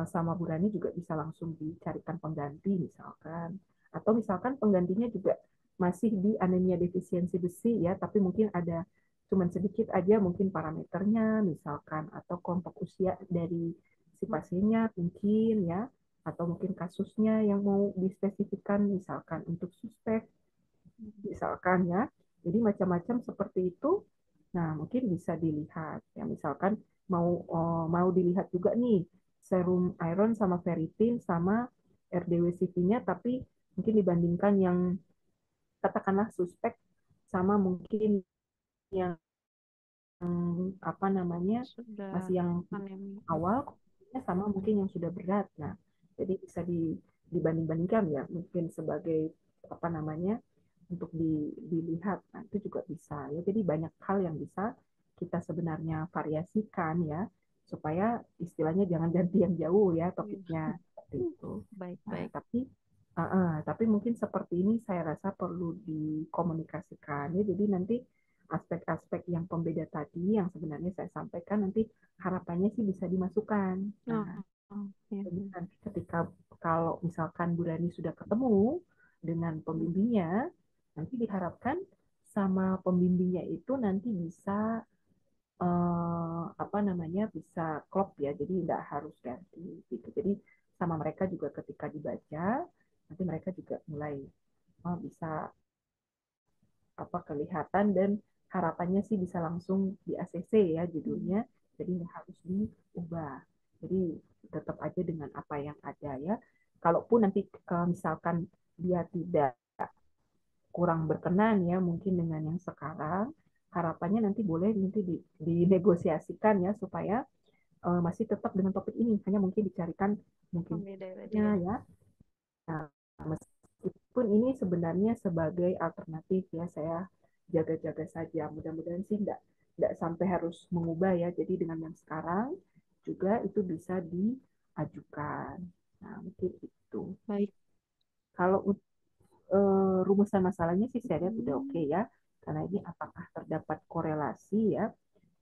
sama Bu Rani juga bisa langsung dicarikan pengganti misalkan. Atau misalkan penggantinya juga masih di anemia defisiensi besi ya, tapi mungkin ada cuman sedikit aja mungkin parameternya misalkan atau kelompok usia dari si pasiennya mungkin ya, atau mungkin kasusnya yang mau dispesifikan misalkan untuk suspek misalkan ya. Jadi macam-macam seperti itu. Nah, mungkin bisa dilihat ya misalkan mau mau dilihat juga nih serum iron sama ferritin sama RDW-CV-nya, tapi mungkin dibandingkan yang katakanlah suspek sama mungkin yang apa namanya Sudah masih yang anemia. awal sama mungkin yang sudah berat. Nah, jadi bisa dibanding-bandingkan ya, mungkin sebagai apa namanya untuk dilihat. Nah, itu juga bisa ya. Jadi banyak hal yang bisa kita sebenarnya variasikan ya, supaya istilahnya jangan ganti yang jauh ya Iya. topiknya seperti itu. Nah, Baik-baik. tapi mungkin seperti ini saya rasa perlu dikomunikasikan ya. Jadi nanti aspek-aspek yang pembeda tadi yang sebenarnya saya sampaikan nanti harapannya sih bisa dimasukkan. Oh, Nah, iya. jadi nanti ketika kalau misalkan Bu Rani sudah ketemu dengan pembimbingnya, nanti diharapkan sama pembimbingnya itu nanti bisa apa namanya bisa klop ya, jadi nggak harus ganti gitu. Jadi sama mereka juga ketika dibaca, nanti mereka juga mulai bisa apa kelihatan dan harapannya sih bisa langsung di ACC ya judulnya, jadi nggak harus diubah. Jadi tetap aja dengan apa yang ada ya. Kalaupun nanti misalkan dia tidak kurang berkenan ya mungkin dengan yang sekarang, harapannya nanti boleh nanti dinegosiasikan ya supaya masih tetap dengan topik ini, hanya mungkin dicarikan mungkin Pembeda tadi ya ya. ya. Nah, meskipun ini sebenarnya sebagai alternatif ya, saya jaga-jaga saja. Mudah-mudahan sih enggak sampai harus mengubah ya. Jadi dengan yang sekarang juga itu bisa diajukan. Nah, mungkin itu. Baik. Kalau rumusan masalahnya sih saya lihat udah oke ya. Karena ini apakah terdapat korelasi ya.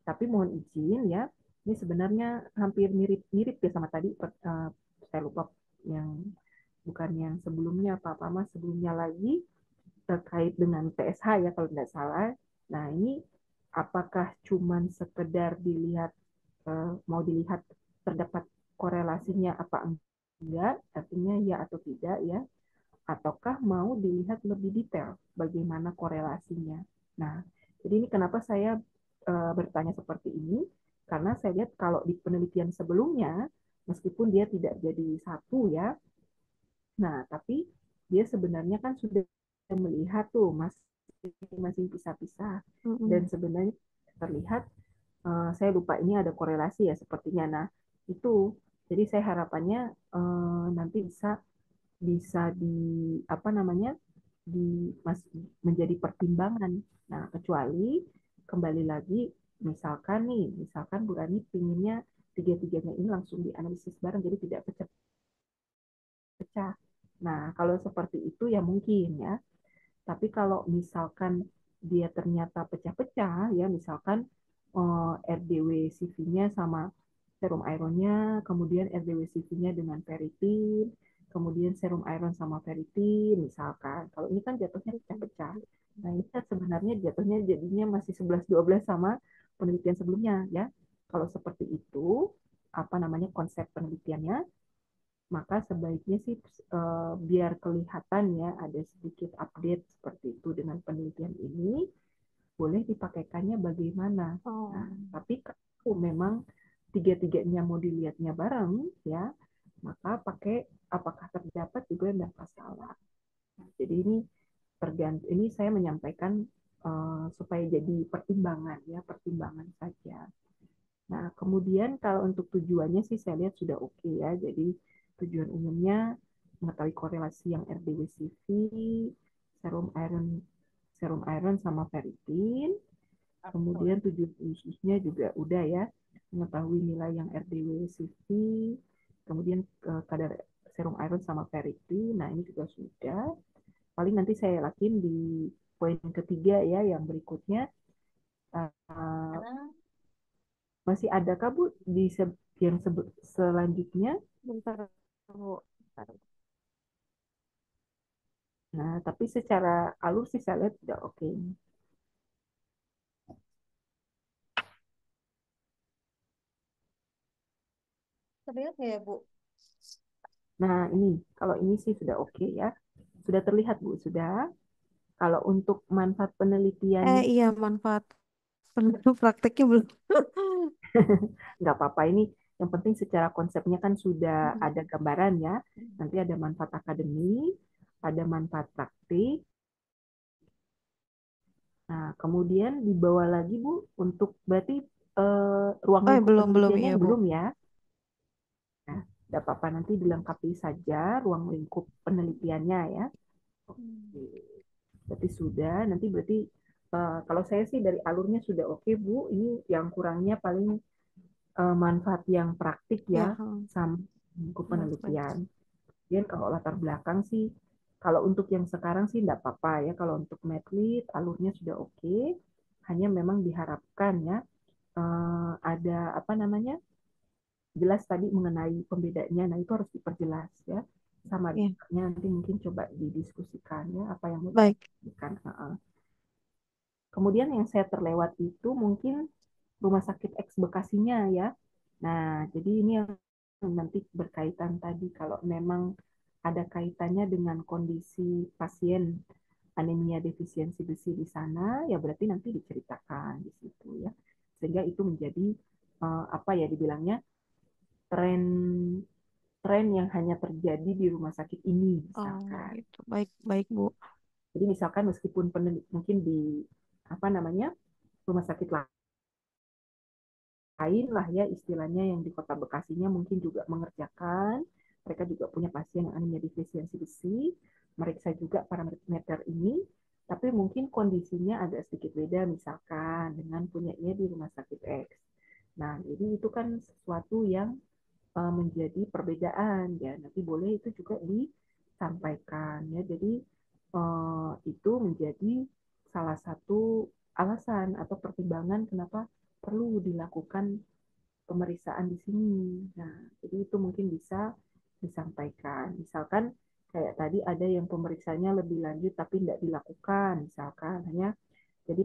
Tapi mohon izin ya, ini sebenarnya hampir mirip-mirip ya sama tadi. Saya lupa yang bukan yang sebelumnya apa-apa mas sebelumnya lagi terkait dengan PSH ya kalau tidak salah. Nah ini apakah cuman sekedar dilihat mau dilihat terdapat korelasinya apa enggak, artinya ya atau tidak ya, ataukah mau dilihat lebih detail bagaimana korelasinya. Nah jadi ini kenapa saya bertanya seperti ini, karena saya lihat kalau di penelitian sebelumnya meskipun dia tidak jadi satu ya, nah, tapi dia sebenarnya kan sudah melihat tuh masing-masing pisah-pisah dan sebenarnya terlihat saya lupa ini ada korelasi ya sepertinya. Nah, itu jadi saya harapannya nanti bisa bisa di apa namanya di mas, menjadi pertimbangan. Nah, kecuali kembali lagi misalkan Bu Rani pinginnya tiga-tiganya ini langsung dianalisis bareng jadi tidak pecah. Nah, kalau seperti itu ya mungkin ya. Tapi kalau misalkan dia ternyata pecah-pecah ya, misalkan RDW CV-nya sama serum ironnya, kemudian RDW CV-nya dengan ferritin, kemudian serum iron sama ferritin, misalkan. Kalau ini kan jatuhnya pecah-pecah. Nah, ini kan sebenarnya jatuhnya jadinya masih 11-12 sama penelitian sebelumnya ya. Kalau seperti itu, apa namanya konsep penelitiannya, maka sebaiknya sih biar kelihatan ya ada sedikit update seperti itu dengan penelitian ini, boleh dipakaikannya bagaimana. Nah, tapi kalau memang tiga-tiganya mau dilihatnya bareng ya, maka pakai apakah terdapat juga tidak masalah. Nah, jadi ini tergantung, ini saya menyampaikan supaya jadi pertimbangan ya, pertimbangan saja. Nah, kemudian kalau untuk tujuannya sih saya lihat sudah oke ya. Jadi tujuan umumnya mengetahui korelasi yang RDW-CV, serum iron sama ferritin. Kemudian tujuan khususnya juga udah ya, mengetahui nilai yang RDW-CV, kemudian kadar serum iron sama ferritin. Nah, ini juga sudah. Paling nanti saya yakin di poin ketiga ya, yang berikutnya masih ada kah Bu di yang selanjutnya? Bentar, Bu. Bentar. Nah, tapi secara alur sih saya lihat udah oke. Terlihat nggak ya, Bu? Nah, ini kalau ini sih sudah oke ya. Sudah terlihat Bu, sudah. Kalau untuk manfaat penelitiannya Iya, manfaat. Prakteknya belum. nggak apa-apa ini Yang penting secara konsepnya kan sudah ada gambaran ya. Nanti ada manfaat akademik, ada manfaat praktik. Nah, kemudian dibawa lagi Bu untuk berarti ruang Oh, lingkup belum penelitiannya ya, Bu. belum ya. Nah, tidak apa-apa nanti dilengkapi saja ruang lingkup penelitiannya ya. Oke. Berarti sudah, nanti berarti kalau saya sih dari alurnya sudah oke Bu. Ini yang kurangnya paling manfaat yang praktik Ya, ya sama lingkup baik. penelitian. Dan kalau latar belakang sih, kalau untuk yang sekarang sih tidak apa-apa ya. Kalau untuk medlit alurnya sudah oke. Hanya memang diharapkan ya ada apa namanya jelas tadi mengenai pembedanya. Nah itu harus diperjelas ya sama Ya, dokternya nanti mungkin coba didiskusikan ya apa yang mau baik. didiskusikan. Kemudian yang saya terlewat itu mungkin rumah sakit X Bekasinya ya. Nah, jadi ini yang nanti berkaitan tadi kalau memang ada kaitannya dengan kondisi pasien anemia defisiensi besi di sana, ya berarti nanti diceritakan di situ ya. Sehingga itu menjadi apa ya dibilangnya tren tren yang hanya terjadi di rumah sakit ini Oh, misalkan. gitu. Baik, baik, Bu. Jadi misalkan meskipun mungkin di apa namanya rumah sakit lain lah ya istilahnya yang di kota Bekasinya mungkin juga mengerjakan. Mereka juga punya pasien yang anemia defisiensi besi. Mereka juga parameter ini, tapi mungkin kondisinya agak sedikit beda misalkan dengan punyanya di rumah sakit X. Nah, jadi itu kan sesuatu yang menjadi perbedaan ya. Nanti boleh itu juga disampaikan ya. Jadi itu menjadi salah satu alasan atau pertimbangan kenapa perlu dilakukan pemeriksaan di sini. Nah, jadi itu mungkin bisa disampaikan. Misalkan kayak tadi ada yang pemeriksaannya lebih lanjut tapi tidak dilakukan, misalkan hanya jadi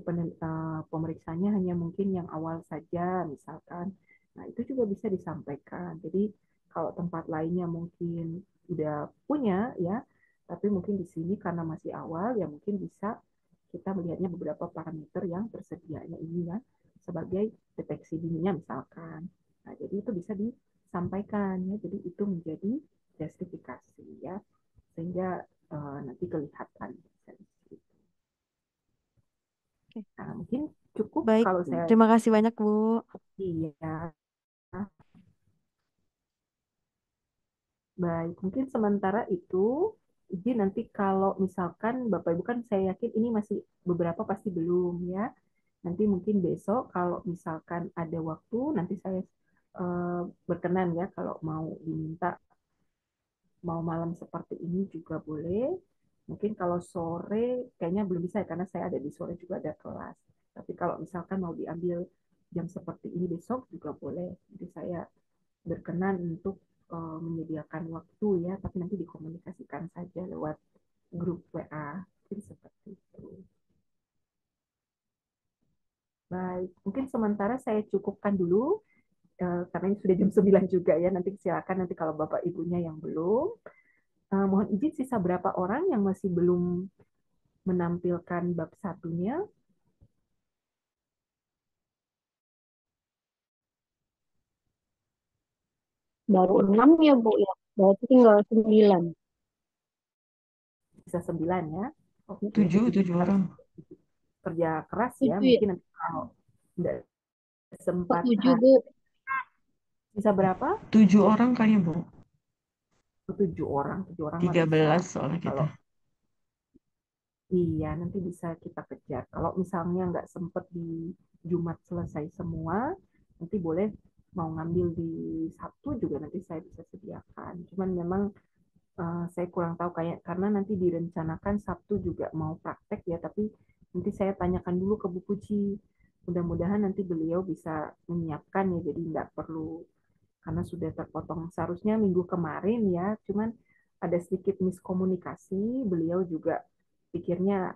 pemeriksaannya hanya mungkin yang awal saja, misalkan. Nah, itu juga bisa disampaikan. Jadi kalau tempat lainnya mungkin udah punya ya, tapi mungkin di sini karena masih awal ya mungkin bisa kita melihatnya beberapa parameter yang tersedianya ini ya sebagai deteksi dininya misalkan. Nah, jadi itu bisa disampaikan ya. Jadi itu menjadi justifikasi ya sehingga nanti kelihatan. Oke. Nah, mungkin cukup Baik, kalau saya terima kasih banyak, Bu. iya. Baik, mungkin sementara itu izin nanti kalau misalkan Bapak Ibu kan saya yakin ini masih beberapa pasti belum ya. Nanti mungkin besok kalau misalkan ada waktu nanti saya berkenan ya kalau mau diminta mau malam seperti ini juga boleh. Mungkin kalau sore kayaknya belum bisa ya, karena saya ada di sore juga ada kelas. Tapi kalau misalkan mau diambil jam seperti ini besok juga boleh. Jadi saya berkenan untuk menyediakan waktu ya, tapi nanti dikomunikasikan saja lewat grup WA. Jadi seperti itu. Baik, mungkin sementara saya cukupkan dulu karena ini sudah jam 9 juga ya. Nanti silakan nanti kalau Bapak Ibunya yang belum. Mohon izin sisa berapa orang yang masih belum menampilkan bab satunya. Baru 6 ya, Bu, ya. Berarti tinggal 9. Bisa 9 ya. Oke. Tujuh orang. Kerja keras ya. 7 ya. Mungkin nanti kalau tidak sempat 7, Bu. bisa berapa? 7 orang kayaknya, Bu. 7 orang. 7 orang mah 13 bisa. soalnya kita. Kalau iya, nanti bisa kita kejar. Kalau misalnya nggak sempat di Jumat selesai semua, nanti boleh mau ngambil di Sabtu juga nanti saya bisa sediakan. Cuman memang saya kurang tahu kayak karena nanti direncanakan Sabtu juga mau praktek ya, tapi nanti saya tanyakan dulu ke Bu Puji. Mudah-mudahan nanti beliau bisa menyiapkan ya, jadi nggak perlu karena sudah terpotong seharusnya minggu kemarin ya, cuman ada sedikit miskomunikasi. Beliau juga pikirnya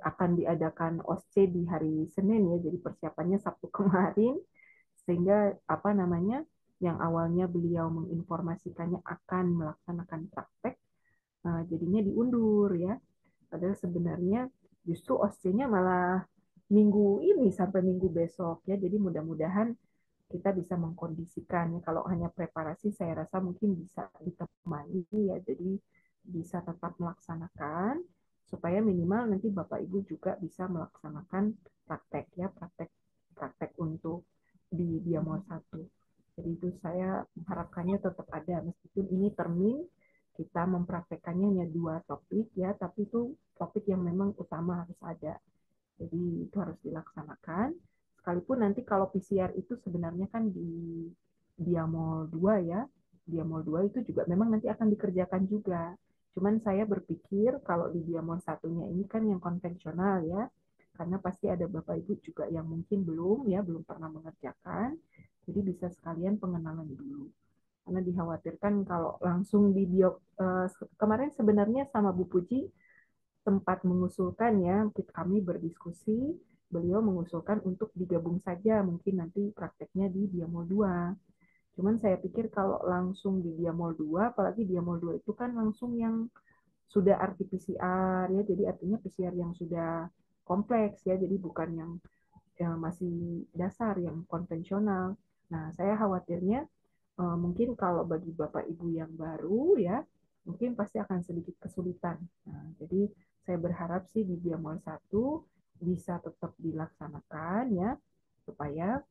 akan diadakan OSCE di hari Senin ya, jadi persiapannya Sabtu kemarin, sehingga apa namanya yang awalnya beliau menginformasikannya akan melaksanakan praktek, jadinya diundur ya. Padahal sebenarnya justru OSCE-nya malah minggu ini sampai minggu besok ya. Jadi mudah-mudahan kita bisa mengkondisikan ya. Kalau hanya preparasi saya rasa mungkin bisa ditemani ya, jadi bisa tetap melaksanakan supaya minimal nanti Bapak Ibu juga bisa melaksanakan praktek ya, praktek untuk di Diamol 1. Jadi itu saya mengharapkannya tetap ada meskipun ini termin kita mempraktekannya hanya 2 topik ya, tapi itu topik yang memang utama harus ada. Jadi itu harus dilaksanakan. Sekalipun nanti kalau PCR itu sebenarnya kan di Diamol 2 ya. Diamol 2 itu juga memang nanti akan dikerjakan juga. Cuman saya berpikir kalau di Diamol satunya ini kan yang konvensional ya. Karena pasti ada Bapak Ibu juga yang mungkin belum ya, belum pernah mengerjakan. Jadi bisa sekalian pengenalan dulu. Karena dikhawatirkan kalau langsung di kemarin sebenarnya sama Bu Puji sempat mengusulkan ya, kami berdiskusi, beliau mengusulkan untuk digabung saja mungkin nanti prakteknya di Diamol 2. Cuman saya pikir kalau langsung di Diamol 2, apalagi Diamol 2 itu kan langsung yang sudah RT-PCR ya, jadi artinya PCR yang sudah kompleks ya, jadi bukan yang masih dasar, yang konvensional. Nah, saya khawatirnya mungkin kalau bagi Bapak Ibu yang baru ya, mungkin pasti akan sedikit kesulitan. Nah, jadi saya berharap sih di Diamol 1 bisa tetap dilaksanakan ya, supaya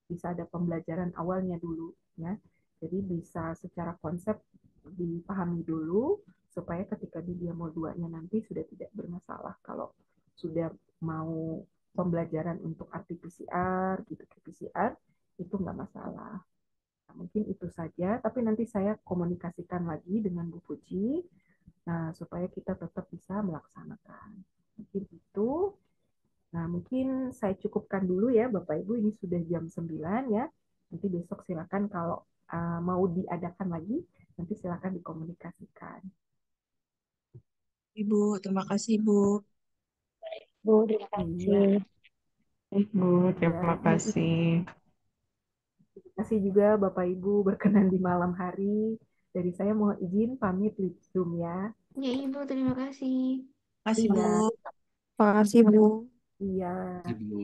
bisa ada pembelajaran awalnya dulu ya. Jadi bisa secara konsep dipahami dulu supaya ketika di Diamol 2-nya nanti sudah tidak bermasalah kalau sudah mau pembelajaran untuk RT-PCR gitu PCR itu nggak masalah. Nah, mungkin itu saja, tapi nanti saya komunikasikan lagi dengan Bu Puji, nah, supaya kita tetap bisa melaksanakan. Mungkin itu. Nah, mungkin saya cukupkan dulu ya, Bapak Ibu, ini sudah jam 9 ya. Nanti besok silakan kalau mau diadakan lagi, nanti silakan dikomunikasikan. Ibu, terima kasih Bu. Bu, terima Iya, kasih. Bu, ya. terima kasih. Terima kasih juga Bapak Ibu berkenan di malam hari. Dari saya mohon izin pamit lip Zoom ya. Ya, Ibu, terima kasih. Terima kasih Bu. Iya, Terima kasih, Bu. iya. Ibu.